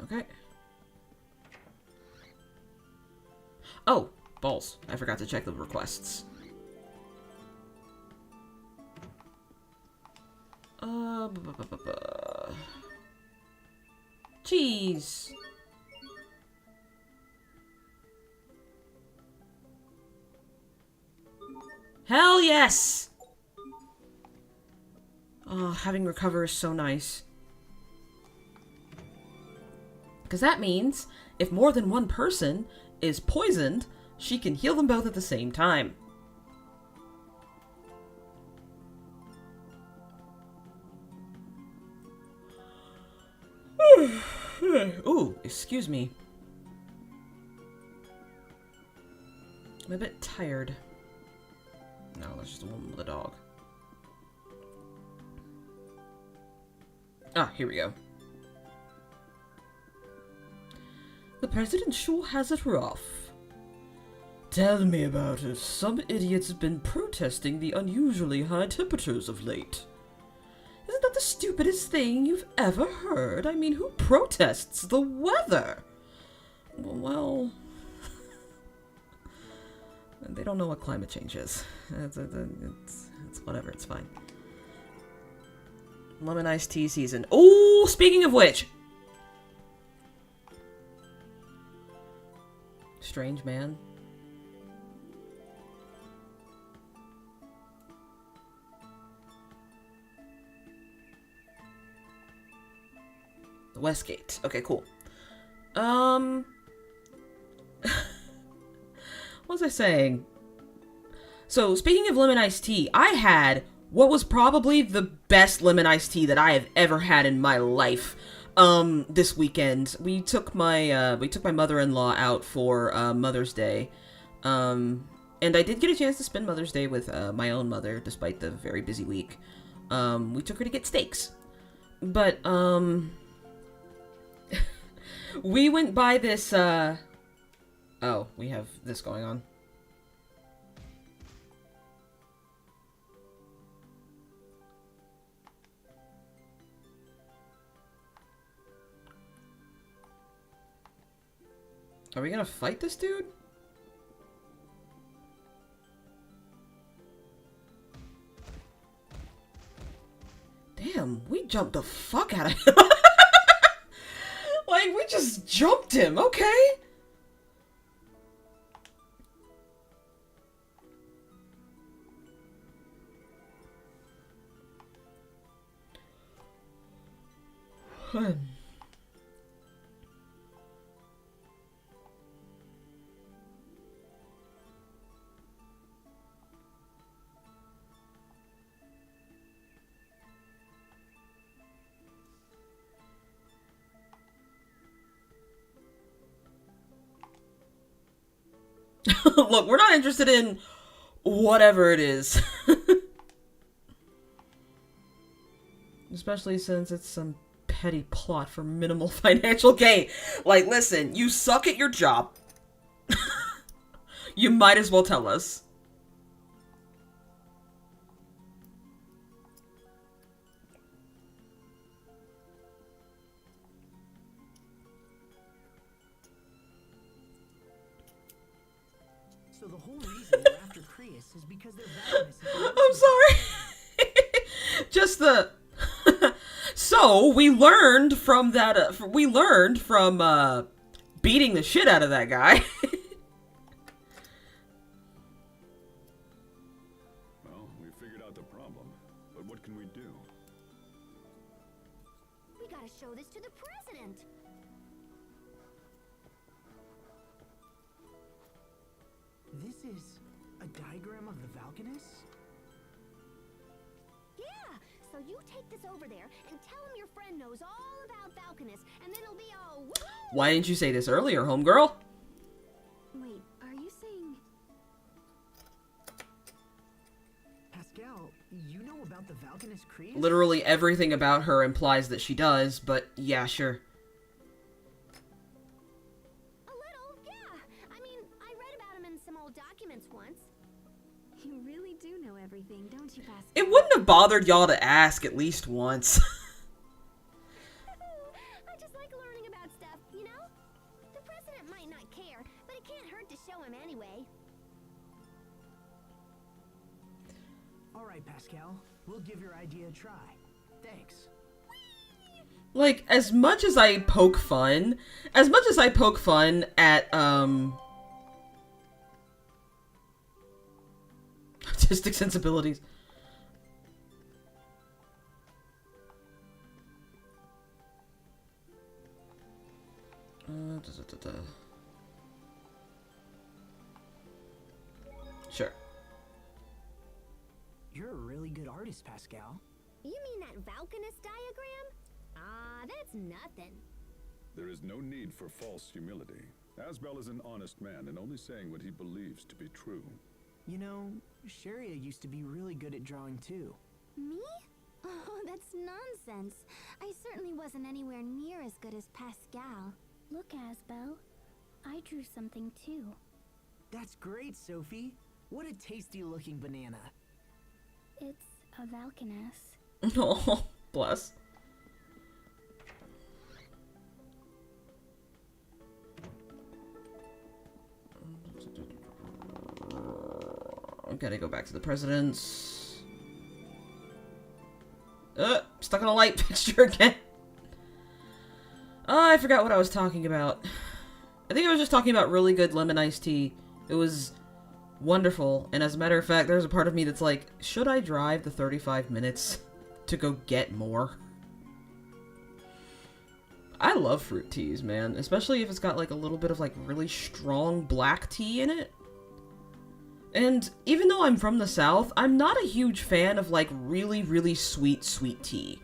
Okay. Oh, balls. I forgot to check the requests. Cheese. Hell yes! Oh, having recover is so nice. Because that means, if more than one person is poisoned, she can heal them both at the same time. Ooh, excuse me. I'm a bit tired. No, that's just a woman with a dog. Ah, here we go. The president sure has it rough. Tell me about it. Some idiots have been protesting the unusually high temperatures of late. Isn't that the stupidest thing you've ever heard? I mean, who protests the weather? Well, they don't know what climate change is. It's whatever, it's fine. Lemon iced tea season. Oh, speaking of which! Strange man. The Westgate. Okay, cool. What was I saying? So, speaking of lemon iced tea, I had what was probably the best lemon iced tea that I have ever had in my life. This weekend. We took my mother-in-law out for, Mother's Day. And I did get a chance to spend Mother's Day with, my own mother, despite the very busy week. We took her to get steaks. But, we went by this, oh, we have this going on. Are we gonna fight this dude? Damn, we jumped the fuck out of him. Like, we just jumped him, okay? Look, we're not interested in whatever it is. Especially since it's some petty plot for minimal financial gain. Like, listen, you suck at your job. You might as well tell us. The whole reason they're after Creus is because their Valkanus is the I'm sorry. Just the. So we learned from that. We learned from beating the shit out of that guy. Well, we figured out the problem, but what can we do? We gotta show this to the president. This is a diagram of the Valkanus? Yeah, so you take this over there and tell him your friend knows all about Valkanus, and then it'll be all woo! Why didn't you say this earlier, homegirl? Wait, are you saying... Pascal, you know about the Valkanus Creus? Literally everything about her implies that she does, but yeah, sure. A little, yeah. I mean, I read about him in some old documents once. You really do know everything, don't you, Pascal? It wouldn't have bothered y'all to ask at least once. I just like learning about stuff, you know? The president might not care, but it can't hurt to show him anyway. Alright, Pascal. We'll give your idea a try. Thanks. Like, as much as I poke fun at, artistic sensibilities. Sure. You're a really good artist, Pascal. You mean that Valkanus diagram? Ah, that's nothing. There is no need for false humility. Asbel is an honest man and only saying what he believes to be true. You know, Sharia used to be really good at drawing too. Me? Oh, that's nonsense. I certainly wasn't anywhere near as good as Pascal. Look, Asbel. I drew something too. That's great, Sophie. What a tasty looking banana. It's a Valkanus. Oh, bless. I'm gonna go back to the president's. Stuck on a light fixture again. Oh, I forgot what I was talking about. I think I was just talking about really good lemon iced tea. It was wonderful, and as a matter of fact, there's a part of me that's like, should I drive the 35 minutes to go get more? I love fruit teas, man, especially if it's got like a little bit of like really strong black tea in it. And even though I'm from the South, I'm not a huge fan of like really, really sweet tea.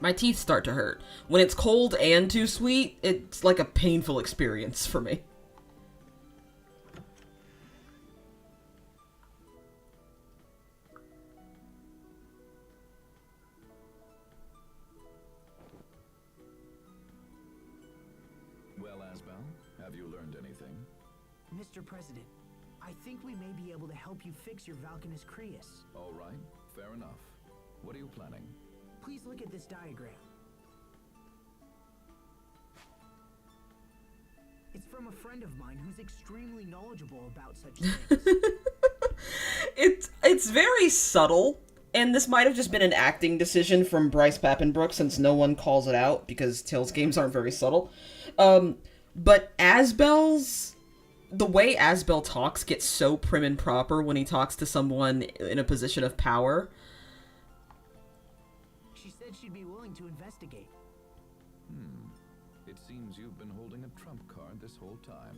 My teeth start to hurt. When it's cold and too sweet, it's like a painful experience for me. Well, Asbel, have you learned anything? Mr. President, I think we may be able to help you fix your Valkanus Creus. All right, fair enough. What are you planning? Please look at this diagram. It's from a friend of mine who's extremely knowledgeable about such things. It's very subtle, and this might have just been an acting decision from Bryce Papenbrook since no one calls it out because Tales games aren't very subtle. But the way Asbel talks gets so prim and proper when he talks to someone in a position of power. She said she'd be willing to investigate. It seems you've been holding a trump card this whole time.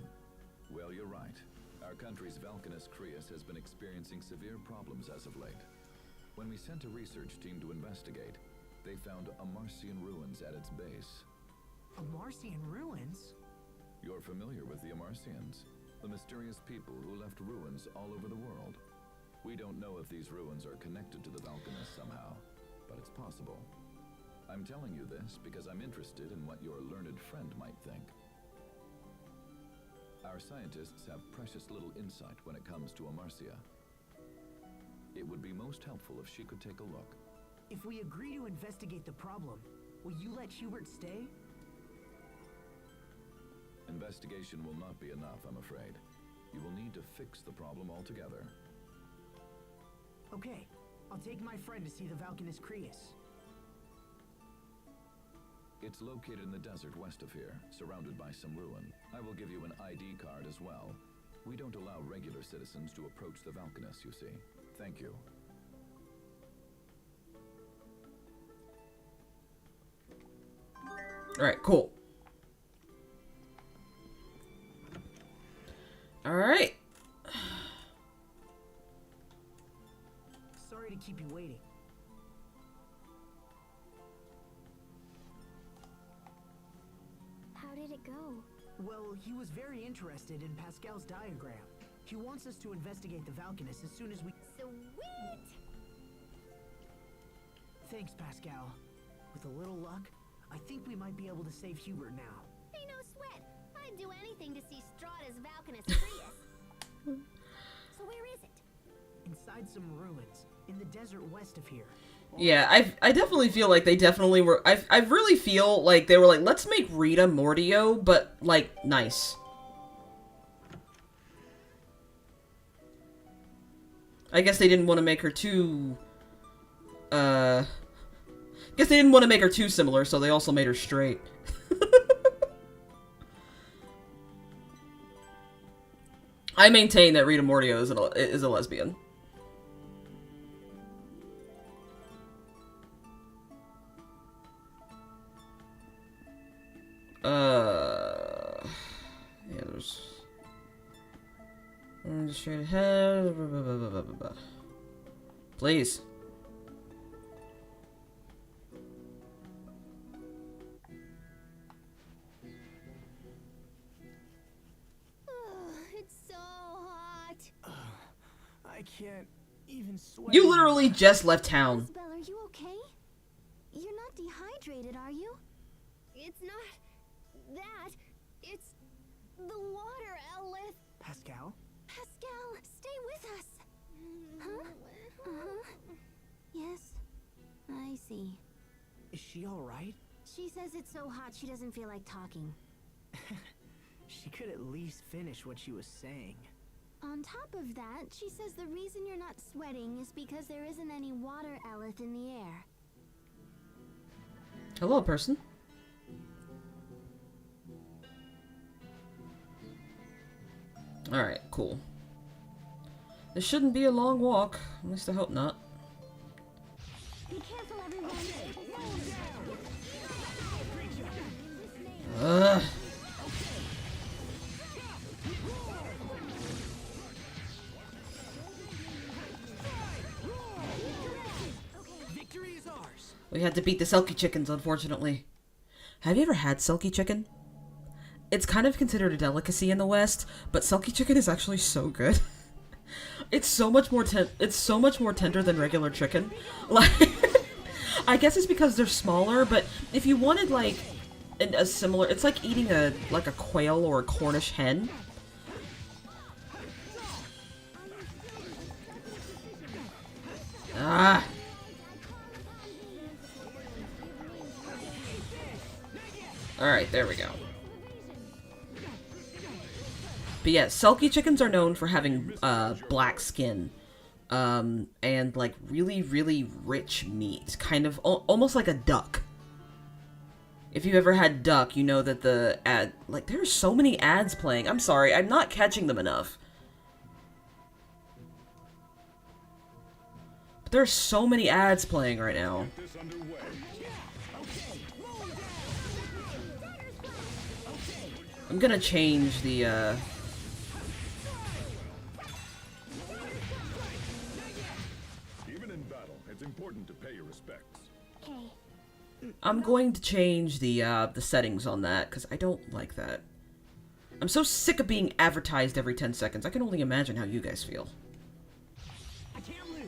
Well, you're right. Our country's Valkanus Creus has been experiencing severe problems as of late. When we sent a research team to investigate, they found Amarcian ruins at its base. Amarcian ruins? You're familiar with the Amarcians, the mysterious people who left ruins all over the world. We don't know if these ruins are connected to the Valkanus somehow, but it's possible. I'm telling you this because I'm interested in what your learned friend might think. Our scientists have precious little insight when it comes to Amarcia. It would be most helpful if she could take a look. If we agree to investigate the problem, will you let Hubert stay? Investigation will not be enough, I'm afraid. You will need to fix the problem altogether. Okay, I'll take my friend to see the Valkanus Creus. It's located in the desert west of here, surrounded by some ruin. I will give you an ID card as well. We don't allow regular citizens to approach the Valkanus, you see. Thank you. Alright, cool. Alright. Sorry to keep you waiting. How did it go? Well, he was very interested in Pascal's diagram. He wants us to investigate the Valkanus as soon as we... Sweet! Thanks, Pascal. With a little luck, I think we might be able to save Hubert now. Hey, no sweat. I'd do anything to see STRAHTA's Valkanus Creus. So where is it? Inside some ruins, in the desert west of here. Yeah, I definitely feel like they definitely were... I really feel like they were like, let's make Rita Mordio, but, like, nice. I guess they didn't want to make her too... I guess they didn't want to make her too similar, so they also made her straight. I maintain that Rita Mordio is a lesbian. Yeah, there's... Just straight ahead... Please. It's so hot. I can't even sweat. You literally just left town. Isabel, are you okay? You're not dehydrated, are you? It's not that. It's the water, Elith. Pascal? Pascal, stay with us. Huh? Uh-huh. Yes, I see. Is she alright? She says it's so hot she doesn't feel like talking. She could at least finish what she was saying. On top of that, she says the reason you're not sweating is because there isn't any water, Elith, in the air. Hello, person. Alright, cool. This shouldn't be a long walk. At least I hope not. Be careful, everyone. Ugh. Victory is ours. We had to beat the Selkie chickens, unfortunately. Have you ever had Selkie chicken? It's kind of considered a delicacy in the West, but Selkie chicken is actually so good. It's so much more tender than regular chicken. Like, I guess it's because they're smaller, but if you wanted like a similar, it's like eating a quail or a Cornish hen. Ah. Alright, there we go. But yeah, Selkie chickens are known for having black skin. And like really, really rich meat. Kind of almost like a duck. If you've ever had duck, you know that the ad... Like, there are so many ads playing. I'm sorry, I'm not catching them enough. But there are so many ads playing right now. I'm gonna change the, Even in battle, it's important to pay your respects. Okay. I'm going to change the settings on that, because I don't like that. I'm so sick of being advertised every 10 seconds. I can only imagine how you guys feel. I can't lose.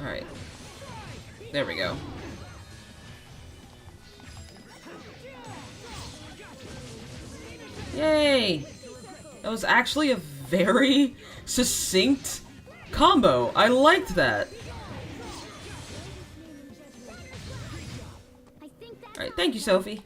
Alright. There we go. Yay! That was actually a very succinct combo. I liked that. Alright, thank you, Sophie.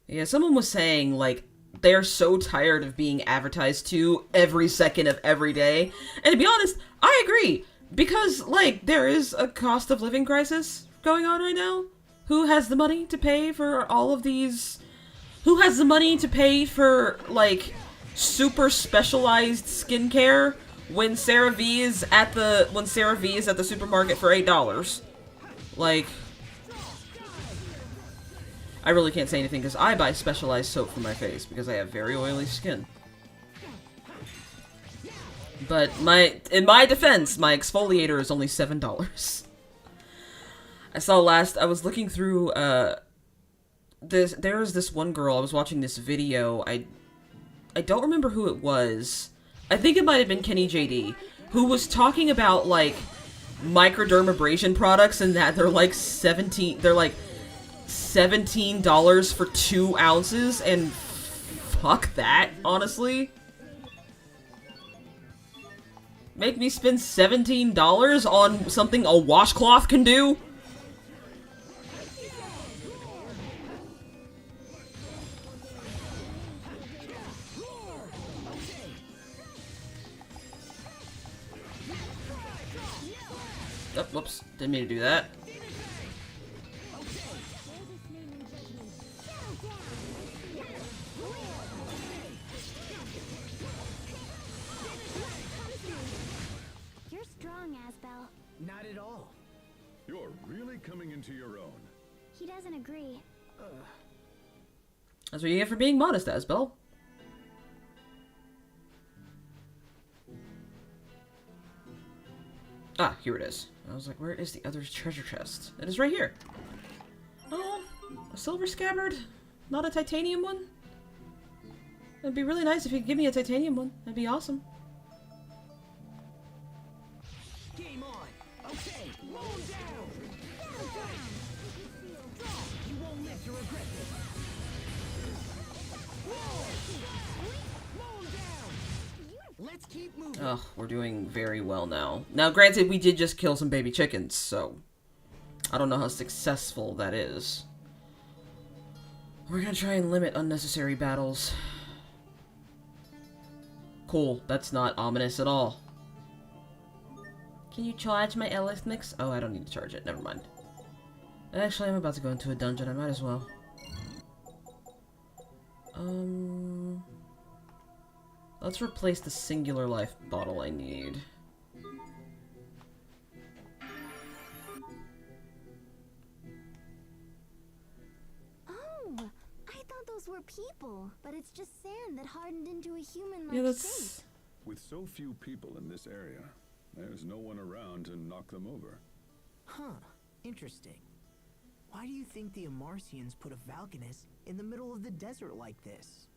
Yeah, someone was saying, like, they're so tired of being advertised to every second of every day. And to be honest, I agree. Because, like, there is a cost of living crisis going on right now. Who has the money to pay for all of these... Who has the money to pay for, like, super specialized skincare when CeraVe is at the supermarket for $8? Like, I really can't say anything because I buy specialized soap for my face because I have very oily skin. But in my defense, my exfoliator is only $7. I was looking through, there was this one girl, I was watching this video, I don't remember who it was. I think it might have been Kenny JD, who was talking about, like, microdermabrasion products and that they're like $17 for 2 ounces, and fuck that, honestly. Make me spend $17 on something a washcloth can do? Oh, whoops. Didn't mean to do that. You're strong, Asbel. Not at all. You're really coming into your own. He doesn't agree. That's what you get for being modest, Asbel. Ah, here it is. I was like, where is the other treasure chest? It is right here. Oh, a silver scabbard? Not a titanium one? It'd be really nice if you could give me a titanium one. That'd be awesome. Game on. Okay, roll down. You won't live to regret this. Roll down. Let's keep moving. Ugh, we're doing very well now. Now, granted, we did just kill some baby chickens, so I don't know how successful that is. We're gonna try and limit unnecessary battles. Cool, that's not ominous at all. Can you charge my Ellis mix? Oh, I don't need to charge it, never mind. Actually, I'm about to go into a dungeon, I might as well. Let's replace the singular life bottle I need. Oh, I thought those were people, but it's just sand that hardened into a human-like Yeah, shape. that's... With so few people in this area, there's no one around to knock them over. Huh. Interesting. Why do you think the Amarcians put a Valkanist in the middle of the desert like this?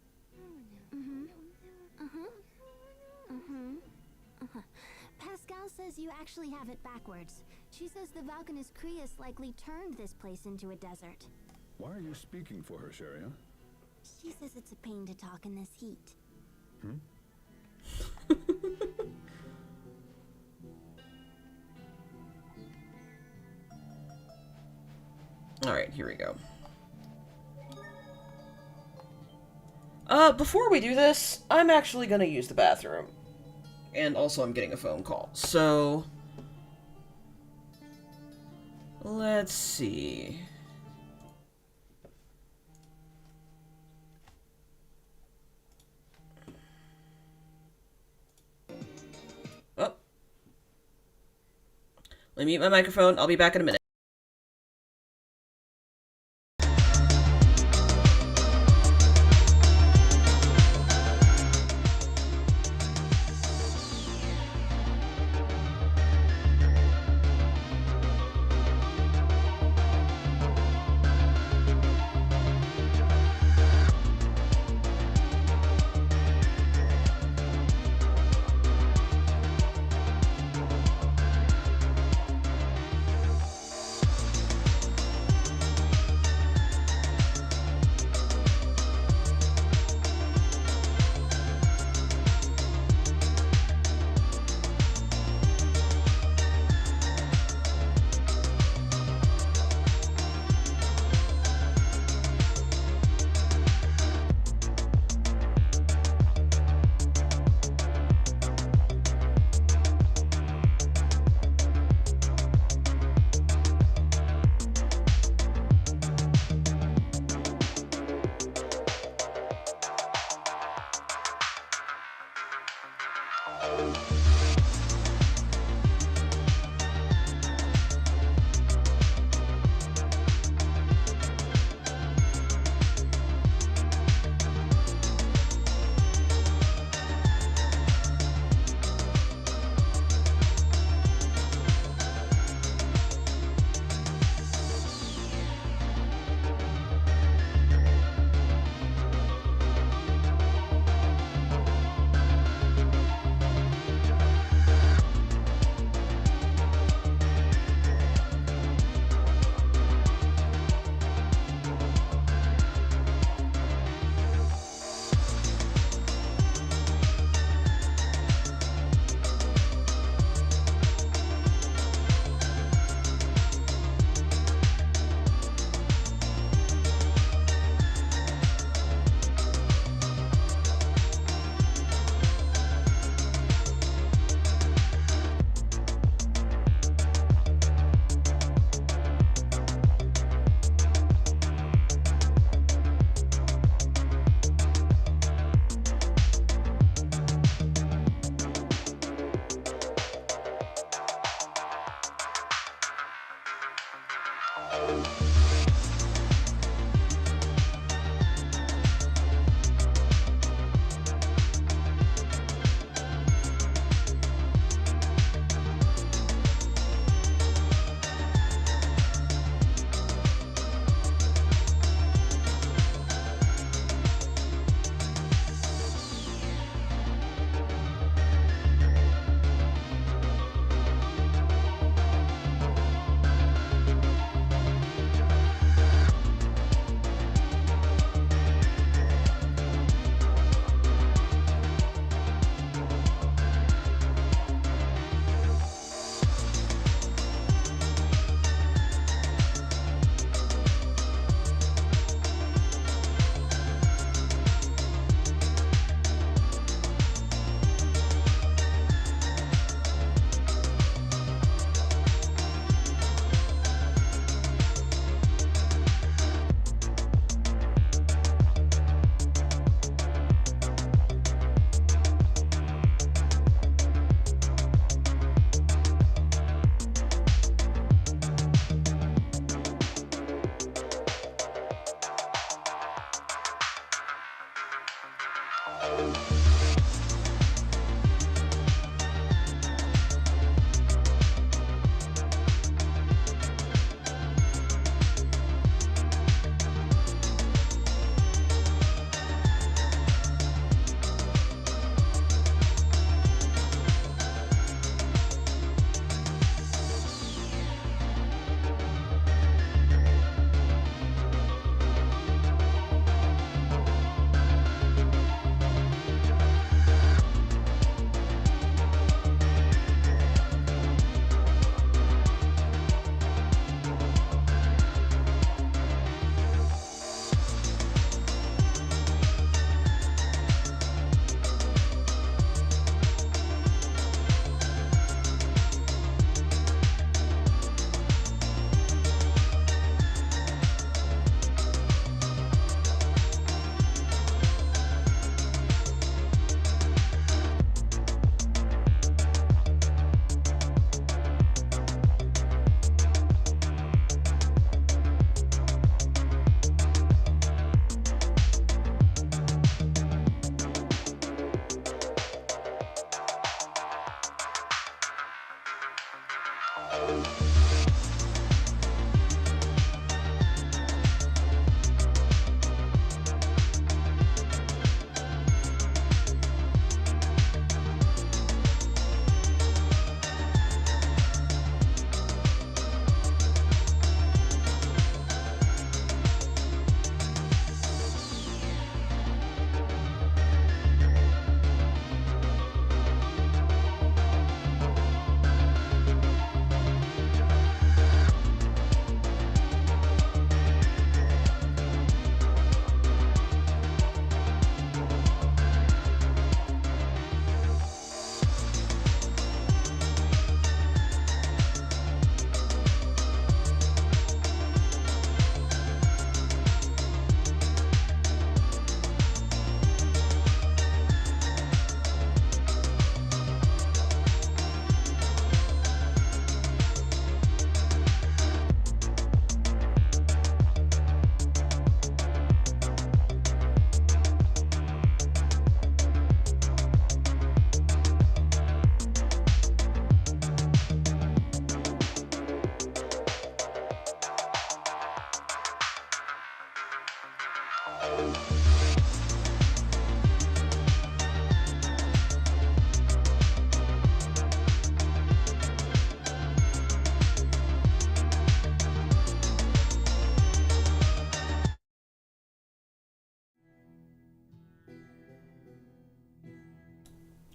Pascal says you actually have it backwards. She says the Valkanist Creus likely turned this place into a desert. Why are you speaking for her, Sharia? She says it's a pain to talk in this heat. Alright, here we go. Before we do this, I'm actually gonna use the bathroom. And also I'm getting a phone call, so... Let's see... Oh. Let me mute my microphone, I'll be back in a minute.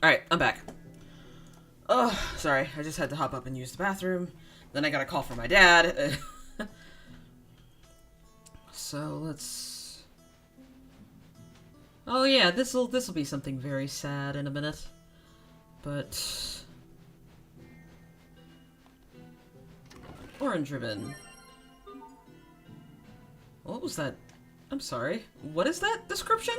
Alright, I'm back. Oh, sorry. I just had to hop up and use the bathroom. Then I got a call from my dad. So, let's... Oh yeah, this'll be something very sad in a minute. But... Orange ribbon. What was that? I'm sorry. What is that description?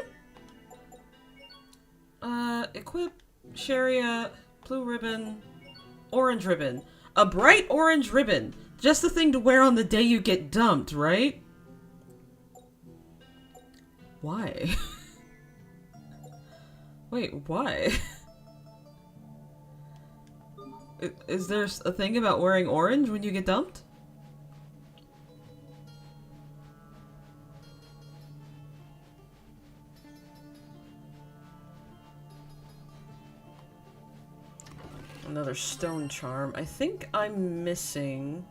Equip, Sharia, blue ribbon, orange ribbon. A bright orange ribbon. Just the thing to wear on the day you get dumped, right? Why? Wait, why? Is there a thing about wearing orange when you get dumped? Another stone charm. I think I'm missing...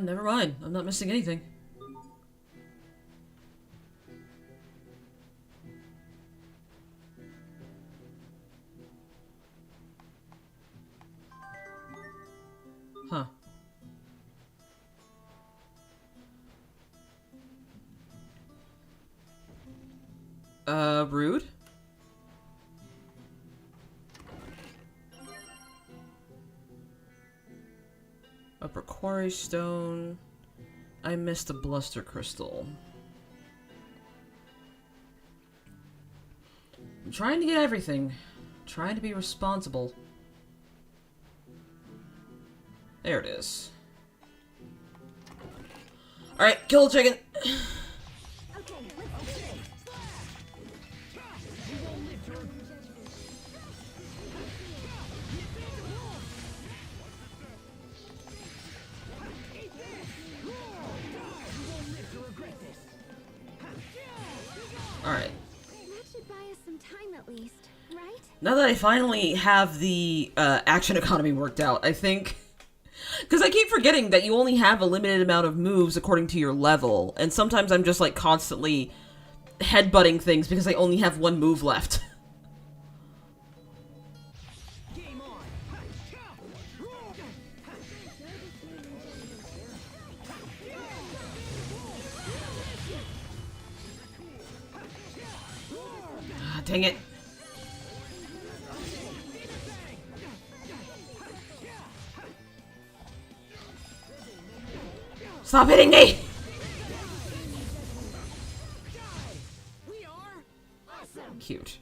Never mind. I'm not missing anything. Huh. Rude? Upper quarry stone. I missed a bluster crystal. I'm trying to get everything. I'm trying to be responsible. There it is. Alright, kill the chicken! Alright. That should buy us some time at least, right? Now that I finally have the action economy worked out, I think... Because I keep forgetting that you only have a limited amount of moves according to your level, and sometimes I'm just like constantly headbutting things because I only have one move left. Ah, dang it. Stop hitting me! Cute.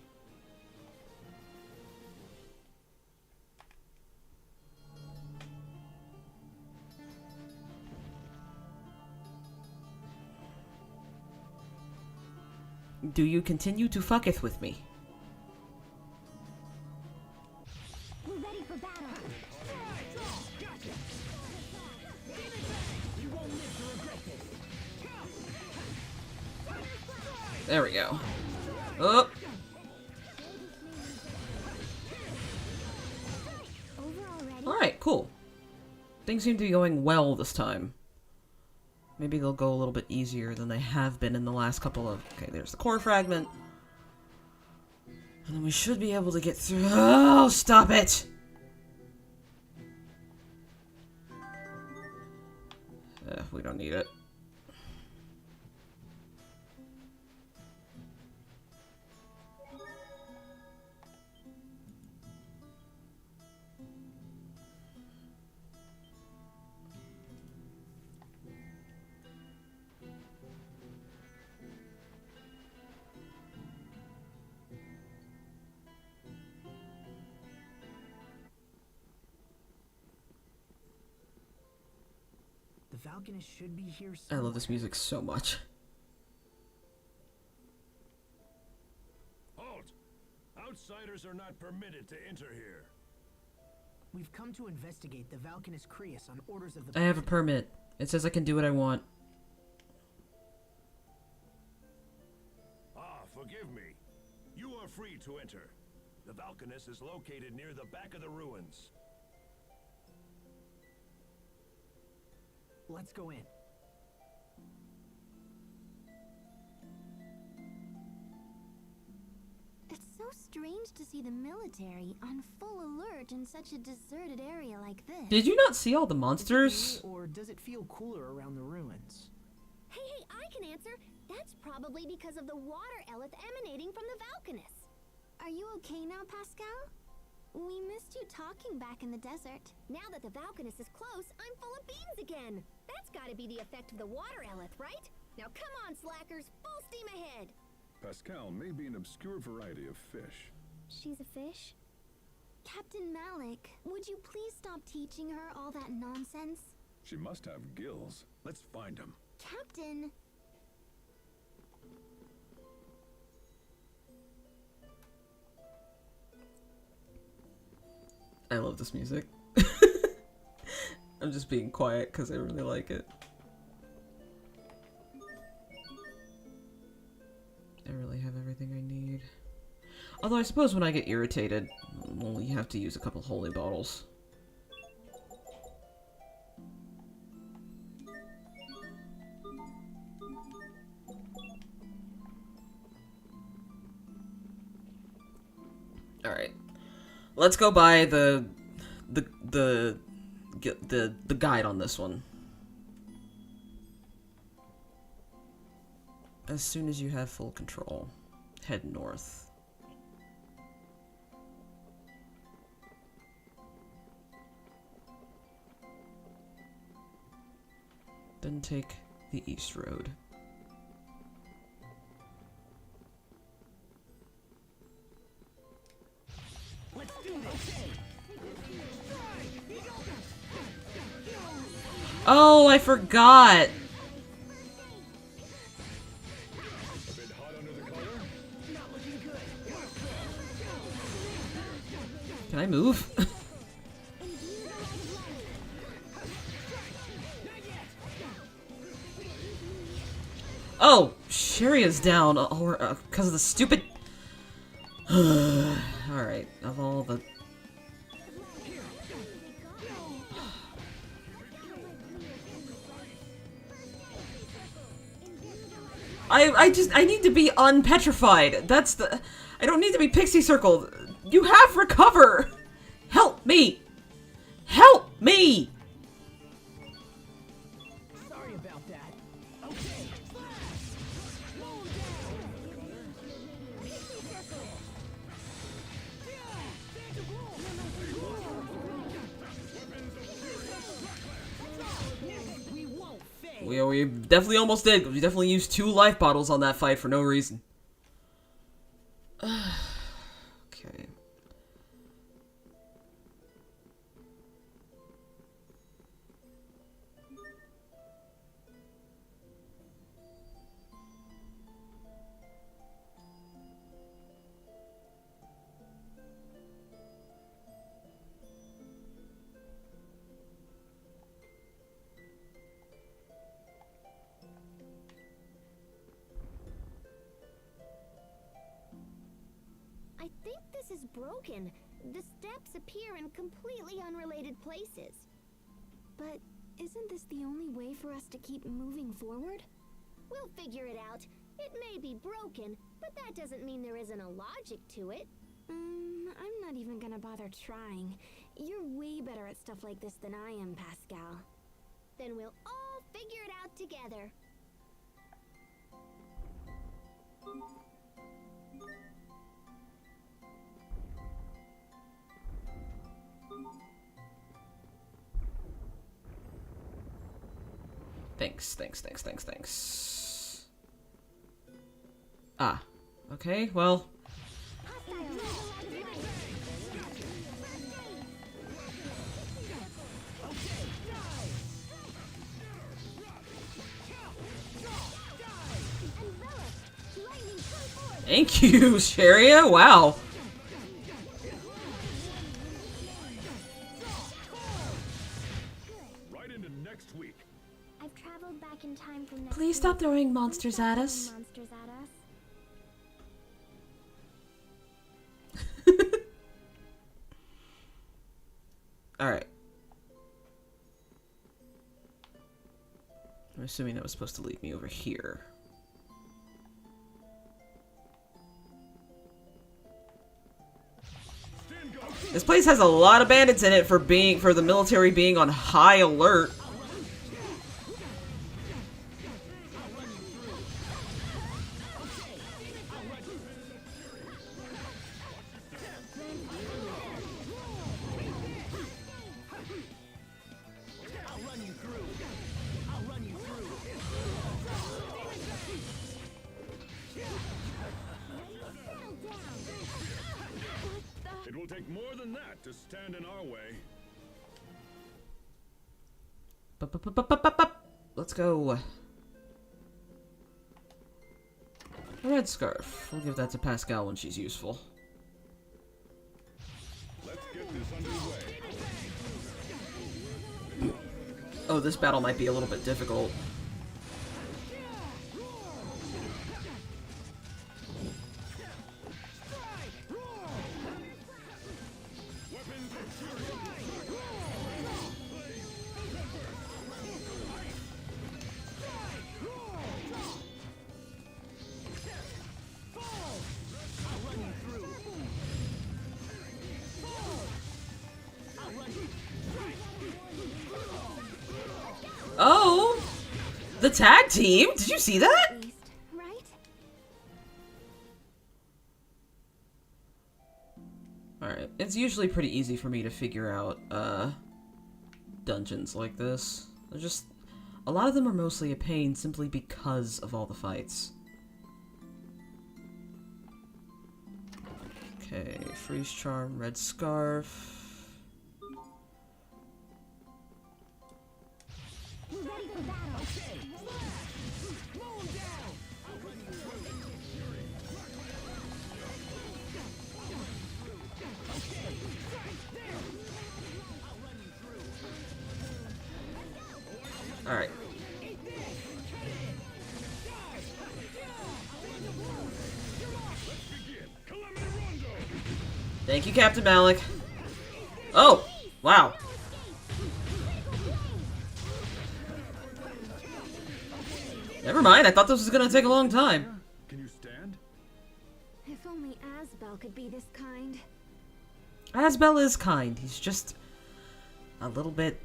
Do you continue to fucketh with me? We're ready for battle. There we go. Oh. Alright, cool. Things seem to be going well this time. Maybe they'll go a little bit easier than they have been in the last couple of... Okay, there's the core fragment. And then we should be able to get through... Oh, stop it! We don't need it. The Falconist should be here I somewhere. love this music so much. Halt! Outsiders are not permitted to enter here. We've come to investigate the Falconist Creus on orders of the I have a permit. It says I can do what I want. Ah, forgive me. You are free to enter. The Falconist is located near the back of the ruins. Let's go in. It's so strange to see the military on full alert in such a deserted area like this. Did you not see all the monsters? Or does it feel cooler around the ruins? Hey, I can answer. That's probably because of the water eleth emanating from the Falconist. Are you okay now, Pascal? We missed you talking back in the desert. Now that the Falconist is close, I'm full of beans again. That's gotta be the effect of the water eleth, right? Now come on, slackers, full steam ahead. Pascal may be an obscure variety of fish. She's a fish? Captain Malik, would you please stop teaching her all that nonsense? She must have gills. Let's find them. Captain! I love this music. I'm just being quiet because I really like it. I really have everything I need. Although I suppose when I get irritated, well, you have to use a couple holy bottles. Alright. Let's go buy the guide on this one. As soon as you have full control, head north. Then take the east road. Let's do this. Oh, I forgot! A bit hot under the collar? Not looking good. Can I move? Oh, Sharia's down, or because of the stupid. Alright, of all the. I need to be unpetrified. That's the. I don't need to be pixie circled. You have recover! Help me! Help me! Sorry about that. Okay. We won't fail. We definitely almost did. We definitely used 2 life bottles on that fight for no reason. Okay. is broken. The steps appear in completely unrelated places. But isn't this the only way for us to keep moving forward? We'll figure it out. It may be broken, but that doesn't mean there isn't a logic to it. I'm not even gonna bother trying. You're way better at stuff like this than I am, Pascal. Then we'll all figure it out together. Thanks. Ah, okay, well. Thank you, Sharia. Wow. Right into next week. I've traveled back in time from next Please stop week. throwing monsters Stop at throwing us. Monsters at us. Alright. I'm assuming that was supposed to lead me over here. This place has a lot of bandits in it for the military being on high alert. It will take more than that to stand in our way. Let's go. A red scarf. We'll give that to Pascal when she's useful. Let's get this underway. Oh, this battle might be a little bit difficult. Oh! The tag team? Did you see that? At least, right? Alright, it's usually pretty easy for me to figure out, dungeons like this. They're just... a lot of them are mostly a pain simply because of all the fights. Okay, freeze charm, red scarf... We're ready for battle. Alright. Thank you, Captain Malik. Oh! Wow. Never mind, I thought this was gonna take a long time. Can you stand? If only Asbel could be this kind. Asbel is kind. He's just a little bit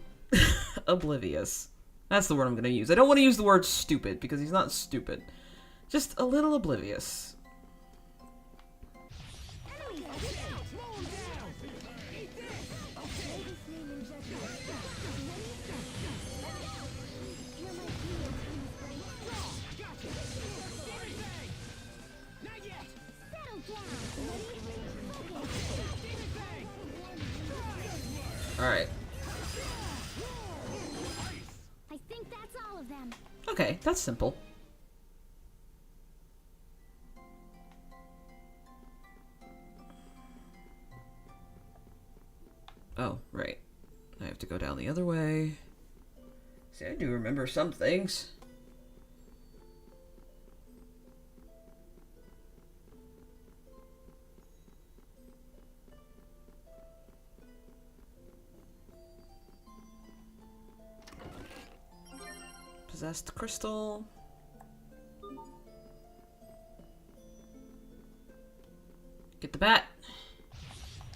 oblivious. That's the word I'm gonna use. I don't want to use the word stupid, because he's not stupid. Just a little oblivious. Alright. I think that's all of them. Okay, that's simple. Oh, right. I have to go down the other way. See, I do remember some things. Possessed crystal. Get the bat.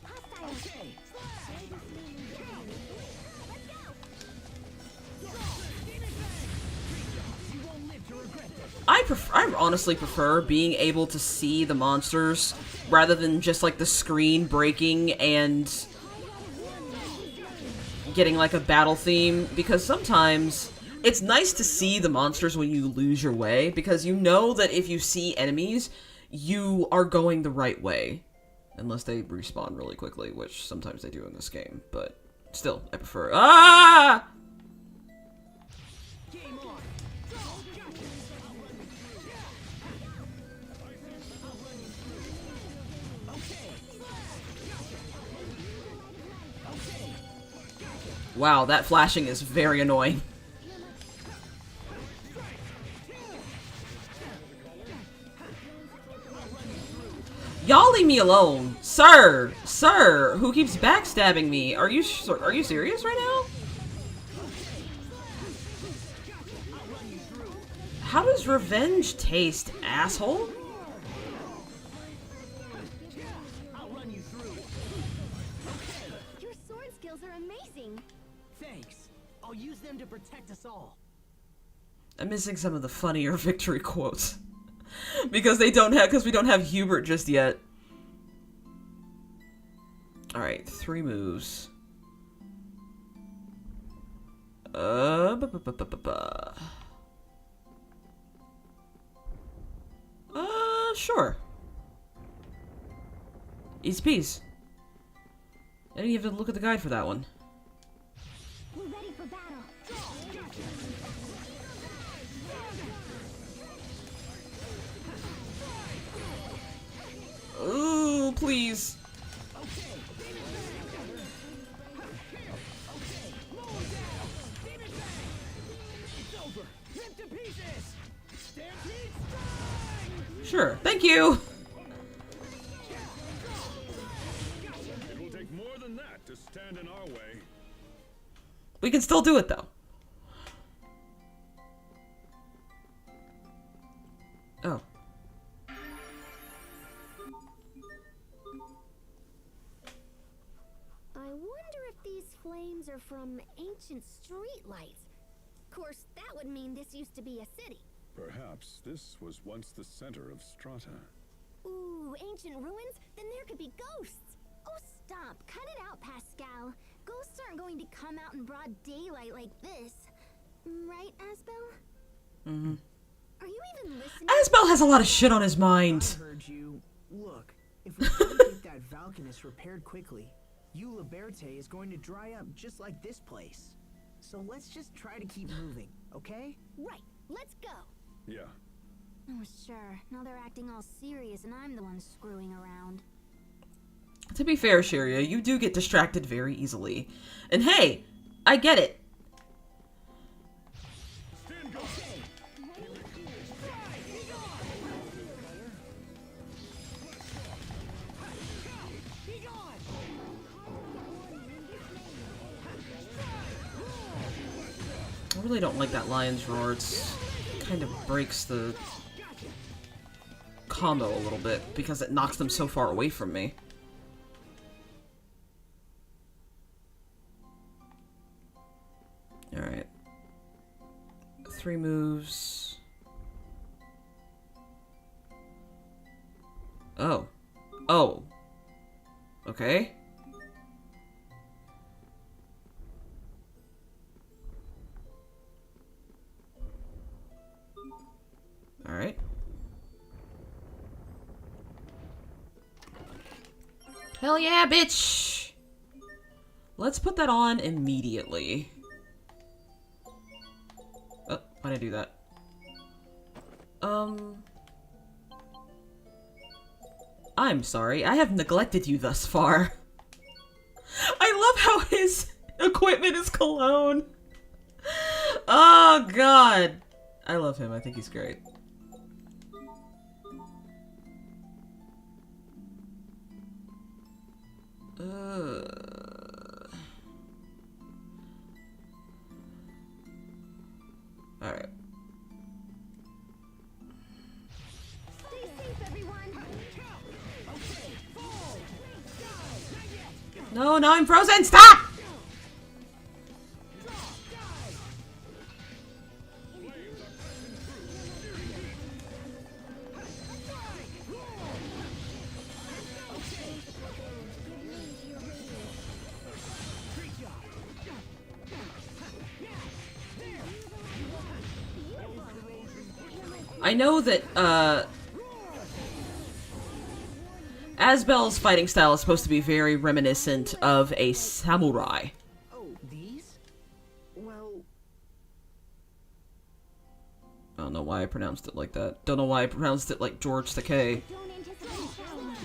Okay. I honestly prefer being able to see the monsters rather than just like the screen breaking and getting like a battle theme, because sometimes it's nice to see the monsters when you lose your way, because you know that if you see enemies, you are going the right way. Unless they respawn really quickly, which sometimes they do in this game, but still, I prefer— Ah! Wow, that flashing is very annoying. Y'all leave me alone. Sir! Sir! Who keeps backstabbing me? Are you serious right now? How does revenge taste, asshole? Your sword skills are amazing. Thanks. I'll use them to protect us all. I'm missing some of the funnier victory quotes. because we don't have Hubert just yet. Alright, 3 moves. Sure. Easy peas. I didn't even look at the guide for that one. We're ready for battle. Ooh, please. Sure, thank you. It will take more than that to stand in our way. We can still do it though. Oh. I wonder if these flames are from ancient streetlights. Of course, that would mean this used to be a city. Perhaps this was once the center of Strahta. Ooh, ancient ruins? Then there could be ghosts. Oh, stop. Cut it out, Pascal. Ghosts aren't going to come out in broad daylight like this. Right, Asbel? Mm-hmm. Are you even listening? Asbel has a lot of shit on his mind. I heard you. Look, if we don't get that Valkanus repaired quickly, Eula Berthe is going to dry up just like this place. So let's just try to keep moving, okay? Right. Let's go. Yeah. Oh, sure. Now they're acting all serious and I'm the one screwing around. To be fair, Sheria, you do get distracted very easily. And hey, I get it. I really don't like that lion's roar. It's kind of breaks the combo a little bit because it knocks them so far away from me. Alright. 3 moves. Oh. Oh. Okay. Alright. Hell yeah, bitch! Let's put that on immediately. Oh, why'd I do that? I'm sorry, I have neglected you thus far. I love how his equipment is cologne. Oh, God. I love him, I think he's great. Alright. No, now I'm frozen! Stop! I know that, Asbel's fighting style is supposed to be very reminiscent of a samurai. Oh, these? Well... I don't know why I pronounced it like that. Don't know why I pronounced it like George Takei. Don't anticipate challenge.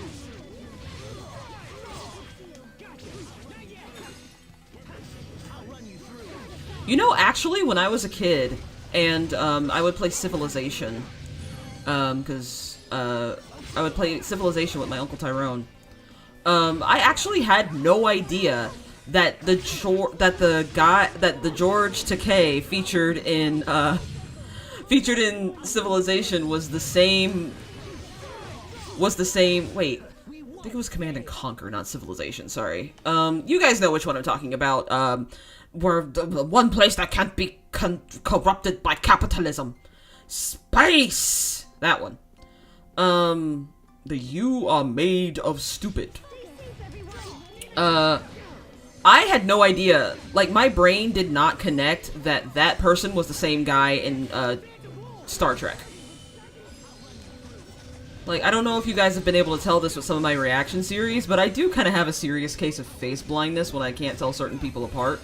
You know, actually, when I was a kid, and, I would play Civilization, because, I would play Civilization with my Uncle Tyrone. I actually had no idea that the George Takei featured in Civilization was the same. Wait, I think it was Command and Conquer, not Civilization. Sorry. You guys know which one I'm talking about. Where the one place that can't be corrupted by capitalism. Space! That one. The you are made of stupid. I had no idea. Like, my brain did not connect that that person was the same guy in, Star Trek. Like, I don't know if you guys have been able to tell this with some of my reaction series, but I do kind of have a serious case of face blindness when I can't tell certain people apart.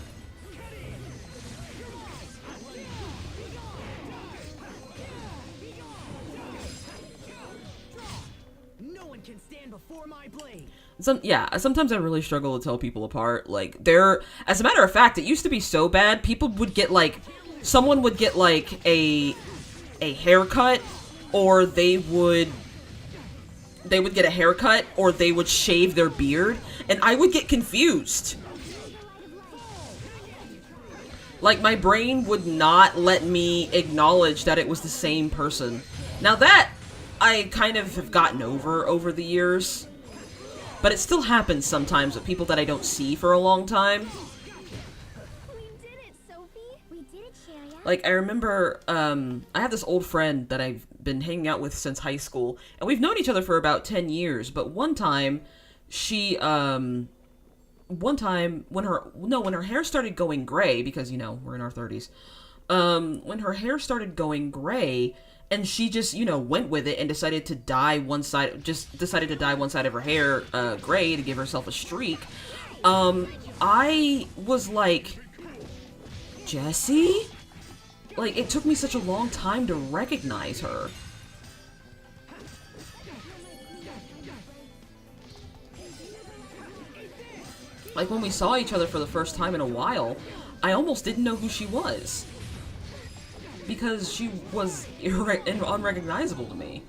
Sometimes I really struggle to tell people apart. Like, as a matter of fact, it used to be so bad, people would get, like, someone would get, like, a haircut, or they would get a haircut, or they would shave their beard, and I would get confused. Like, my brain would not let me acknowledge that it was the same person. Now that, I kind of have gotten over the years. But it still happens sometimes with people that I don't see for a long time. We did it, Sophie. We did it, Sharia. Like, I remember, I have this old friend that I've been hanging out with since high school, and we've known each other for about 10 years, but one time, when her hair started going gray, because, you know, we're in our 30s, when her hair started going gray, and she just, you know, went with it and decided to dye one side of her hair, gray to give herself a streak. I was like, Jessie? Like, it took me such a long time to recognize her. Like, when we saw each other for the first time in a while, I almost didn't know who she was. Because she was unrecognizable to me.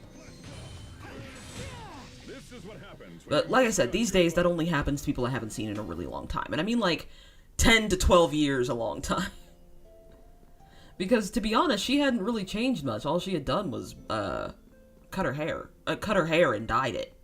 But like I said, these days that only happens to people I haven't seen in a really long time. And I mean like 10 to 12 years a long time. Because to be honest, she hadn't really changed much. All she had done was cut her hair and dyed it.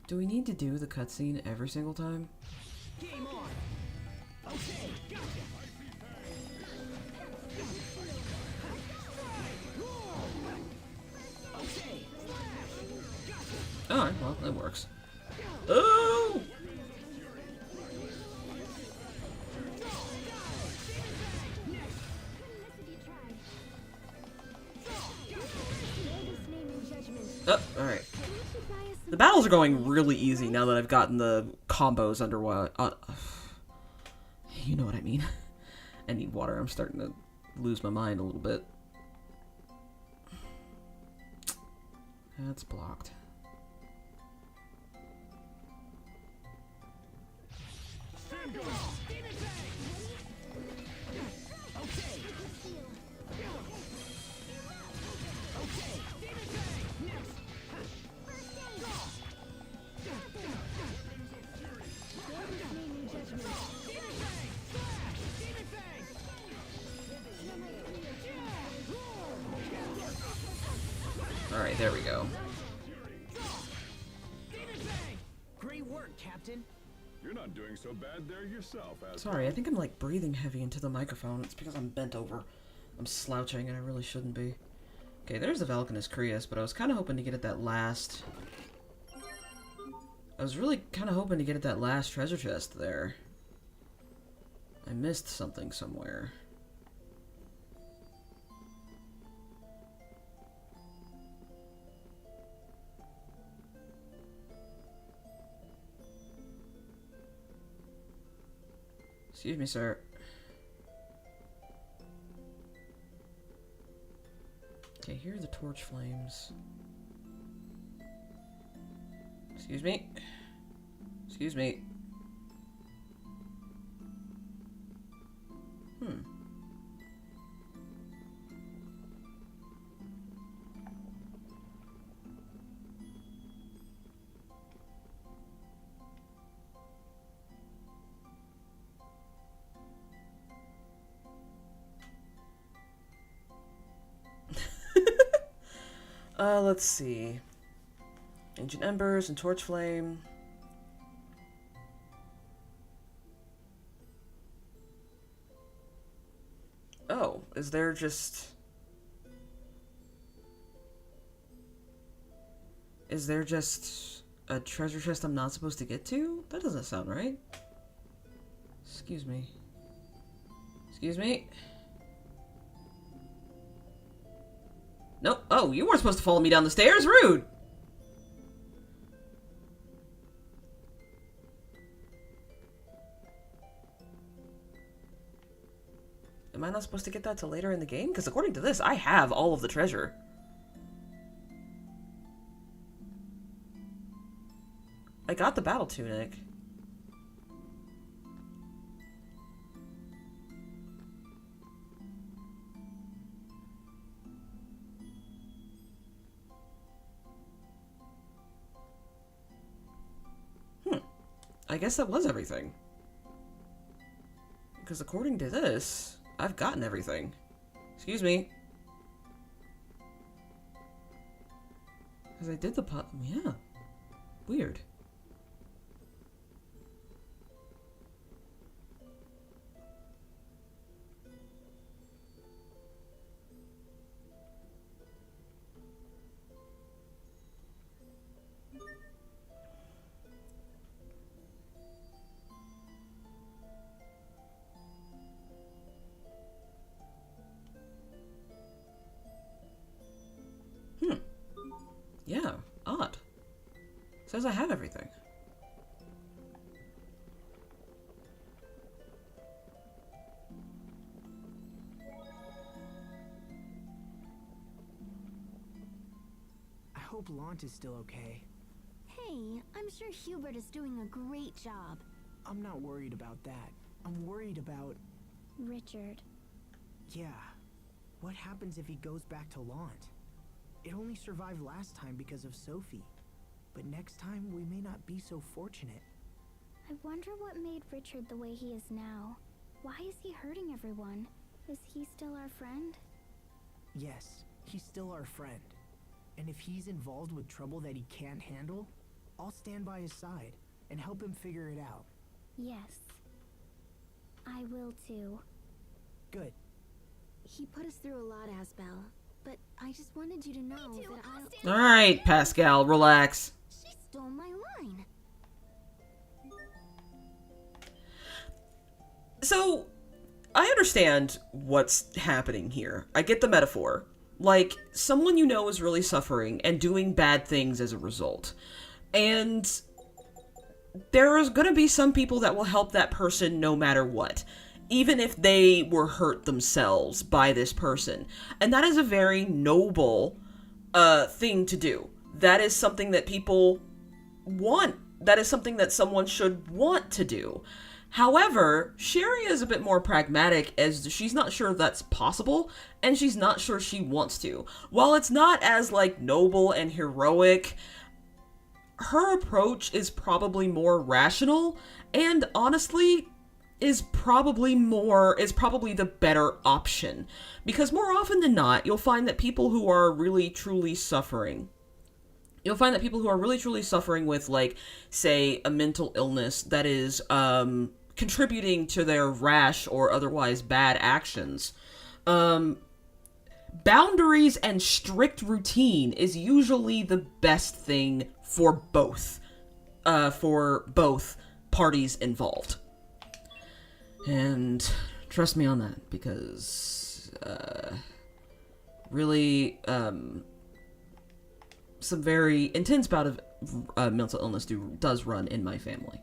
Do we need to do the cutscene every single time? Game on. Okay, gotcha. Alright, well, that works. Oh! Oh, alright. The battles are going really easy now that I've gotten the combos underway. You know what I mean. I need water. I'm starting to lose my mind a little bit. That's blocked. there we go. Great work, Captain. You're not doing so bad there yourself, Asbel. Sorry, I think I'm like breathing heavy into the microphone. It's because I'm bent over. I'm slouching and I really shouldn't be. Okay, there's the Valkanus Crius, but I was kind of hoping to get at that last... I was really kind of hoping to get at that last treasure chest there. I missed something somewhere. Excuse me, sir. Okay, here are the torch flames. Excuse me. Excuse me. Let's see. Ancient Embers and Torch Flame. Oh, is there just... Is there just a treasure chest I'm not supposed to get to? That doesn't sound right. Excuse me. Excuse me. Nope. Oh, you weren't supposed to follow me down the stairs? Rude! Am I not supposed to get that till later in the game? Because according to this, I have all of the treasure. I got the battle tunic. I guess that was everything. Because according to this, I've gotten everything. Excuse me. Because I did the pot. Yeah. Weird. Yeah, odd. Says I have everything. I hope Lant is still okay. Hey, I'm sure Hubert is doing a great job. I'm not worried about that. I'm worried about... Richard. Yeah. What happens if he goes back to Lant? It only survived last time because of Sophie. But next time, we may not be so fortunate. I wonder what made Richard the way he is now. Why is he hurting everyone? Is he still our friend? Yes, he's still our friend. And if he's involved with trouble that he can't handle, I'll stand by his side and help him figure it out. Yes. I will too. Good. He put us through a lot, Asbel. But I just wanted you to know that Alright, Pascal, relax. She stole my line. So, I understand what's happening here. I get the metaphor. Like, someone you know is really suffering and doing bad things as a result. And there is going to be some people that will help that person no matter what, even if they were hurt themselves by this person. And that is a very noble thing to do. That is something that people want. That is something that someone should want to do. However, Sherry is a bit more pragmatic, as she's not sure that's possible, and she's not sure she wants to. While it's not as, like, noble and heroic, her approach is probably more rational, and honestly, is probably the better option. Because more often than not, you'll find that people who are really truly suffering with, like, say, a mental illness that is contributing to their rash or otherwise bad actions, boundaries and strict routine is usually the best thing for both parties involved. And trust me on that, because really some very intense bout of mental illness does run in my family.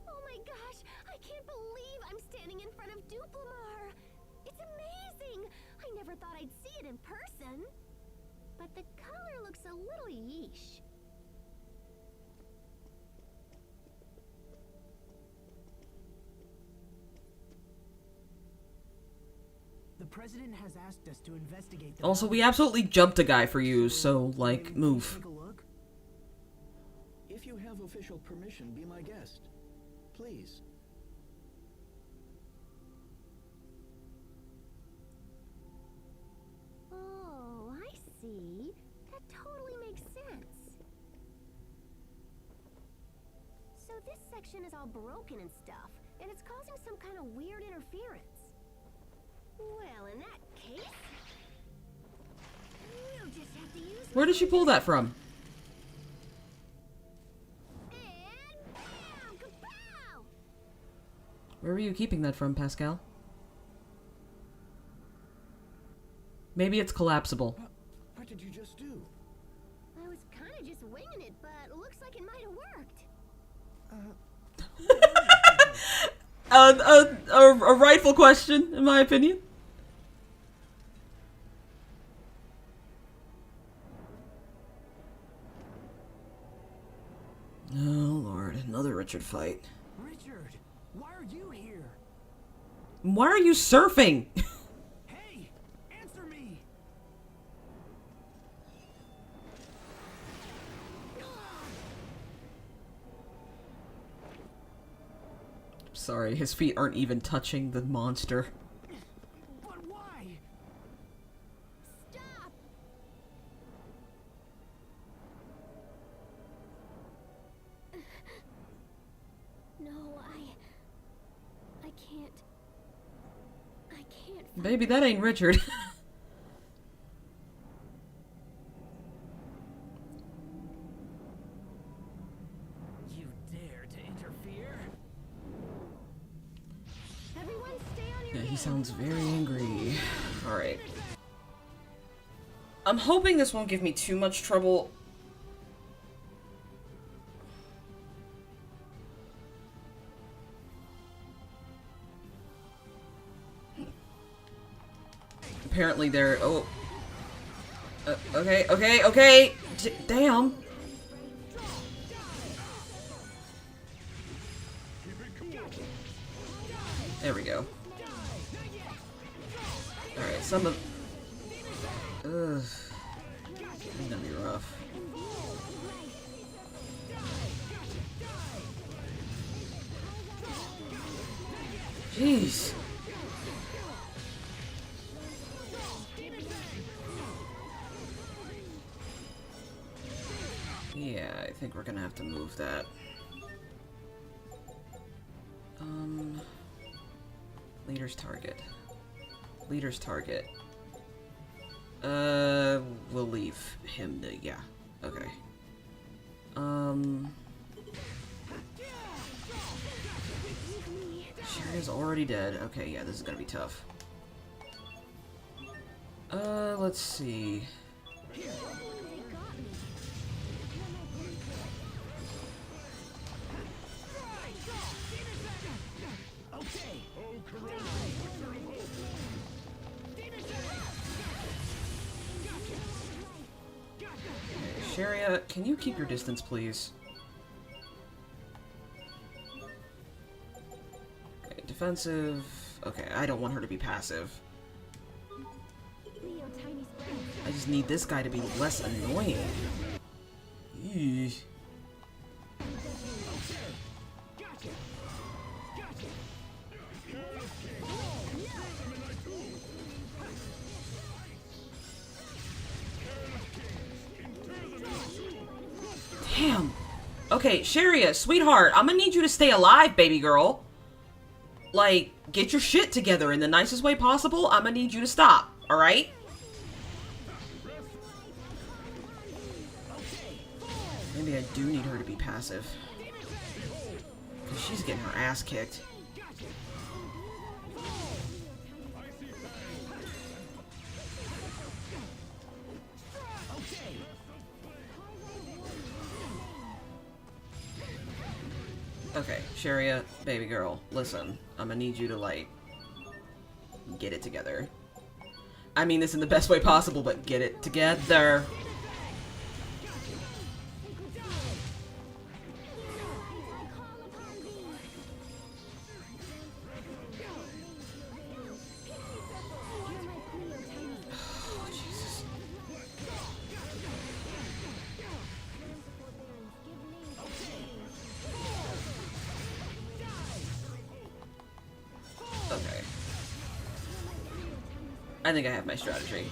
Oh my gosh, I can't believe I'm standing in front of Duplimar. It's amazing. I never thought I'd see it in person. But the color looks a little yeesh. The president has asked us to investigate the Also, we absolutely jumped a guy for you, so, like, move. Take a look. If you have official permission, be my guest. Please. Oh, I see. That totally makes sense. So this section is all broken and stuff, and it's causing some kind of weird interference. Well, in that case, we'll just have to use... Where did she pull that from? And bam! Kapow! Where were you keeping that from, Pascal? Maybe it's collapsible. What did you just do? I was kind of just winging it, but looks like it might have worked. A rightful question, in my opinion. Oh, Lord. Another Richard fight. Richard, why are you here? Why are you surfing? Hey, answer me. Sorry, his feet aren't even touching the monster. But why? Stop! No, I can't. Baby, that ain't Richard. You dare to interfere? Everyone stay on your Yeah, he game. sounds very angry. Alright. I'm hoping this won't give me too much trouble. Apparently they're... Oh. Okay. Damn. There we go. Alright, some of... Ugh. This is gonna be rough. Jeez. Yeah, I think we're gonna have to move that. Leader's target. Leader's target. We'll leave him to, yeah. Okay. Sherry's already dead. Okay, yeah, this is gonna be tough. Let's see. Sharia, can you keep your distance, please? Okay, defensive. Okay, I don't want her to be passive. just need this guy to be less annoying. Eesh. Damn. Okay, Sharia, sweetheart, I'm gonna need you to stay alive, baby girl. Like, get your shit together in the nicest way possible. I'm gonna need you to stop, alright? Maybe I do need her to be passive. Because she's getting her ass kicked. Okay, Sharia, baby girl, listen. I'm gonna need you to, like, get it together. I mean this in the best way possible, but get it together. Okay. I think I have my strategy.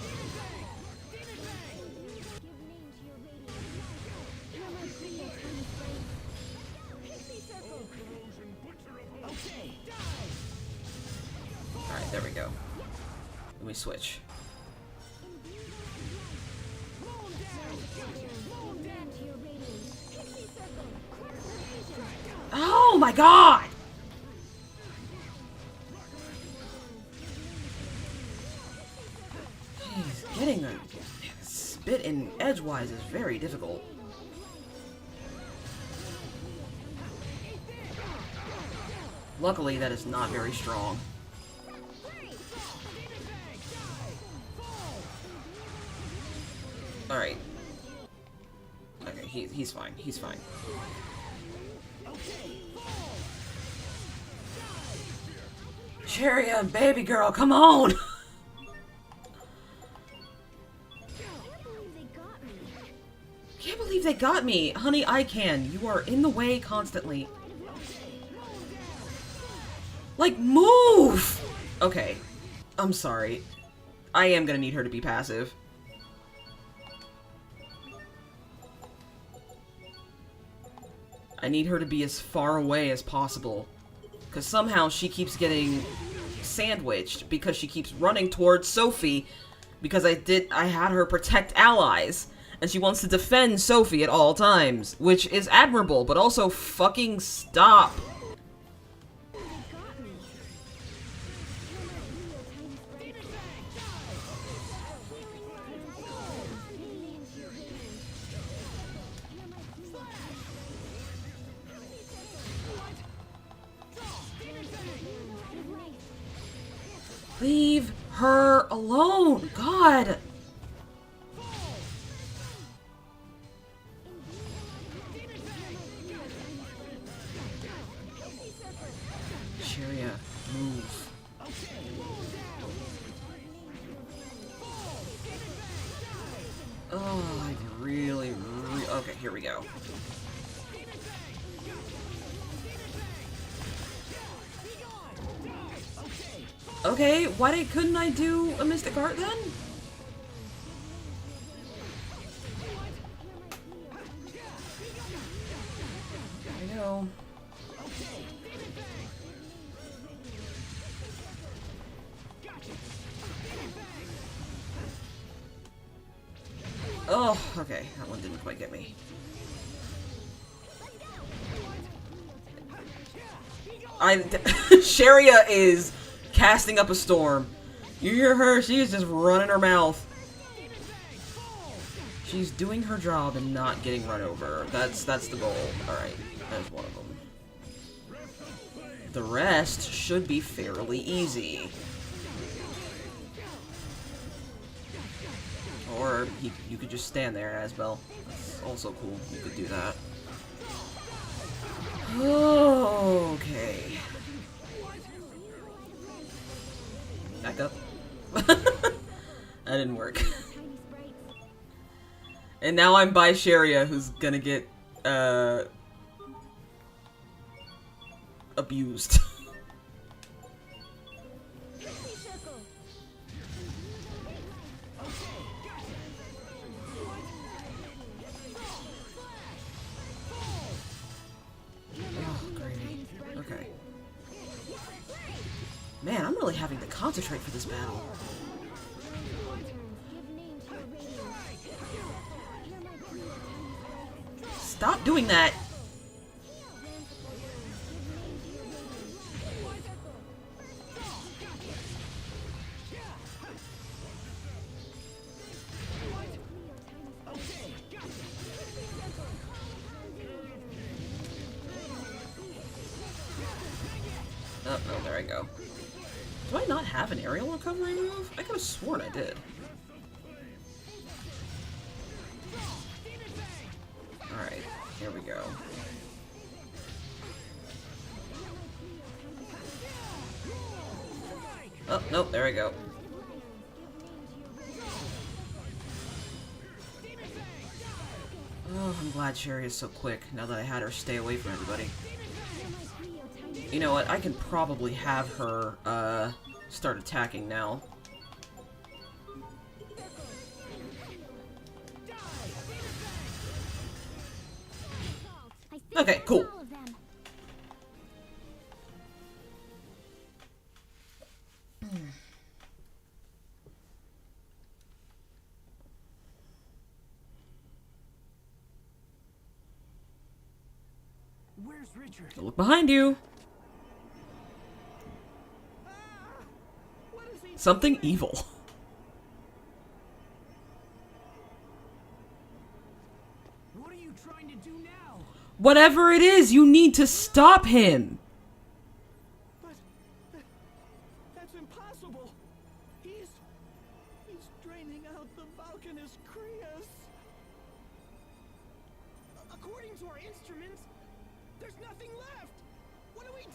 Alright, there we go. Let me switch. Oh my god! Jeez, getting a spit in edgewise is very difficult. Luckily, that is not very strong. Alright. Okay, he's fine. He's fine. Sharia, baby girl, come on! Can't believe they got me! Honey, I can. You are in the way constantly. Like, move! Okay. I'm sorry. I am gonna need her to be passive. I need her to be as far away as possible. Because somehow she keeps getting sandwiched because she keeps running towards Sophie because I had her protect allies. And she wants to defend Sophie at all times, which is admirable, but also fucking stop. Leave her alone! God! Sharia, move. Oh, I really... Okay, here we go. Okay, why couldn't I do a Mystic Art then? There we go. Oh, okay, that one didn't quite get me. Sharia is casting up a storm. You hear her? She is just running her mouth. She's doing her job and not getting run over. That's the goal. Alright, there's one of them. The rest should be fairly easy. Or you could just stand there, Asbel. That's also cool. You could do that. Okay. Back up. That didn't work. And now I'm by Sharia, who's gonna get, abused. Okay. Man, I'm really having to concentrate for this battle. Stop doing that! Oh, no, there I go. Do I not have an aerial recovery move? I could have sworn I did. Alright, here we go. Oh, nope, there I go. Oh, I'm glad Sherry is so quick, now that I had her stay away from everybody. You know what, I can probably have her, start attacking now. Okay, cool. Where's Richard? Look behind you. Something evil. What are you trying to do now? Whatever it is, you need to stop him. But that's impossible. He's draining out the Vulcanus Creus. According to our instruments, there's nothing left. What do we do?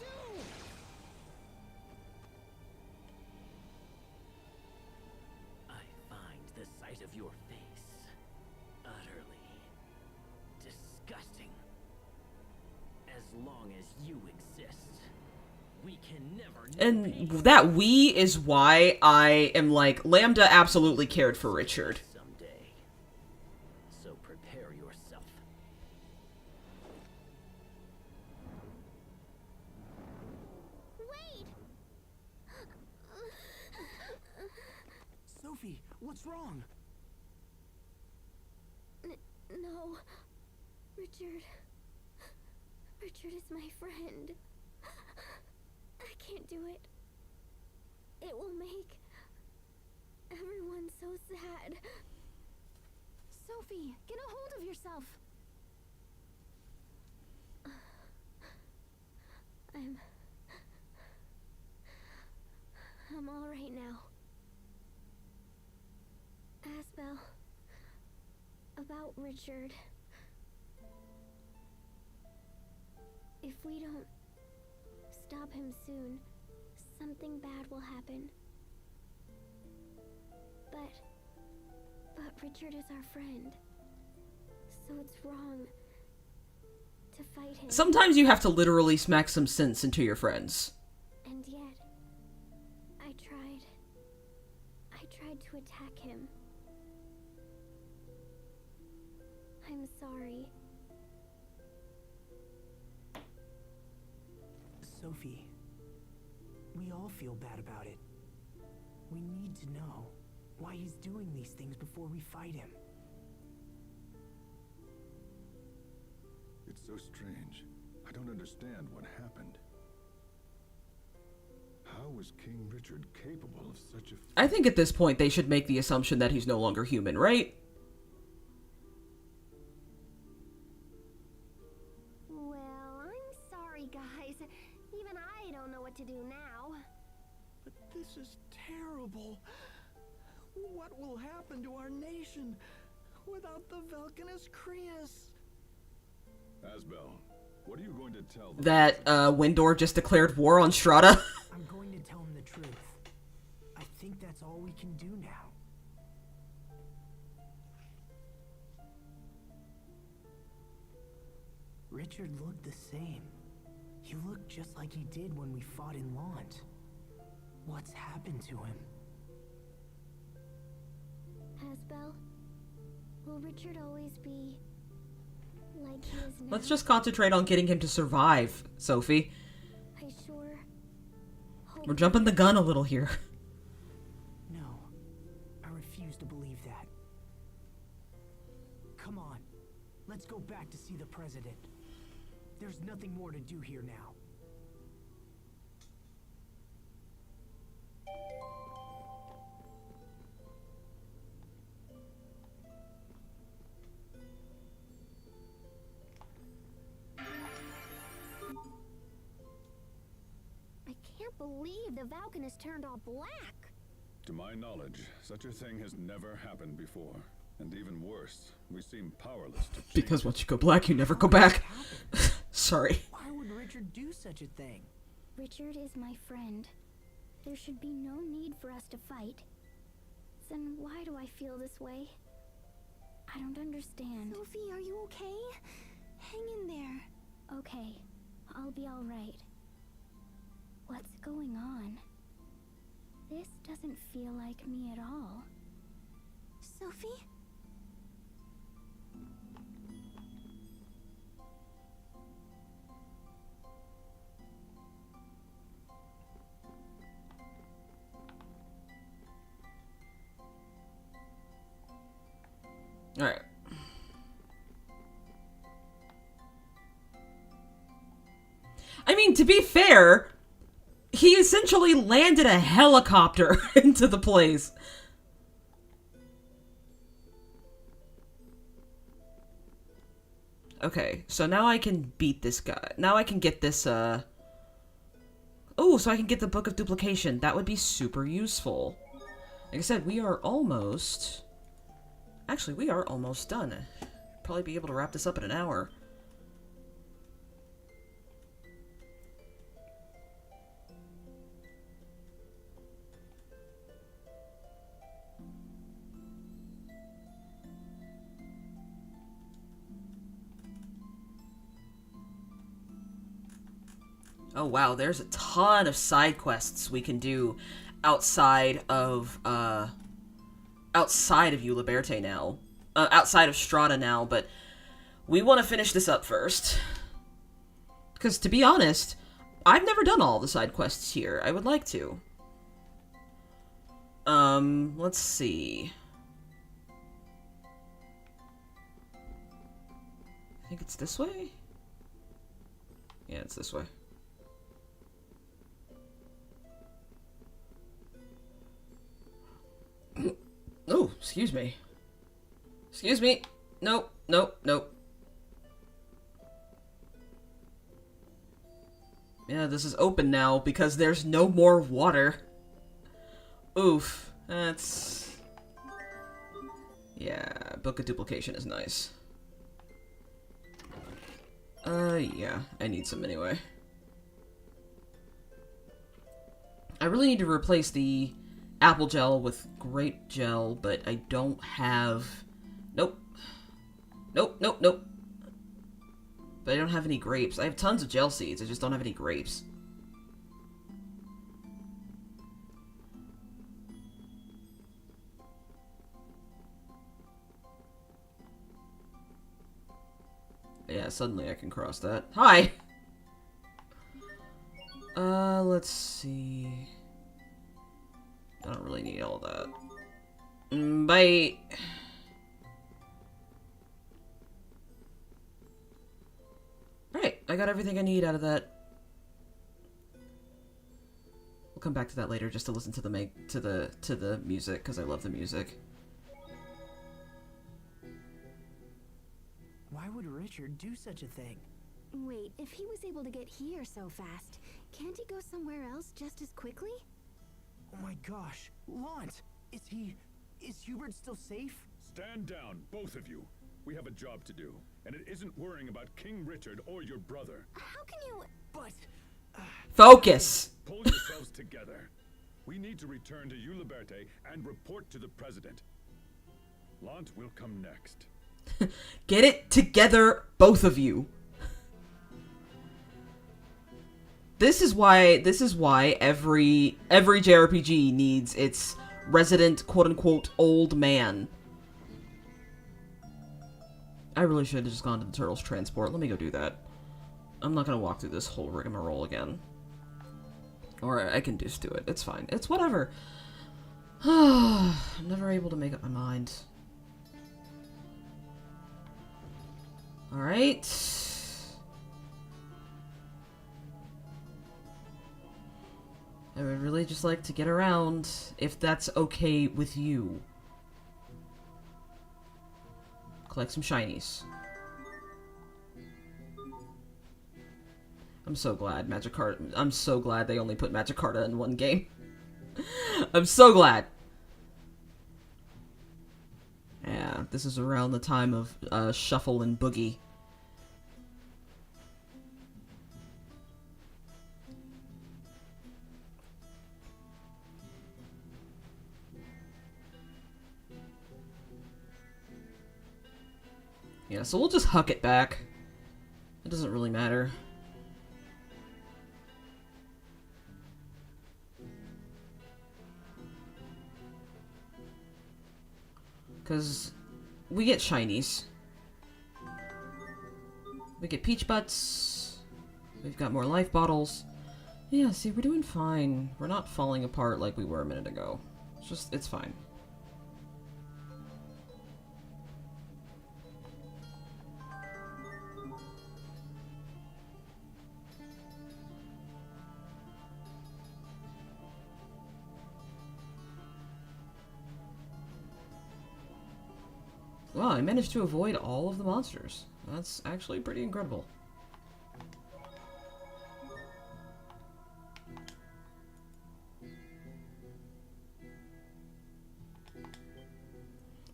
I find the sight of your face utterly disgusting. As long as you exist, we can never know And peace. that we is why I am like, Lambda absolutely cared for Richard. Someday. So prepare yourself. Wait! Sophie, what's wrong? No. Richard. Richard is my friend. I can't do it. It will make everyone so sad. Sophie, get a hold of yourself. I'm all right now. Asbel. About Richard. If we don't stop him soon, something bad will happen. But Richard is our friend. So it's wrong to fight him. Sometimes you have to literally smack some sense into your friends. And yet, I tried to attack him. I'm sorry. Sophie, we all feel bad about it. We need to know why he's doing these things before we fight him. It's so strange. I don't understand what happened. How was King Richard capable of such a... I think at this point they should make the assumption that he's no longer human, right? Well, I'm sorry, guys. Even I don't know what to do now. But this is terrible. What will happen to our nation without the Vulcanus Creus? Asbel, what are you going to tell them? That, Windor just declared war on Strahta. I'm going to tell him the truth. I think that's all we can do now. Richard looked the same. He looked just like he did when we fought in Lant. What's happened to him? Asbel, will Richard always be like he is now? Let's just concentrate on getting him to survive, Sophie. I sure hope. We're jumping the gun a little here. No, I refuse to believe that. Come on, let's go back to see the president. There's nothing more to do here now. I can't believe the Valkanist turned all black. To my knowledge, such a thing has never happened before. And even worse, we seem powerless to change Because it. once you go black, you never go back. Sorry. Why would Richard do such a thing? Richard is my friend. There should be no need for us to fight. Then why do I feel this way? I don't understand. Sophie, are you okay? Hang in there. Okay, I'll be all right. What's going on? This doesn't feel like me at all. Sophie? Alright. I mean, to be fair, he essentially landed a helicopter into the place. Okay, so now I can beat this guy. Now I can get this, oh, so I can get the Book of Duplication. That would be super useful. Like I said, we are almost... Actually, we are almost done. Probably be able to wrap this up in an hour. Oh wow, there's a ton of side quests we can do outside of Uliberte now. Outside of STRAHTA now, but we want to finish this up first. Because, to be honest, I've never done all the side quests here. I would like to. Let's see. I think it's this way? Yeah, it's this way. Oh, excuse me. Excuse me. Nope, nope, nope. Yeah, this is open now because there's no more water. Oof. That's... Yeah, Book of Duplication is nice. Yeah, I need some anyway. I really need to replace the apple gel with grape gel, but I don't have... Nope. Nope, nope, nope. But I don't have any grapes. I have tons of gel seeds, I just don't have any grapes. Yeah, suddenly I can cross that. Hi! Let's see... I don't really need all that. Bye! Alright, I got everything I need out of that. We'll come back to that later just to listen to the music, because I love the music. Why would Richard do such a thing? Wait, if he was able to get here so fast, can't he go somewhere else just as quickly? Oh my gosh, Lant! Is Hubert still safe? Stand down, both of you. We have a job to do, and it isn't worrying about King Richard or your brother. How can you... But... Focus! Pull yourselves together. We need to return to Uliberte and report to the president. Lant will come next. Get it together, both of you. This is why every JRPG needs its resident quote-unquote old man. I really should have just gone to the Turtles Transport. Let me go do that. I'm not gonna walk through this whole rigmarole again. Or I can just do it. It's fine. It's whatever. I'm never able to make up my mind. Alright. I would really just like to get around, if that's okay with you. Collect some shinies. I'm so glad I'm so glad they only put Magikarta in one game. I'm so glad. Yeah, this is around the time of Shuffle and Boogie. Yeah, so we'll just huck it back. It doesn't really matter. Because we get shinies. We get peach butts. We've got more life bottles. Yeah, see, we're doing fine. We're not falling apart like we were a minute ago. It's fine. Wow, I managed to avoid all of the monsters. That's actually pretty incredible.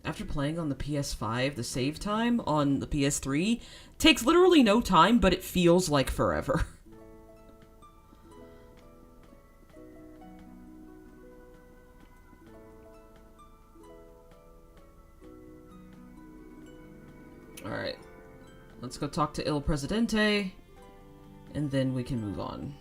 After playing on the PS5, the save time on the PS3 takes literally no time, but it feels like forever. Alright. Let's go talk to Il Presidente, and then we can move on.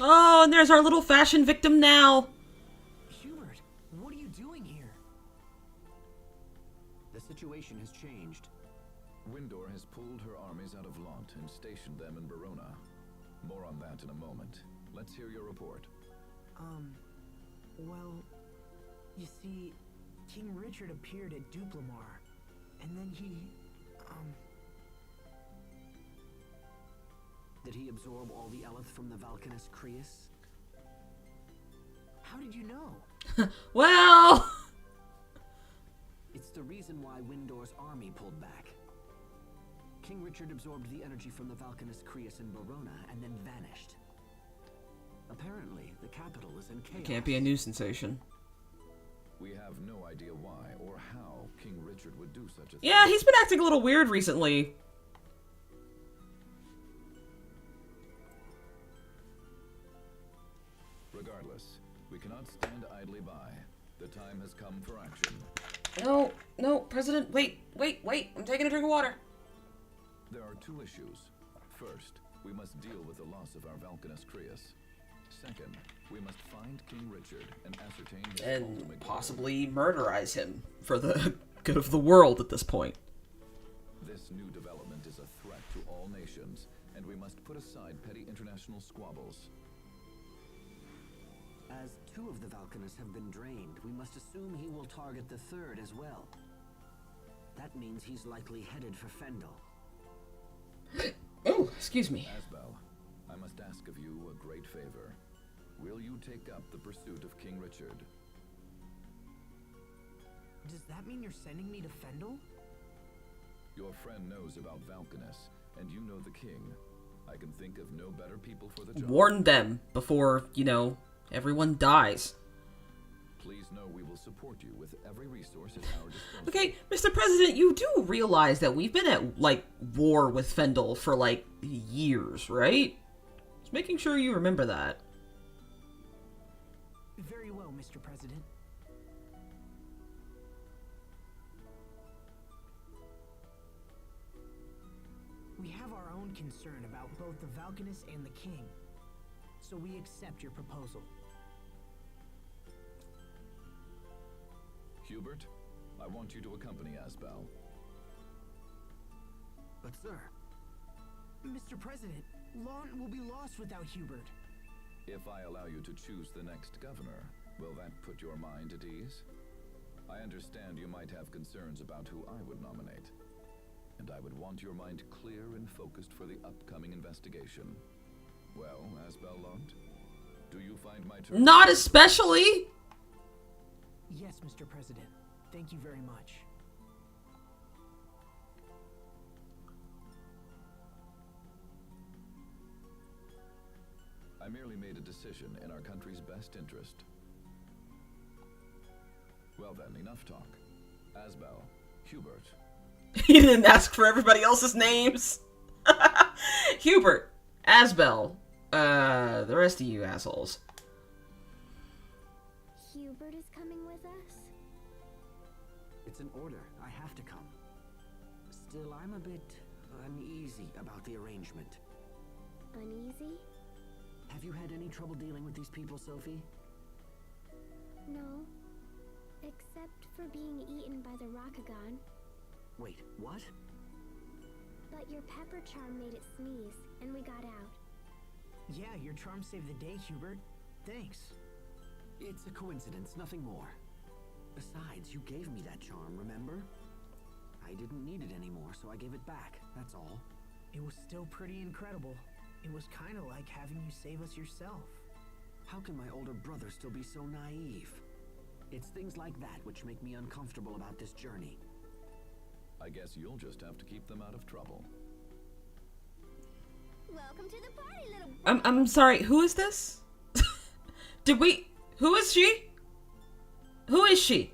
Oh, and there's our little fashion victim now. Hubert, what are you doing here? The situation has changed. Windor has pulled her armies out of Lont and stationed them in Verona. More on that in a moment. Let's hear your report. Well, you see, King Richard appeared at Duplamar, and then he, Did he absorb all the Eleth from the Valkanist Creus? How did you know? Well... It's the reason why Windor's army pulled back. King Richard absorbed the energy from the Valkanist Creus in Verona and then vanished. Apparently, the capital is in chaos. Can't be a new sensation. We have no idea why or how King Richard would do such a thing. Yeah, he's been acting a little weird recently. Regardless, we cannot stand idly by. The time has come for action. No, no, President, wait. I'm taking a drink of water. There are two issues. First, we must deal with the loss of our Valkanist Creus. Second, we must find King Richard and ascertain his And ultimate possibly murderize him for the good of the world at this point. This new development is a threat to all nations, and we must put aside petty international squabbles. As two of the Valkanists have been drained, we must assume he will target the third as well. That means he's likely headed for Fendel. Oh, excuse me. Asbel, I must ask of you a great favor. Will you take up the pursuit of King Richard? Does that mean you're sending me to Fendel? Your friend knows about Valkanus, and you know the king. I can think of no better people for the job. Warn them before, everyone dies. Please know we will support you with every resource at our disposal. Okay, Mr. President, you do realize that we've been at, like, war with Fendel for, like, years, right? Just making sure you remember that. Very well, Mr. President. We have our own concern about both the Valkanus and the King, so we accept your proposal. Hubert, I want you to accompany Asbel. But sir... Mr. President, Lon will be lost without Hubert. If I allow you to choose the next governor, will that put your mind at ease? I understand you might have concerns about who I would nominate. And I would want your mind clear and focused for the upcoming investigation. Well, Asbel Lund, do you find my term... Not especially! Yes, Mr. President. Thank you very much. I merely made a decision in our country's best interest. Well then, enough talk. Asbel, Hubert. He didn't ask for everybody else's names. Hubert, Asbel, the rest of you assholes. Hubert is coming with us? It's an order. I have to come. Still, I'm a bit uneasy about the arrangement. Uneasy? Have you had any trouble dealing with these people, Sophie? No. Except for being eaten by the Rokugan. Wait, what? But your pepper charm made it sneeze, and we got out. Yeah, your charm saved the day, Hubert. Thanks. It's a coincidence, nothing more. Besides, you gave me that charm, remember? I didn't need it anymore, so I gave it back, that's all. It was still pretty incredible. It was kind of like having you save us yourself. How can my older brother still be so naive? It's things like that which make me uncomfortable about this journey. I guess you'll just have to keep them out of trouble. Welcome to the party, little... I'm sorry, who is this? Who is she? Who is she?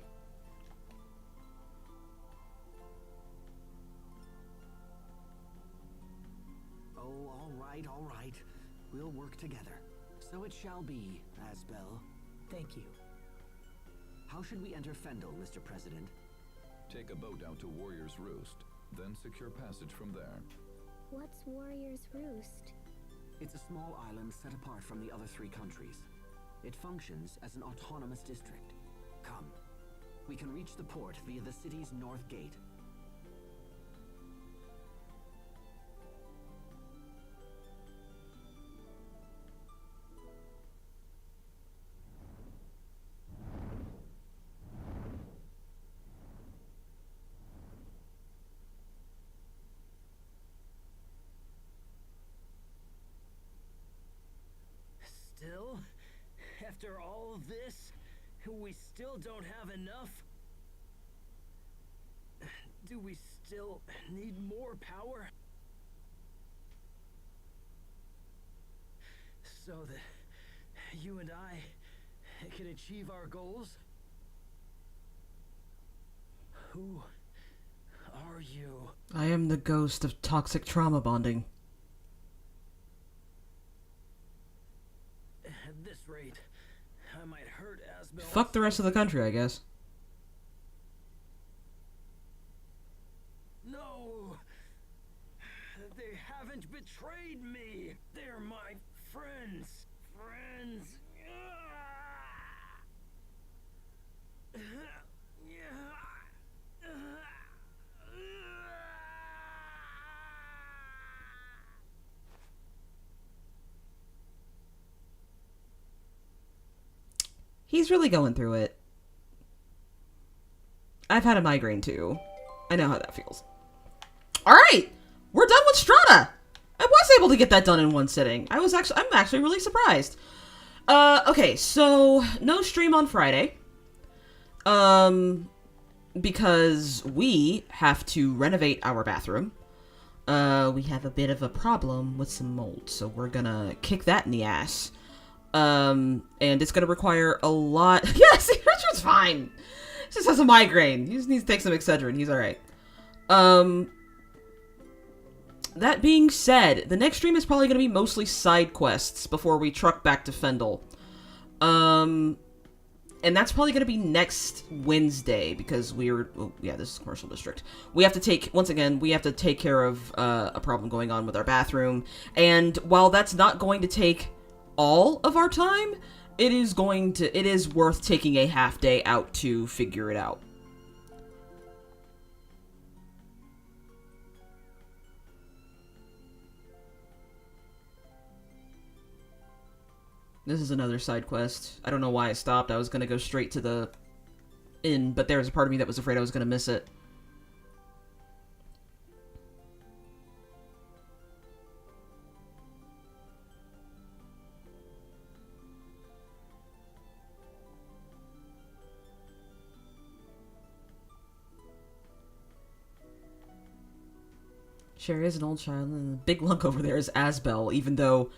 Oh, all right. We'll work together. So it shall be, Asbel. Thank you. How should we enter Fendel, Mr. President? Take a boat out to Warrior's Roost, then secure passage from there. What's Warrior's Roost? It's a small island set apart from the other 3 countries. It functions as an autonomous district. Come. We can reach the port via the city's north gate. Still? After all of this, we still don't have enough? Do we still need more power? So that you and I can achieve our goals? Who are you? I am the ghost of toxic trauma bonding. At this rate, I might hurt Asbel. Fuck the rest of the country, I guess. No! They haven't betrayed me! They're my friends! Friends! He's really going through it. I've had a migraine too. I know how that feels. Alright! We're done with STRAHTA! I was able to get that done in one sitting. I'm actually really surprised. Okay, so no stream on Friday. Because we have to renovate our bathroom. We have a bit of a problem with some mold, so we're gonna kick that in the ass. And it's going to require a lot. Yeah, see, Richard's fine. He just has a migraine. He just needs to take some Excedrin. He's alright. That being said, the next stream is probably going to be mostly side quests before we truck back to Fendel. And that's probably going to be next Wednesday, because this is Commercial District. We have to take care of a problem going on with our bathroom. And while that's not going to take all of our time, it is worth taking a half day out to figure it out. This is another side quest. I don't know why I stopped. I was going to go straight to the inn, but there was a part of me that was afraid I was going to miss it. Sherry is an old child, and the big lunk over there is Asbel, even though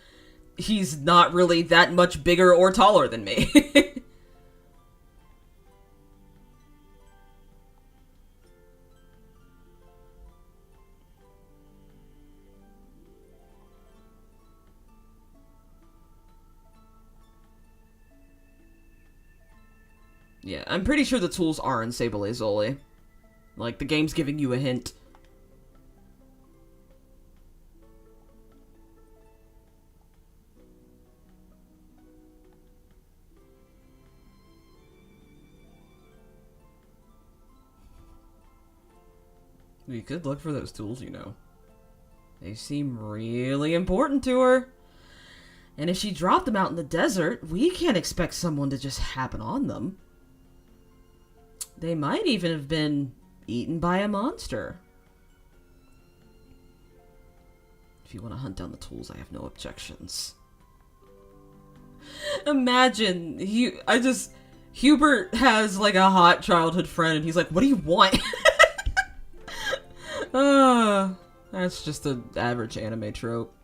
he's not really that much bigger or taller than me. Yeah, I'm pretty sure the tools are in Sable Azoli. Like, the game's giving you a hint. We could look for those tools, you know. They seem really important to her. And if she dropped them out in the desert, we can't expect someone to just happen on them. They might even have been eaten by a monster. If you want to hunt down the tools, I have no objections. Imagine, Hubert has like a hot childhood friend and he's like, what do you want? That's just an average anime trope.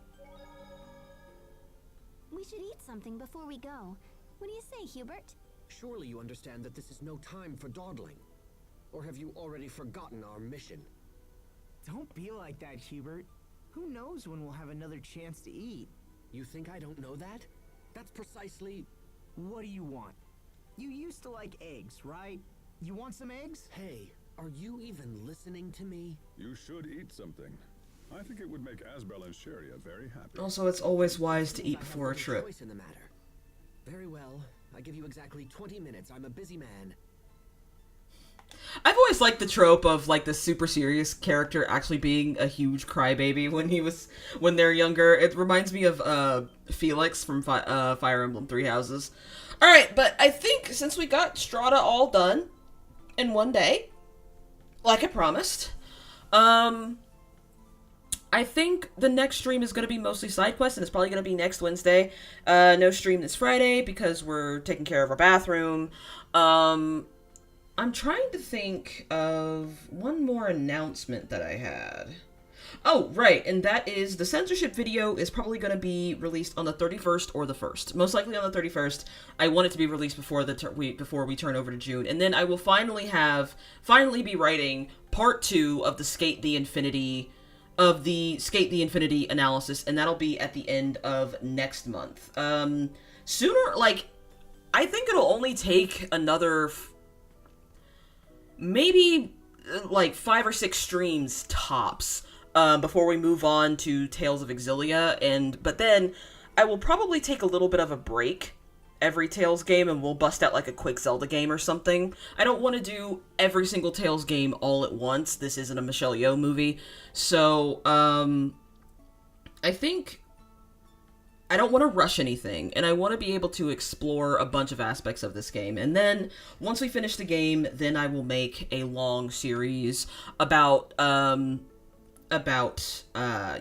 We should eat something before we go. What do you say, Hubert? Surely you understand that this is no time for dawdling. Or have you already forgotten our mission? Don't be like that, Hubert. Who knows when we'll have another chance to eat? You think I don't know that? That's precisely... What do you want? You used to like eggs, right? You want some eggs? Hey, are you even listening to me? You should eat something. I think it would make Asbel and Sheria very happy. Also, it's always wise to eat before a trip. Choice in the matter. Very well. I give you exactly 20 minutes. I'm a busy man. I've always liked the trope of like the super serious character actually being a huge crybaby when they're younger. It reminds me of Felix from Fire Emblem Three Houses. All right, but I think since we got STRAHTA all done in one day, like I promised, I think the next stream is going to be mostly side quests, and it's probably going to be next Wednesday. No stream this Friday because we're taking care of our bathroom. I'm trying to think of one more announcement that I had. Oh, right, and that is the censorship video is probably going to be released on the 31st or the 1st. Most likely on the 31st. I want it to be released before before we turn over to June. And then I will finally be writing part 2 of the Skate the Infinity analysis, and that'll be at the end of next month. Sooner, like, I think it'll only take another maybe like 5 or 6 streams tops before we move on to Tales of Exilia, but then I will probably take a little bit of a break every Tales game, and we'll bust out like a quick Zelda game or something. I don't want to do every single Tales game all at once. This isn't a Michelle Yeoh movie, so I think I don't want to rush anything, and I want to be able to explore a bunch of aspects of this game. And then, once we finish the game, then I will make a long series about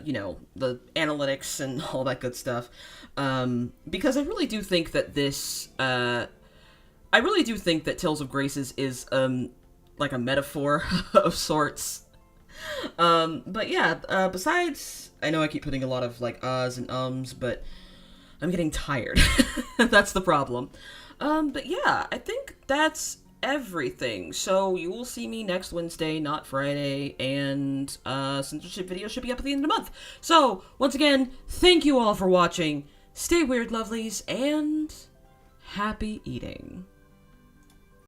you know, the analytics and all that good stuff. Because I really do think that Tales of Graces is, like a metaphor of sorts. But yeah, besides, I know I keep putting a lot of, like, ahs and ums, but I'm getting tired. That's the problem. But yeah, I think that's everything. So you will see me next Wednesday, not Friday, and censorship video should be up at the end of the month. So once again, thank you all for watching. Stay weird, lovelies, and happy eating.